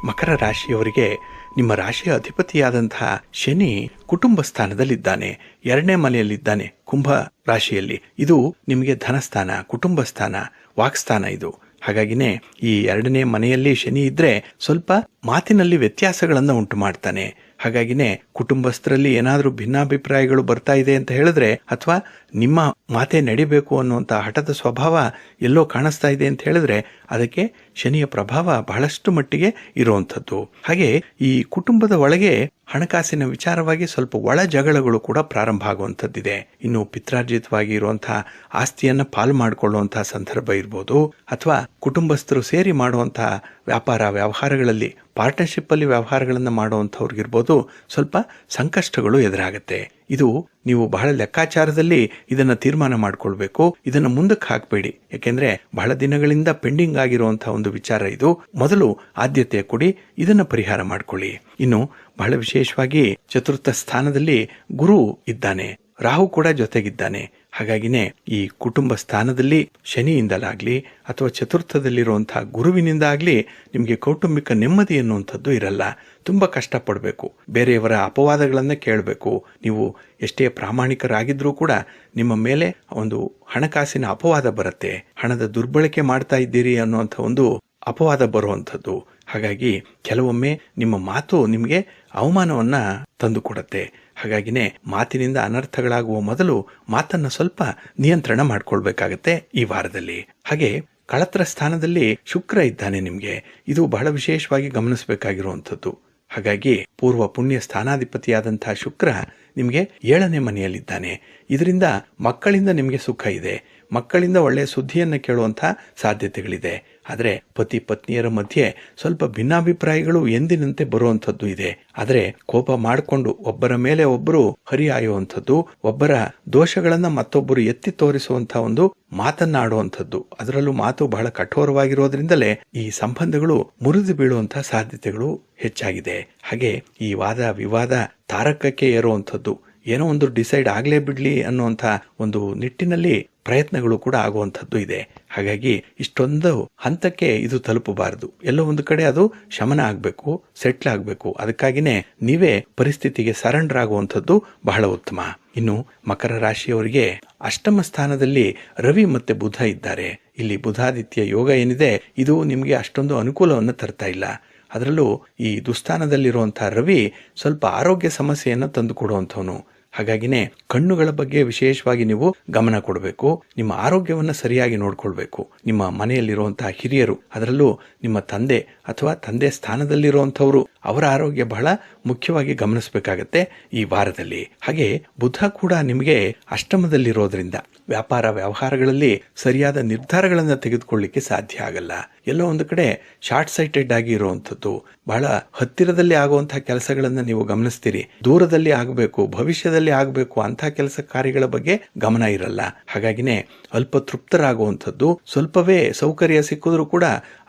ಮಕರ ರಾಶಿಯವರಿಗೆ ನಿಮ್ಮ ರಾಶಿಯ ಅಧಿಪತಿಯಾದಂತಹ ಶನಿ ಕುಟುಂಬ ಸ್ಥಾನದಲ್ಲಿದ್ದಾನೆ, 2ನೇ ಮನೆಯಲ್ಲಿದ್ದಾನೆ, ಕುಂಭ ರಾಶಿಯಲ್ಲಿ. ಇದು ನಿಮಗೆ ಧನಸ್ಥಾನ, ಕುಟುಂಬ ಸ್ಥಾನ, ವಾಕ್ಸ್ಥಾನ ಇದು. ಹಾಗಾಗಿನೇ ಈ 2ನೇ ಮನೆಯಲ್ಲಿ ಶನಿ ಇದ್ರೆ ಸ್ವಲ್ಪ ಮಾತಿನಲ್ಲಿ ವ್ಯತ್ಯಾಸಗಳನ್ನು ಉಂಟು ಮಾಡ್ತಾನೆ. ಹಾಗಾಗಿನೇ ಕುಟುಂಬಸ್ಥರಲ್ಲಿ ಏನಾದರೂ ಭಿನ್ನಾಭಿಪ್ರಾಯಗಳು ಬರ್ತಾ ಇದೆ ಅಂತ ಹೇಳಿದ್ರೆ, ಅಥವಾ ನಿಮ್ಮ ಮಾತೆ ನಡಿಬೇಕು ಅನ್ನುವಂಥ ಹಠದ ಸ್ವಭಾವ ಎಲ್ಲೋ ಕಾಣಿಸ್ತಾ ಇದೆ ಅಂತ ಹೇಳಿದ್ರೆ, ಅದಕ್ಕೆ ಶನಿಯ ಪ್ರಭಾವ ಬಹಳಷ್ಟು ಮಟ್ಟಿಗೆ ಇರುವಂಥದ್ದು. ಹಾಗೆ ಈ ಕುಟುಂಬದ ಒಳಗೆ ಹಣಕಾಸಿನ ವಿಚಾರವಾಗಿ ಸ್ವಲ್ಪ ಒಳ ಜಗಳಗಳು ಕೂಡ ಪ್ರಾರಂಭ ಆಗುವಂಥದ್ದಿದೆ. ಇನ್ನು ಪಿತ್ರಾರ್ಜಿತವಾಗಿ ಇರುವಂತಹ ಆಸ್ತಿಯನ್ನು ಪಾಲು ಮಾಡಿಕೊಳ್ಳುವಂತಹ ಸಂದರ್ಭ ಇರ್ಬೋದು, ಅಥವಾ ಕುಟುಂಬಸ್ಥರು ಸೇರಿ ಮಾಡುವಂತಹ ವ್ಯಾಪಾರ ವ್ಯವಹಾರಗಳಲ್ಲಿ, ಪಾರ್ಟ್ನರ್ಶಿಪ್ ಅಲ್ಲಿ ವ್ಯವಹಾರಗಳನ್ನು ಮಾಡುವಂಥವ್ರಿಗಿರ್ಬೋದು, ಸ್ವಲ್ಪ ಸಂಕಷ್ಟಗಳು ಎದುರಾಗುತ್ತೆ. ಇದು ನೀವು ಬಹಳ ಲೆಕ್ಕಾಚಾರದಲ್ಲಿ ಇದನ್ನು ತೀರ್ಮಾನ ಮಾಡ್ಕೊಳ್ಬೇಕು. ಇದನ್ನು ಮುಂದಕ್ಕೆ ಹಾಕಬೇಡಿ, ಯಾಕೆಂದ್ರೆ ಬಹಳ ದಿನಗಳಿಂದ ಪೆಂಡಿಂಗ್ ಆಗಿರುವಂತಹ ಒಂದು ವಿಚಾರ ಇದು. ಮೊದಲು ಆದ್ಯತೆ ಕೊಡಿ, ಇದನ್ನು ಪರಿಹಾರ ಮಾಡ್ಕೊಳ್ಳಿ. ಇನ್ನು ಬಹಳ ವಿಶೇಷವಾಗಿ 4ಥ ಸ್ಥಾನದಲ್ಲಿ ಗುರು ಇದ್ದಾನೆ, ರಾಹು ಕೂಡ ಜೊತೆಗಿದ್ದಾನೆ. ಹಾಗಾಗಿನೇ ಈ ಕುಟುಂಬ ಸ್ಥಾನದಲ್ಲಿ ಶನಿಯಿಂದಲಾಗ್ಲಿ ಅಥವಾ 4ಥದಲ್ಲಿರುವಂತಹ ಗುರುವಿನಿಂದಾಗ್ಲಿ ನಿಮಗೆ ಕೌಟುಂಬಿಕ ನೆಮ್ಮದಿ ಅನ್ನುವಂಥದ್ದು ಇರಲ್ಲ. ತುಂಬ ಕಷ್ಟಪಡಬೇಕು, ಬೇರೆಯವರ ಅಪವಾದಗಳನ್ನ ಕೇಳಬೇಕು. ನೀವು ಎಷ್ಟೇ ಪ್ರಾಮಾಣಿಕರಾಗಿದ್ರೂ ಕೂಡ ನಿಮ್ಮ ಮೇಲೆ ಒಂದು ಹಣಕಾಸಿನ ಅಪವಾದ ಬರುತ್ತೆ. ಹಣದ ದುರ್ಬಳಕೆ ಮಾಡ್ತಾ ಇದ್ದೀರಿ ಅನ್ನುವಂಥ ಒಂದು ಅಪವಾದ ಬರುವಂಥದ್ದು. ಹಾಗಾಗಿ ಕೆಲವೊಮ್ಮೆ ನಿಮ್ಮ ಮಾತು ನಿಮಗೆ ಅವಮಾನವನ್ನ ತಂದು ಕೊಡುತ್ತೆ. ಹಾಗಾಗಿನೇ ಮಾತಿನಿಂದ ಅನರ್ಥಗಳಾಗುವ ಮೊದಲು ಮಾತನ್ನ ಸ್ವಲ್ಪ ನಿಯಂತ್ರಣ ಮಾಡ್ಕೊಳ್ಬೇಕಾಗತ್ತೆ ಈ ವಾರದಲ್ಲಿ. ಹಾಗೆ ಕಳತ್ರ ಸ್ಥಾನದಲ್ಲಿ ಶುಕ್ರ ಇದ್ದಾನೆ ನಿಮ್ಗೆ. ಇದು ಬಹಳ ವಿಶೇಷವಾಗಿ ಗಮನಿಸಬೇಕಾಗಿರುವಂಥದ್ದು. ಹಾಗಾಗಿ ಪೂರ್ವ ಪುಣ್ಯ ಸ್ಥಾನಾಧಿಪತಿಯಾದಂತಹ ಶುಕ್ರ ನಿಮಗೆ 7ನೇ ಮನೆಯಲ್ಲಿದ್ದಾನೆ. ಇದರಿಂದ ಮಕ್ಕಳಿಂದ ನಿಮಗೆ ಸುಖ ಇದೆ, ಮಕ್ಕಳಿಂದ ಒಳ್ಳೆಯ ಸುದ್ದಿಯನ್ನು ಕೇಳುವಂಥ ಸಾಧ್ಯತೆಗಳಿದೆ. ಆದರೆ ಪತಿ ಪತ್ನಿಯರ ಮಧ್ಯೆ ಸ್ವಲ್ಪ ಭಿನ್ನಾಭಿಪ್ರಾಯಗಳು ಎಂದಿನಂತೆ ಬರುವಂಥದ್ದು ಇದೆ. ಆದರೆ ಕೋಪ ಮಾಡಿಕೊಂಡು ಒಬ್ಬರ ಮೇಲೆ ಒಬ್ಬರು ಹರಿಹಾಯುವಂಥದ್ದು, ಒಬ್ಬರ ದೋಷಗಳನ್ನ ಮತ್ತೊಬ್ಬರು ಎತ್ತಿ ತೋರಿಸುವಂತಹ ಒಂದು ಮಾತನ್ನಾಡುವಂಥದ್ದು, ಅದರಲ್ಲೂ ಮಾತು ಬಹಳ ಕಠೋರವಾಗಿರೋದ್ರಿಂದಲೇ ಈ ಸಂಬಂಧಗಳು ಮುರಿದು ಬೀಳುವಂತಹ ಸಾಧ್ಯತೆಗಳು ಹೆಚ್ಚಾಗಿದೆ. ಹಾಗೆ ಈ ವಾದ ವಿವಾದ ತಾರಕಕ್ಕೆ ಏರುವಂಥದ್ದು, ಏನೋ ಒಂದು ಡಿಸೈಡ್ ಆಗಲೇ ಬಿಡ್ಲಿ ಅನ್ನುವಂಥ ಒಂದು ನಿಟ್ಟಿನಲ್ಲಿ ಪ್ರಯತ್ನಗಳು ಕೂಡ ಆಗುವಂಥದ್ದು ಇದೆ. ಹಾಗಾಗಿ ಇಷ್ಟೊಂದು ಹಂತಕ್ಕೆ ಇದು ತಲುಪಬಾರದು. ಎಲ್ಲೋ ಒಂದು ಕಡೆ ಅದು ಶಮನ ಆಗಬೇಕು, ಸೆಟ್ಲ್ ಆಗಬೇಕು. ಅದಕ್ಕಾಗಿನೇ ನೀವೇ ಪರಿಸ್ಥಿತಿಗೆ ಸರೆಂಡರ್ ಆಗುವಂಥದ್ದು ಬಹಳ ಉತ್ತಮ. ಇನ್ನು ಮಕರ ರಾಶಿಯವರಿಗೆ 8ಮ ಸ್ಥಾನದಲ್ಲಿ ರವಿ ಮತ್ತೆ ಬುಧ ಇದ್ದಾರೆ. ಇಲ್ಲಿ ಬುಧಾದಿತ್ಯ ಯೋಗ ಏನಿದೆ, ಇದು ನಿಮಗೆ ಅಷ್ಟೊಂದು ಅನುಕೂಲವನ್ನು ತರ್ತಾ ಇಲ್ಲ. ಅದರಲ್ಲೂ ಈ ದುಸ್ಥಾನದಲ್ಲಿರುವಂತಹ ರವಿ ಸ್ವಲ್ಪ ಆರೋಗ್ಯ ಸಮಸ್ಯೆಯನ್ನು ತಂದು ಕೊಡುವಂಥವನು. ಹಾಗಾಗಿನೇ ಕಣ್ಣುಗಳ ಬಗ್ಗೆ ವಿಶೇಷವಾಗಿ ನೀವು ಗಮನ ಕೊಡಬೇಕು. ನಿಮ್ಮ ಆರೋಗ್ಯವನ್ನು ಸರಿಯಾಗಿ ನೋಡ್ಕೊಳ್ಬೇಕು. ನಿಮ್ಮ ಮನೆಯಲ್ಲಿರುವಂತಹ ಹಿರಿಯರು, ಅದರಲ್ಲೂ ನಿಮ್ಮ ತಂದೆ ಅಥವಾ ತಂದೆ ಸ್ಥಾನದಲ್ಲಿರುವಂಥವರು, ಅವರ ಆರೋಗ್ಯ ಬಹಳ ಮುಖ್ಯವಾಗಿ ಗಮನಿಸಬೇಕಾಗತ್ತೆ ಈ ವಾರದಲ್ಲಿ. ಹಾಗೆ ಬುಧ ಕೂಡ ನಿಮಗೆ 8ಮದಲ್ಲಿರೋದ್ರಿಂದ ವ್ಯಾಪಾರ ವ್ಯವಹಾರಗಳಲ್ಲಿ ಸರಿಯಾದ ನಿರ್ಧಾರಗಳನ್ನು ತೆಗೆದುಕೊಳ್ಳಿಕ್ಕೆ ಸಾಧ್ಯ ಆಗಲ್ಲ. ಎಲ್ಲೋ ಒಂದು ಕಡೆ ಶಾರ್ಟ್ ಸೈಟೆಡ್ ಆಗಿ ಇರುವಂಥದ್ದು, ಬಹಳ ಹತ್ತಿರದಲ್ಲಿ ಆಗುವಂತಹ ಕೆಲಸಗಳನ್ನು ನೀವು ಗಮನಿಸ್ತೀರಿ. ದೂರದಲ್ಲಿ ಆಗಬೇಕು, ಭವಿಷ್ಯದಲ್ಲಿ ಆಗಬೇಕು ಅಂತಹ ಕೆಲಸ ಕಾರ್ಯಗಳ ಬಗ್ಗೆ ಗಮನ ಇರಲ್ಲ. ಹಾಗಾಗಿನೇ ಅಲ್ಪ ತೃಪ್ತರಾಗುವಂಥದ್ದು, ಸ್ವಲ್ಪವೇ ಸೌಕರ್ಯ ಸಿಕ್ಕಿದ್ರೂ ಕೂಡ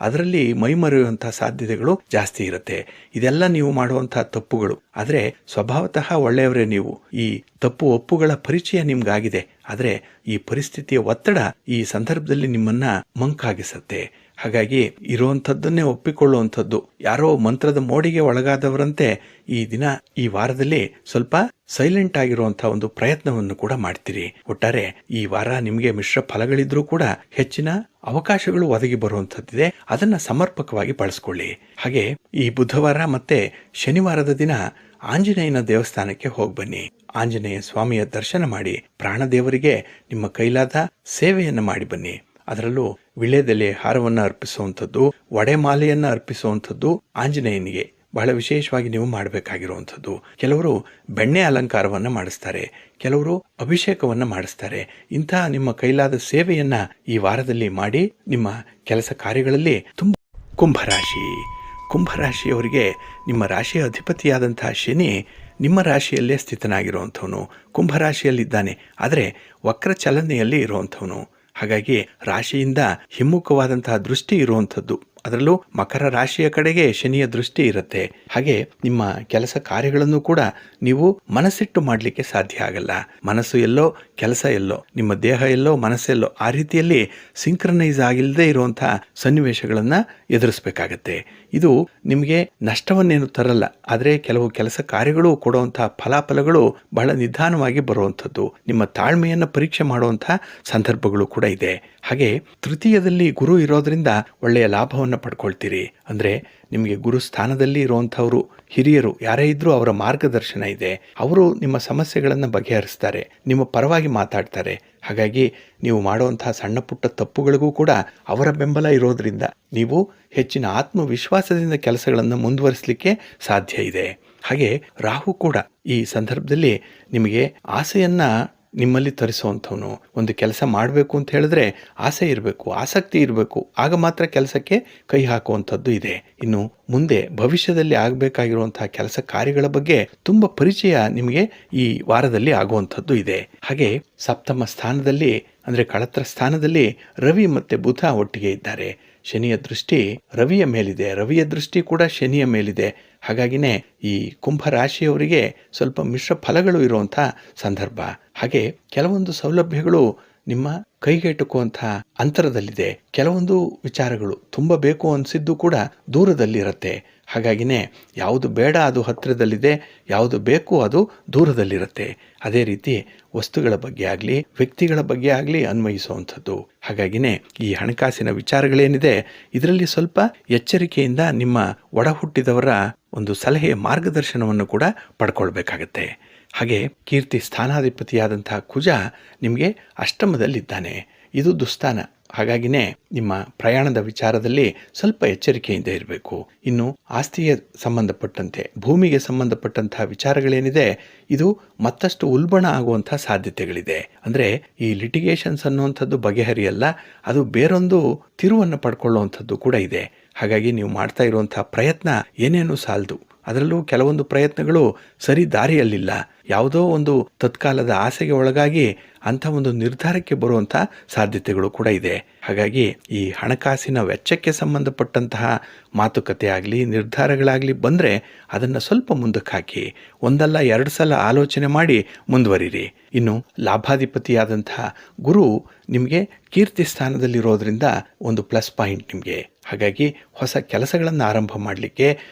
ಅದರಲ್ಲಿ ಮೈಮರೆಯುವಂತಹ ಸಾಧ್ಯತೆಗಳು ಜಾಸ್ತಿ ಇರುತ್ತೆ. ಇದೆಲ್ಲ ನೀವು ಮಾಡುವಂತಹ ತಪ್ಪುಗಳು. ಆದರೆ ಸ್ವಭಾವತಃ ಒಳ್ಳೆಯವರೇ ನೀವು. ಈ ತಪ್ಪು ಒಪ್ಪುಗಳ ಪರಿಚಯ ನಿಮ್ಗಾಗಿದೆ. ಆದರೆ ಈ ಪರಿಸ್ಥಿತಿಯ ಒತ್ತಡ ಈ ಸಂದರ್ಭದಲ್ಲಿ ನಿಮ್ಮನ್ನ ಮಂಕಾಗಿಸುತ್ತೆ. ಹಾಗಾಗಿ ಇರುವಂಥದ್ದನ್ನೇ ಒಪ್ಪಿಕೊಳ್ಳುವಂಥದ್ದು. ಯಾರೋ ಮಂತ್ರದ ಮೋಡಿಗೆ ಒಳಗಾದವರಂತೆ ಈ ದಿನ ಈ ವಾರದಲ್ಲಿ ಸ್ವಲ್ಪ ಸೈಲೆಂಟ್ ಆಗಿರುವಂತಹ ಒಂದು ಪ್ರಯತ್ನವನ್ನು ಕೂಡ ಮಾಡ್ತೀರಿ. ಒಟ್ಟಾರೆ ಈ ವಾರ ನಿಮಗೆ ಮಿಶ್ರ ಫಲಗಳಿದ್ರೂ ಕೂಡ ಹೆಚ್ಚಿನ ಅವಕಾಶಗಳು ಒದಗಿ ಬರುವಂತದ್ದಿದೆ. ಅದನ್ನ ಸಮರ್ಪಕವಾಗಿ ಬಳಸ್ಕೊಳ್ಳಿ. ಹಾಗೆ ಈ ಬುಧವಾರ ಮತ್ತೆ ಶನಿವಾರದ ದಿನ ಆಂಜನೇಯನ ದೇವಸ್ಥಾನಕ್ಕೆ ಹೋಗ್ಬನ್ನಿ. ಆಂಜನೇಯ ಸ್ವಾಮಿಯ ದರ್ಶನ ಮಾಡಿ ಪ್ರಾಣದೇವರಿಗೆ ನಿಮ್ಮ ಕೈಲಾದ ಸೇವೆಯನ್ನ ಮಾಡಿ ಬನ್ನಿ. ಅದರಲ್ಲೂ ವಿಳ್ಯದೆಲೆ ಹಾರವನ್ನ ಅರ್ಪಿಸುವಂಥದ್ದು, ಒಡೆಮಾಲೆಯನ್ನ ಅರ್ಪಿಸುವಂಥದ್ದು ಆಂಜನೇಯನಿಗೆ ಬಹಳ ವಿಶೇಷವಾಗಿ ನೀವು ಮಾಡಬೇಕಾಗಿರುವಂಥದ್ದು. ಕೆಲವರು ಬೆಣ್ಣೆ ಅಲಂಕಾರವನ್ನ ಮಾಡಿಸ್ತಾರೆ, ಕೆಲವರು ಅಭಿಷೇಕವನ್ನ ಮಾಡಿಸ್ತಾರೆ. ಇಂತಹ ನಿಮ್ಮ ಕೈಲಾದ ಸೇವೆಯನ್ನ ಈ ವಾರದಲ್ಲಿ ಮಾಡಿ ನಿಮ್ಮ ಕೆಲಸ ಕಾರ್ಯಗಳಲ್ಲಿ ತುಂಬ. ಕುಂಭರಾಶಿಯವರಿಗೆ ನಿಮ್ಮ ರಾಶಿಯ ಅಧಿಪತಿಯಾದಂತಹ ಶನಿ ನಿಮ್ಮ ರಾಶಿಯಲ್ಲೇ ಸ್ಥಿತನಾಗಿರುವಂಥವನು, ಕುಂಭರಾಶಿಯಲ್ಲಿದ್ದಾನೆ. ಆದರೆ ವಕ್ರ ಚಲನೆಯಲ್ಲಿ ಇರುವಂಥವನು. ಹಾಗಾಗಿ ರಾಶಿಯಿಂದ ಹಿಮ್ಮುಖವಾದಂತಹ ದೃಷ್ಟಿ ಇರುವಂಥದ್ದು. ಅದರಲ್ಲೂ ಮಕರ ರಾಶಿಯ ಕಡೆಗೆ ಶನಿಯ ದೃಷ್ಟಿ ಇರುತ್ತೆ. ಹಾಗೆ ನಿಮ್ಮ ಕೆಲಸ ಕಾರ್ಯಗಳನ್ನು ಕೂಡ ನೀವು ಮನಸ್ಸಿಟ್ಟು ಮಾಡಲಿಕ್ಕೆ ಸಾಧ್ಯ ಆಗಲ್ಲ. ಮನಸ್ಸು ಎಲ್ಲೋ, ಕೆಲಸ ಎಲ್ಲೋ, ನಿಮ್ಮ ದೇಹ ಎಲ್ಲೋ, ಮನಸ್ಸೆಲ್ಲೋ, ಆ ರೀತಿಯಲ್ಲಿ ಸಿಂಕ್ರನೈಸ್ ಆಗಿಲ್ಲದೆ ಇರುವಂತಹ ಸನ್ನಿವೇಶಗಳನ್ನ ಎದುರಿಸಬೇಕಾಗತ್ತೆ. ಇದು ನಿಮಗೆ ನಷ್ಟವನ್ನೇನು ತರಲ್ಲ, ಆದರೆ ಕೆಲವು ಕೆಲಸ ಕಾರ್ಯಗಳು ಕೊಡುವಂತಹ ಫಲಾಫಲಗಳು ಬಹಳ ನಿಧಾನವಾಗಿ ಬರುವಂಥದ್ದು. ನಿಮ್ಮ ತಾಳ್ಮೆಯನ್ನು ಪರೀಕ್ಷೆ ಮಾಡುವಂತಹ ಸಂದರ್ಭಗಳು ಕೂಡ ಇದೆ. ಹಾಗೆ ತೃತೀಯದಲ್ಲಿ ಗುರು ಇರೋದ್ರಿಂದ ಒಳ್ಳೆಯ ಲಾಭವನ್ನು ಪಡ್ಕೊಳ್ತೀರಿ. ಅಂದ್ರೆ ನಿಮಗೆ ಗುರು ಸ್ಥಾನದಲ್ಲಿ ಇರುವಂಥವರು ಹಿರಿಯರು ಯಾರೇ ಇದ್ರೂ ಅವರ ಮಾರ್ಗದರ್ಶನ ಇದೆ. ಅವರು ನಿಮ್ಮ ಸಮಸ್ಯೆಗಳನ್ನು ಬಗೆಹರಿಸ್ತಾರೆ, ನಿಮ್ಮ ಪರವಾಗಿ ಮಾತಾಡ್ತಾರೆ. ಹಾಗಾಗಿ ನೀವು ಮಾಡುವಂತಹ ಸಣ್ಣ ಪುಟ್ಟ ತಪ್ಪುಗಳಿಗೂ ಕೂಡ ಅವರ ಬೆಂಬಲ ಇರೋದ್ರಿಂದ ನೀವು ಹೆಚ್ಚಿನ ಆತ್ಮವಿಶ್ವಾಸದಿಂದ ಕೆಲಸಗಳನ್ನು ಮುಂದುವರಿಸಲಿಕ್ಕೆ ಸಾಧ್ಯ ಇದೆ. ಹಾಗೆ ರಾಹು ಕೂಡ ಈ ಸಂದರ್ಭದಲ್ಲಿ ನಿಮಗೆ ಆಸೆಯನ್ನ ನಿಮ್ಮಲ್ಲಿ ತರಿಸುವಂಥವನು. ಒಂದು ಕೆಲಸ ಮಾಡಬೇಕು ಅಂತ ಹೇಳಿದ್ರೆ ಆಸೆ ಇರಬೇಕು, ಆಸಕ್ತಿ ಇರಬೇಕು, ಆಗ ಮಾತ್ರ ಕೆಲಸಕ್ಕೆ ಕೈ ಹಾಕುವಂಥದ್ದು ಇದೆ. ಇನ್ನು ಮುಂದೆ ಭವಿಷ್ಯದಲ್ಲಿ ಆಗಬೇಕಾಗಿರುವಂತಹ ಕೆಲಸ ಕಾರ್ಯಗಳ ಬಗ್ಗೆ ತುಂಬ ಪರಿಚಯ ನಿಮಗೆ ಈ ವಾರದಲ್ಲಿ ಆಗುವಂಥದ್ದು ಇದೆ. ಹಾಗೆ ಸಪ್ತಮ ಸ್ಥಾನದಲ್ಲಿ ಅಂದರೆ ಕಳತ್ರ ಸ್ಥಾನದಲ್ಲಿ ರವಿ ಮತ್ತೆ ಬುಧ ಒಟ್ಟಿಗೆ ಇದ್ದಾರೆ. ಶನಿಯ ದೃಷ್ಟಿ ರವಿಯ ಮೇಲಿದೆ, ರವಿಯ ದೃಷ್ಟಿ ಕೂಡ ಶನಿಯ ಮೇಲಿದೆ. ಹಾಗಾಗಿನೇ ಈ ಕುಂಭರಾಶಿಯವರಿಗೆ ಸ್ವಲ್ಪ ಮಿಶ್ರ ಫಲಗಳು ಇರುವಂಥ ಸಂದರ್ಭ. ಹಾಗೆ ಕೆಲವೊಂದು ಸೌಲಭ್ಯಗಳು ನಿಮ್ಮ ಕೈಗೆಟುಕುವಂತಹ ಅಂತರದಲ್ಲಿದೆ. ಕೆಲವೊಂದು ವಿಚಾರಗಳು ತುಂಬ ಬೇಕು ಅನಿಸಿದ್ದು ಕೂಡ ದೂರದಲ್ಲಿರುತ್ತೆ. ಹಾಗಾಗಿನೇ ಯಾವುದು ಬೇಡ ಅದು ಹತ್ತಿರದಲ್ಲಿದೆ, ಯಾವುದು ಬೇಕು ಅದು ದೂರದಲ್ಲಿರುತ್ತೆ. ಅದೇ ರೀತಿ ವಸ್ತುಗಳ ಬಗ್ಗೆ ಆಗಲಿ, ವ್ಯಕ್ತಿಗಳ ಬಗ್ಗೆ ಆಗಲಿ ಅನ್ವಯಿಸುವಂಥದ್ದು. ಹಾಗಾಗಿನೇ ಈ ಹಣಕಾಸಿನ ವಿಚಾರಗಳೇನಿದೆ ಇದರಲ್ಲಿ ಸ್ವಲ್ಪ ಎಚ್ಚರಿಕೆಯಿಂದ ನಿಮ್ಮ ಒಡ ಹುಟ್ಟಿದವರ ಒಂದು ಸಲಹೆಯ ಮಾರ್ಗದರ್ಶನವನ್ನು ಕೂಡ ಪಡ್ಕೊಳ್ಬೇಕಾಗತ್ತೆ. ಹಾಗೆ ಕೀರ್ತಿ ಸ್ಥಾನಾಧಿಪತಿಯಾದಂತಹ ಕುಜ ನಿಮಗೆ ಅಷ್ಟಮದಲ್ಲಿದ್ದಾನೆ. ಇದು ದುಸ್ಥಾನ. ಹಾಗಾಗಿನೇ ನಿಮ್ಮ ಪ್ರಯಾಣದ ವಿಚಾರದಲ್ಲಿ ಸ್ವಲ್ಪ ಎಚ್ಚರಿಕೆಯಿಂದ ಇರಬೇಕು. ಇನ್ನು ಆಸ್ತಿಗೆ ಸಂಬಂಧಪಟ್ಟಂತೆ, ಭೂಮಿಗೆ ಸಂಬಂಧಪಟ್ಟಂತಹ ವಿಚಾರಗಳೇನಿದೆ ಇದು ಮತ್ತಷ್ಟು ಉಲ್ಬಣ ಆಗುವಂತಹ ಸಾಧ್ಯತೆಗಳಿದೆ. ಅಂದರೆ ಈ ಲಿಟಿಗೇಷನ್ಸ್ ಅನ್ನುವಂಥದ್ದು ಬಗೆಹರಿಯಲ್ಲ, ಅದು ಬೇರೊಂದು ತಿರುವನ್ನು ಪಡ್ಕೊಳ್ಳುವಂಥದ್ದು ಕೂಡ ಇದೆ. ಹಾಗಾಗಿ ನೀವು ಮಾಡ್ತಾ ಇರುವಂತಹ ಪ್ರಯತ್ನ ಏನೇನು ಸಾಲದು. ಅದರಲ್ಲೂ ಕೆಲವೊಂದು ಪ್ರಯತ್ನಗಳು ಸರಿ ದಾರಿಯಲ್ಲಿಲ್ಲ. ಯಾವುದೋ ಒಂದು ತತ್ಕಾಲದ ಆಸೆಗೆ ಒಳಗಾಗಿ ಅಂಥ ಒಂದು ನಿರ್ಧಾರಕ್ಕೆ ಬರುವಂಥ ಸಾಧ್ಯತೆಗಳು ಕೂಡ ಇದೆ. ಹಾಗಾಗಿ ಈ ಹಣಕಾಸಿನ ವೆಚ್ಚಕ್ಕೆ ಸಂಬಂಧಪಟ್ಟಂತಹ ಮಾತುಕತೆ ಆಗಲಿ, ನಿರ್ಧಾರಗಳಾಗಲಿ ಬಂದರೆ ಅದನ್ನು ಸ್ವಲ್ಪ ಮುಂದಕ್ಕೆ ಹಾಕಿ ಒಂದಲ್ಲ ಎರಡು ಸಲ ಆಲೋಚನೆ ಮಾಡಿ ಮುಂದುವರಿರಿ. ಇನ್ನು ಲಾಭಾಧಿಪತಿಯಾದಂತಹ ಗುರು ನಿಮಗೆ ಕೀರ್ತಿ ಸ್ಥಾನದಲ್ಲಿರೋದ್ರಿಂದ ಒಂದು ಪ್ಲಸ್ ಪಾಯಿಂಟ್ ನಿಮಗೆ. ಹಾಗಾಗಿ ಹೊಸ ಕೆಲಸಗಳನ್ನು ಆರಂಭ ಮಾಡಲಿಕ್ಕೆ,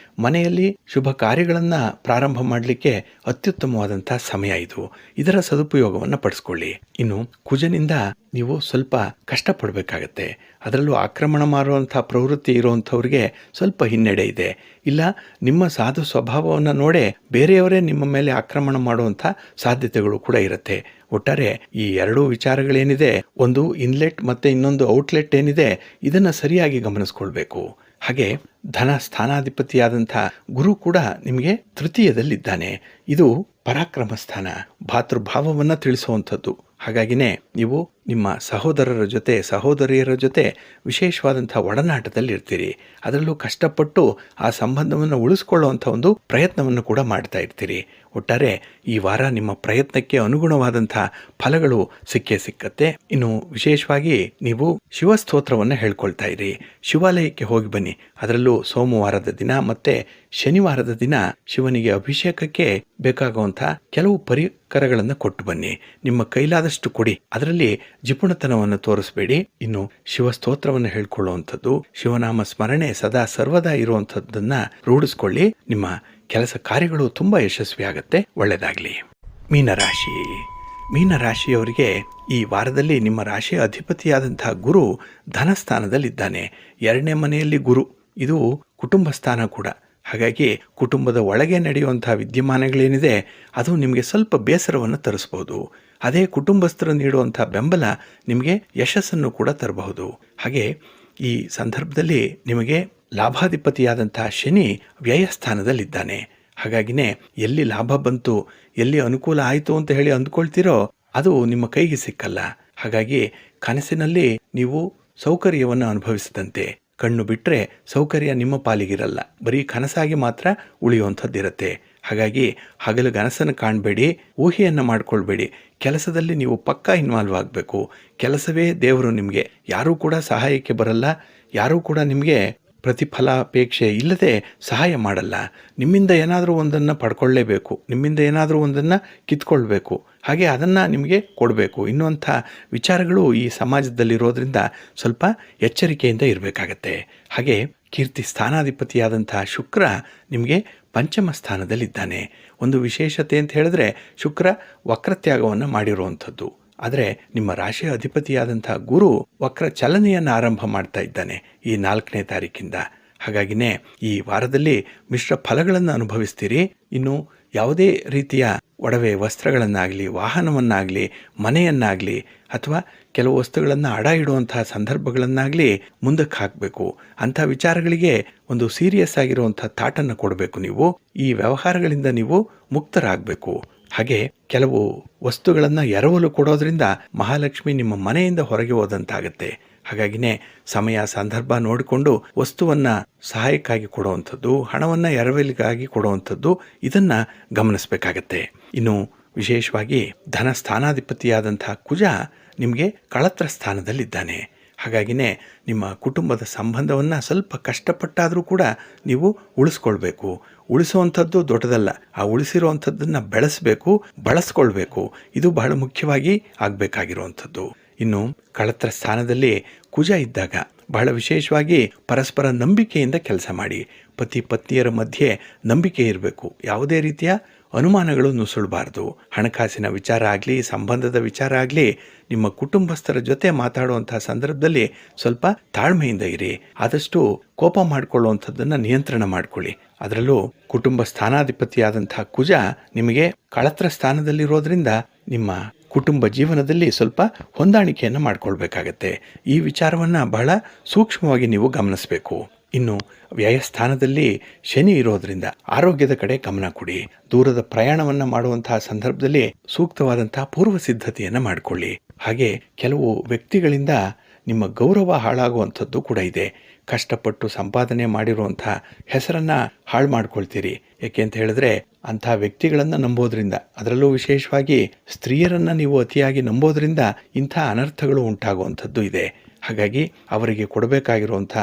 ಮನೆಯಲ್ಲಿ ಶುಭ ಕಾರ್ಯಗಳನ್ನು ಪ್ರಾರಂಭ ಮಾಡಲಿಕ್ಕೆ ಅತ್ಯುತ್ತಮವಾದಂತಹ ಸಮಯ ಇದು. ಇದರ ಸದುಪಯೋಗವನ್ನು ಪಡಿಸ್ಕೊಳ್ಳಿ. ಇನ್ನು ಕುಜನಿಂದ ನೀವು ಸ್ವಲ್ಪ ಕಷ್ಟಪಡಬೇಕಾಗತ್ತೆ. ಅದರಲ್ಲೂ ಆಕ್ರಮಣ ಮಾಡುವಂತಹ ಪ್ರವೃತ್ತಿ ಇರುವಂಥವ್ರಿಗೆ ಸ್ವಲ್ಪ ಹಿನ್ನಡೆ ಇದೆ. ಇಲ್ಲ ನಿಮ್ಮ ಸಾಧು ಸ್ವಭಾವವನ್ನು ನೋಡೇ ಬೇರೆಯವರೇ ನಿಮ್ಮ ಮೇಲೆ ಆಕ್ರಮಣ ಮಾಡುವಂಥ ಸಾಧ್ಯತೆಗಳು ಕೂಡ ಇರುತ್ತೆ. ಒಟ್ಟಾರೆ ಈ ಎರಡೂ ವಿಚಾರಗಳೇನಿದೆ, ಒಂದು ಇನ್ಲೆಟ್ ಮತ್ತೆ ಇನ್ನೊಂದು ಔಟ್ಲೆಟ್ ಏನಿದೆ, ಇದನ್ನು ಸರಿಯಾಗಿ ಗಮನಿಸ್ಕೊಳ್ಬೇಕು. ಹಾಗೆ ಧನ ಸ್ಥಾನಾಧಿಪತಿಯಾದಂಥ ಗುರು ಕೂಡ ನಿಮಗೆ ತೃತೀಯದಲ್ಲಿದ್ದಾನೆ. ಇದು ಪರಾಕ್ರಮ ಸ್ಥಾನ, ಭಾತೃಭಾವವನ್ನು ತಿಳಿಸುವಂಥದ್ದು. ಹಾಗಾಗಿನೇ ನೀವು ನಿಮ್ಮ ಸಹೋದರರ ಜೊತೆ, ಸಹೋದರಿಯರ ಜೊತೆ ವಿಶೇಷವಾದಂಥ ಒಡನಾಟದಲ್ಲಿ ಇರ್ತೀರಿ. ಅದರಲ್ಲೂ ಕಷ್ಟಪಟ್ಟು ಆ ಸಂಬಂಧವನ್ನು ಉಳಿಸ್ಕೊಳ್ಳುವಂಥ ಒಂದು ಪ್ರಯತ್ನವನ್ನು ಕೂಡ ಮಾಡ್ತಾ ಇರ್ತೀರಿ. ಒಟ್ಟಾರೆ ಈ ವಾರ ನಿಮ್ಮ ಪ್ರಯತ್ನಕ್ಕೆ ಅನುಗುಣವಾದಂಥ ಫಲಗಳು ಸಿಕ್ಕತ್ತೆ. ಇನ್ನು ವಿಶೇಷವಾಗಿ ನೀವು ಶಿವಸ್ತೋತ್ರವನ್ನು ಹೇಳ್ಕೊಳ್ತಾ ಇರಿ. ಶಿವಾಲಯಕ್ಕೆ ಹೋಗಿ ಬನ್ನಿ. ಅದರಲ್ಲೂ ಸೋಮವಾರದ ದಿನ ಮತ್ತೆ ಶನಿವಾರದ ದಿನ ಶಿವನಿಗೆ ಅಭಿಷೇಕಕ್ಕೆ ಬೇಕಾಗುವಂಥ ಕೆಲವು ಪರಿಕರಗಳನ್ನು ಕೊಟ್ಟು ಬನ್ನಿ. ನಿಮ್ಮ ಕೈಲಾದಷ್ಟು ಕೊಡಿ. ಅದರಲ್ಲಿ ಜಿಪುಣತನವನ್ನು ತೋರಿಸಬೇಡಿ. ಇನ್ನು ಶಿವಸ್ತೋತ್ರವನ್ನು ಹೇಳ್ಕೊಳ್ಳುವಂಥದ್ದು, ಶಿವನಾಮ ಸ್ಮರಣೆ ಸದಾ ಸರ್ವದಾ ಇರುವಂಥದ್ದನ್ನ ರೂಢಿಸ್ಕೊಳ್ಳಿ. ನಿಮ್ಮ ಕೆಲಸ ಕಾರ್ಯಗಳು ತುಂಬಾ ಯಶಸ್ವಿ ಆಗುತ್ತೆ. ಒಳ್ಳೆಯದಾಗಲಿ. ಮೀನರಾಶಿ. ಮೀನರಾಶಿಯವರಿಗೆ ಈ ವಾರದಲ್ಲಿ ನಿಮ್ಮ ರಾಶಿಯ ಅಧಿಪತಿಯಾದಂತಹ ಗುರು ಧನಸ್ಥಾನದಲ್ಲಿದ್ದಾನೆ. 2ನೇ ಮನೆಯಲ್ಲಿ ಗುರು, ಇದು ಕುಟುಂಬ ಸ್ಥಾನ ಕೂಡ. ಹಾಗಾಗಿ ಕುಟುಂಬದ ಒಳಗೆ ನಡೆಯುವಂತಹ ವಿದ್ಯಮಾನಗಳೇನಿದೆ ಅದು ನಿಮಗೆ ಸ್ವಲ್ಪ ಬೇಸರವನ್ನು ತರಿಸ್ಬೋದು. ಅದೇ ಕುಟುಂಬಸ್ಥರು ನೀಡುವಂಥ ಬೆಂಬಲ ನಿಮಗೆ ಯಶಸ್ಸನ್ನು ಕೂಡ ತರಬಹುದು. ಹಾಗೆ ಈ ಸಂದರ್ಭದಲ್ಲಿ ನಿಮಗೆ ಲಾಭಾಧಿಪತಿಯಾದಂತಹ ಶನಿ ವ್ಯಯಸ್ಥಾನದಲ್ಲಿದ್ದಾನೆ. ಹಾಗಾಗಿನೇ ಎಲ್ಲಿ ಲಾಭ ಬಂತು, ಎಲ್ಲಿ ಅನುಕೂಲ ಆಯಿತು ಅಂತ ಹೇಳಿ ಅಂದ್ಕೊಳ್ತೀರೋ ಅದು ನಿಮ್ಮ ಕೈಗೆ ಸಿಕ್ಕಲ್ಲ. ಹಾಗಾಗಿ ಕನಸಿನಲ್ಲಿ ನೀವು ಸೌಕರ್ಯವನ್ನು ಅನುಭವಿಸಿದಂತೆ, ಕಣ್ಣು ಬಿಟ್ಟರೆ ಸೌಕರ್ಯ ನಿಮ್ಮ ಪಾಲಿಗಿರಲ್ಲ, ಬರೀ ಕನಸಾಗಿ ಮಾತ್ರ ಉಳಿಯುವಂಥದ್ದಿರುತ್ತೆ. ಹಾಗಾಗಿ ಹಗಲು ಕನಸನ್ನು ಕಾಣಬೇಡಿ, ಊಹೆಯನ್ನು ಮಾಡ್ಕೊಳ್ಬೇಡಿ. ಕೆಲಸದಲ್ಲಿ ನೀವು ಪಕ್ಕಾ ಇನ್ವಾಲ್ವ್ ಆಗಬೇಕು. ಕೆಲಸವೇ ದೇವರು ನಿಮಗೆ. ಯಾರೂ ಕೂಡ ಸಹಾಯಕ್ಕೆ ಬರಲ್ಲ, ಯಾರೂ ಕೂಡ ನಿಮಗೆ ಪ್ರತಿಫಲಾಪೇಕ್ಷೆ ಇಲ್ಲದೆ ಸಹಾಯ ಮಾಡಲ್ಲ. ನಿಮ್ಮಿಂದ ಏನಾದರೂ ಒಂದನ್ನು ಪಡ್ಕೊಳ್ಳೇಬೇಕು, ನಿಮ್ಮಿಂದ ಏನಾದರೂ ಒಂದನ್ನು ಕಿತ್ಕೊಳ್ಬೇಕು, ಹಾಗೆ ಅದನ್ನು ನಿಮಗೆ ಕೊಡಬೇಕು ಇನ್ನುವಂಥ ವಿಚಾರಗಳು ಈ ಸಮಾಜದಲ್ಲಿರೋದ್ರಿಂದ ಸ್ವಲ್ಪ ಎಚ್ಚರಿಕೆಯಿಂದ ಇರಬೇಕಾಗತ್ತೆ. ಹಾಗೆ ಕೀರ್ತಿ ಸ್ಥಾನಾಧಿಪತಿಯಾದಂಥ ಶುಕ್ರ ನಿಮಗೆ ಪಂಚಮ ಸ್ಥಾನದಲ್ಲಿದ್ದಾನೆ. ಒಂದು ವಿಶೇಷತೆ ಅಂತ ಹೇಳಿದ್ರೆ ಶುಕ್ರ ವಕ್ರತ್ಯಾಗವನ್ನು ಮಾಡಿರುವಂಥದ್ದು. ಆದರೆ ನಿಮ್ಮ ರಾಶಿಯ ಅಧಿಪತಿಯಾದಂಥ ಗುರು ವಕ್ರ ಚಲನೆಯನ್ನು ಆರಂಭ ಮಾಡ್ತಾ ಇದ್ದಾನೆ ಈ 4ನೇ ತಾರೀಕಿಂದ. ಹಾಗಾಗಿನೇ ಈ ವಾರದಲ್ಲಿ ಮಿಶ್ರ ಫಲಗಳನ್ನು ಅನುಭವಿಸ್ತೀರಿ. ಇನ್ನು ಯಾವುದೇ ರೀತಿಯ ಒಡವೆ ವಸ್ತ್ರಗಳನ್ನಾಗಲಿ, ವಾಹನವನ್ನಾಗಲಿ, ಮನೆಯನ್ನಾಗಲಿ ಅಥವಾ ಕೆಲವು ವಸ್ತುಗಳನ್ನು ಅಡ ಇಡುವಂತಹ ಸಂದರ್ಭಗಳನ್ನಾಗಲಿ ಮುಂದಕ್ಕೆ ಹಾಕಬೇಕು. ಅಂಥ ವಿಚಾರಗಳಿಗೆ ಒಂದು ಸೀರಿಯಸ್ ಆಗಿರುವಂಥ ಥಾಟನ್ನು ಕೊಡಬೇಕು. ನೀವು ಈ ವ್ಯವಹಾರಗಳಿಂದ ನೀವು ಮುಕ್ತರಾಗಬೇಕು. ಹಾಗೆ ಕೆಲವು ವಸ್ತುಗಳನ್ನು ಎರವಲು ಕೊಡೋದ್ರಿಂದ ಮಹಾಲಕ್ಷ್ಮಿ ನಿಮ್ಮ ಮನೆಯಿಂದ ಹೊರಗೆ ಹೋದಂತಾಗತ್ತೆ. ಹಾಗಾಗಿನೇ ಸಮಯ ಸಂದರ್ಭ ನೋಡಿಕೊಂಡು ವಸ್ತುವನ್ನು ಸಹಾಯಕ್ಕಾಗಿ ಕೊಡುವಂಥದ್ದು, ಹಣವನ್ನು ಎರವಲಿಗಾಗಿ ಕೊಡುವಂಥದ್ದು, ಇದನ್ನು ಗಮನಿಸಬೇಕಾಗತ್ತೆ. ಇನ್ನು ವಿಶೇಷವಾಗಿ ಧನ ಸ್ಥಾನಾಧಿಪತಿಯಾದಂಥ ಕುಜ ನಿಮಗೆ ಕಳತ್ರ ಸ್ಥಾನದಲ್ಲಿದ್ದಾನೆ. ಹಾಗಾಗಿನೇ ನಿಮ್ಮ ಕುಟುಂಬದ ಸಂಬಂಧವನ್ನು ಸ್ವಲ್ಪ ಕಷ್ಟಪಟ್ಟಾದರೂ ಕೂಡ ನೀವು ಉಳಿಸ್ಕೊಳ್ಬೇಕು. ಉಳಿಸುವಂಥದ್ದು ದೊಡ್ಡದಲ್ಲ, ಆ ಉಳಿಸಿರುವಂಥದ್ದನ್ನು ಬೆಳೆಸಬೇಕು, ಬಳಸ್ಕೊಳ್ಬೇಕು. ಇದು ಬಹಳ ಮುಖ್ಯವಾಗಿ ಆಗಬೇಕಾಗಿರುವಂಥದ್ದು. ಇನ್ನು ಕಳತ್ರ ಸ್ಥಾನದಲ್ಲಿ ಕುಜ ಇದ್ದಾಗ ಬಹಳ ವಿಶೇಷವಾಗಿ ಪರಸ್ಪರ ನಂಬಿಕೆಯಿಂದ ಕೆಲಸ ಮಾಡಿ. ಪತಿ ಪತ್ನಿಯರ ಮಧ್ಯೆ ನಂಬಿಕೆ ಇರಬೇಕು. ಯಾವುದೇ ರೀತಿಯ ಅನುಮಾನಗಳು ನುಸುಳಬಾರ್ದು. ಹಣಕಾಸಿನ ವಿಚಾರ ಆಗಲಿ, ಸಂಬಂಧದ ವಿಚಾರ ಆಗಲಿ, ನಿಮ್ಮ ಕುಟುಂಬಸ್ಥರ ಜೊತೆ ಮಾತಾಡುವಂಥ ಸಂದರ್ಭದಲ್ಲಿ ಸ್ವಲ್ಪ ತಾಳ್ಮೆಯಿಂದ ಇರಿ. ಆದಷ್ಟು ಕೋಪ ಮಾಡಿಕೊಳ್ಳುವಂಥದ್ದನ್ನು ನಿಯಂತ್ರಣ ಮಾಡಿಕೊಳ್ಳಿ. ಅದರಲ್ಲೂ ಕುಟುಂಬ ಸ್ಥಾನಾಧಿಪತಿಯಾದಂಥ ಕುಜ ನಿಮಗೆ ಕಳತ್ರ ಸ್ಥಾನದಲ್ಲಿರೋದ್ರಿಂದ ನಿಮ್ಮ ಕುಟುಂಬ ಜೀವನದಲ್ಲಿ ಸ್ವಲ್ಪ ಹೊಂದಾಣಿಕೆಯನ್ನು ಮಾಡಿಕೊಳ್ಬೇಕಾಗತ್ತೆ. ಈ ವಿಚಾರವನ್ನು ಬಹಳ ಸೂಕ್ಷ್ಮವಾಗಿ ನೀವು ಗಮನಿಸಬೇಕು. ಇನ್ನು ವ್ಯಯಸ್ಥಾನದಲ್ಲಿ ಶನಿ ಇರೋದ್ರಿಂದ ಆರೋಗ್ಯದ ಕಡೆ ಗಮನ ಕೊಡಿ. ದೂರದ ಪ್ರಯಾಣವನ್ನು ಮಾಡುವಂತಹ ಸಂದರ್ಭದಲ್ಲಿ ಸೂಕ್ತವಾದಂತಹ ಪೂರ್ವ ಸಿದ್ಧತೆಯನ್ನು ಮಾಡಿಕೊಳ್ಳಿ. ಹಾಗೆ ಕೆಲವು ವ್ಯಕ್ತಿಗಳಿಂದ ನಿಮ್ಮ ಗೌರವ ಹಾಳಾಗುವಂಥದ್ದು ಕೂಡ ಇದೆ. ಕಷ್ಟಪಟ್ಟು ಸಂಪಾದನೆ ಮಾಡಿರುವಂಥ ಹೆಸರನ್ನು ಹಾಳು ಮಾಡ್ಕೊಳ್ತೀರಿ. ಯಾಕೆ ಅಂತ ಹೇಳಿದ್ರೆ ಅಂಥ ವ್ಯಕ್ತಿಗಳನ್ನು ನಂಬೋದ್ರಿಂದ, ಅದರಲ್ಲೂ ವಿಶೇಷವಾಗಿ ಸ್ತ್ರೀಯರನ್ನು ನೀವು ಅತಿಯಾಗಿ ನಂಬೋದ್ರಿಂದ ಇಂಥ ಅನರ್ಥಗಳು ಉಂಟಾಗುವಂಥದ್ದು ಇದೆ. ಹಾಗಾಗಿ ಅವರಿಗೆ ಕೊಡಬೇಕಾಗಿರುವಂಥ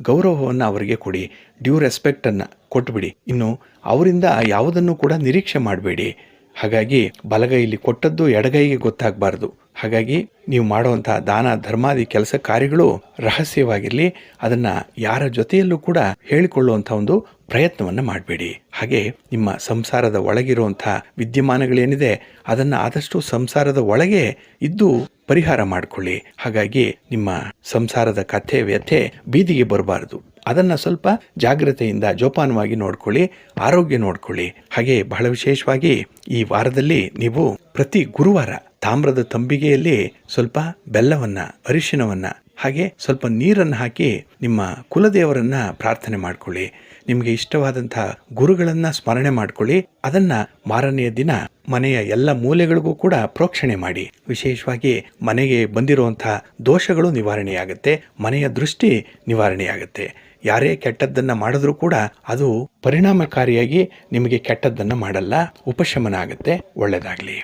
ಗೌರವವನ್ನು ಅವರಿಗೆ ಕೊಡಿ. ಡ್ಯೂ ರೆಸ್ಪೆಕ್ಟನ್ನು ಕೊಟ್ಬಿಡಿ. ಇನ್ನು ಅವರಿಂದ ಯಾವುದನ್ನು ಕೂಡ ನಿರೀಕ್ಷೆ ಮಾಡಬೇಡಿ. ಹಾಗಾಗಿ ಬಲಗೈಲಿ ಕೊಟ್ಟದ್ದು ಎಡಗೈಗೆ ಗೊತ್ತಾಗಬಾರ್ದು. ಹಾಗಾಗಿ ನೀವು ಮಾಡುವಂಥ ದಾನ ಧರ್ಮಾದಿ ಕೆಲಸ ಕಾರ್ಯಗಳು ರಹಸ್ಯವಾಗಿರಲಿ. ಅದನ್ನು ಯಾರ ಜೊತೆಯಲ್ಲೂ ಕೂಡ ಹೇಳಿಕೊಳ್ಳುವಂಥ ಒಂದು ಪ್ರಯತ್ನವನ್ನು ಮಾಡಬೇಡಿ. ಹಾಗೆ ನಿಮ್ಮ ಸಂಸಾರದ ಒಳಗಿರುವಂಥ ವಿದ್ಯಮಾನಗಳೇನಿದೆ ಅದನ್ನು ಆದಷ್ಟು ಸಂಸಾರದ ಒಳಗೆ ಇದ್ದು ಪರಿಹಾರ ಮಾಡಿಕೊಳ್ಳಿ. ಹಾಗಾಗಿ ನಿಮ್ಮ ಸಂಸಾರದ ಕಥೆ ವ್ಯಥೆ ಬೀದಿಗೆ ಬರಬಾರ್ದು. ಅದನ್ನು ಸ್ವಲ್ಪ ಜಾಗ್ರತೆಯಿಂದ ಜೋಪಾನವಾಗಿ ನೋಡ್ಕೊಳ್ಳಿ, ಆರೋಗ್ಯ ನೋಡ್ಕೊಳ್ಳಿ. ಹಾಗೆ ಬಹಳ ವಿಶೇಷವಾಗಿ ಈ ವಾರದಲ್ಲಿ ನೀವು ಪ್ರತಿ ಗುರುವಾರ ತಾಮ್ರದ ತಂಬಿಗೆಯಲ್ಲಿ ಸ್ವಲ್ಪ ಬೆಲ್ಲವನ್ನು, ಅರಿಶಿಣವನ್ನು, ಹಾಗೆ ಸ್ವಲ್ಪ ನೀರನ್ನು ಹಾಕಿ ನಿಮ್ಮ ಕುಲದೇವರನ್ನ ಪ್ರಾರ್ಥನೆ ಮಾಡ್ಕೊಳ್ಳಿ. ನಿಮಗೆ ಇಷ್ಟವಾದಂಥ ಗುರುಗಳನ್ನು ಸ್ಮರಣೆ ಮಾಡ್ಕೊಳ್ಳಿ. ಅದನ್ನು ಮಾರನೆಯ ದಿನ ಮನೆಯ ಎಲ್ಲ ಮೂಲೆಗಳಿಗೂ ಕೂಡ ಪ್ರೋಕ್ಷಣೆ ಮಾಡಿ. ವಿಶೇಷವಾಗಿ ಮನೆಗೆ ಬಂದಿರುವಂಥ ದೋಷಗಳು ನಿವಾರಣೆಯಾಗುತ್ತೆ, ಮನೆಯ ದೃಷ್ಟಿ ನಿವಾರಣೆಯಾಗುತ್ತೆ. ಯಾರೇ ಕೆಟ್ಟದ್ದನ್ನು ಮಾಡಿದ್ರೂ ಕೂಡ ಅದು ಪರಿಣಾಮಕಾರಿಯಾಗಿ ನಿಮಗೆ ಕೆಟ್ಟದ್ದನ್ನು ಮಾಡಲ್ಲ, ಉಪಶಮನ ಆಗುತ್ತೆ. ಒಳ್ಳೆಯದಾಗಲಿ.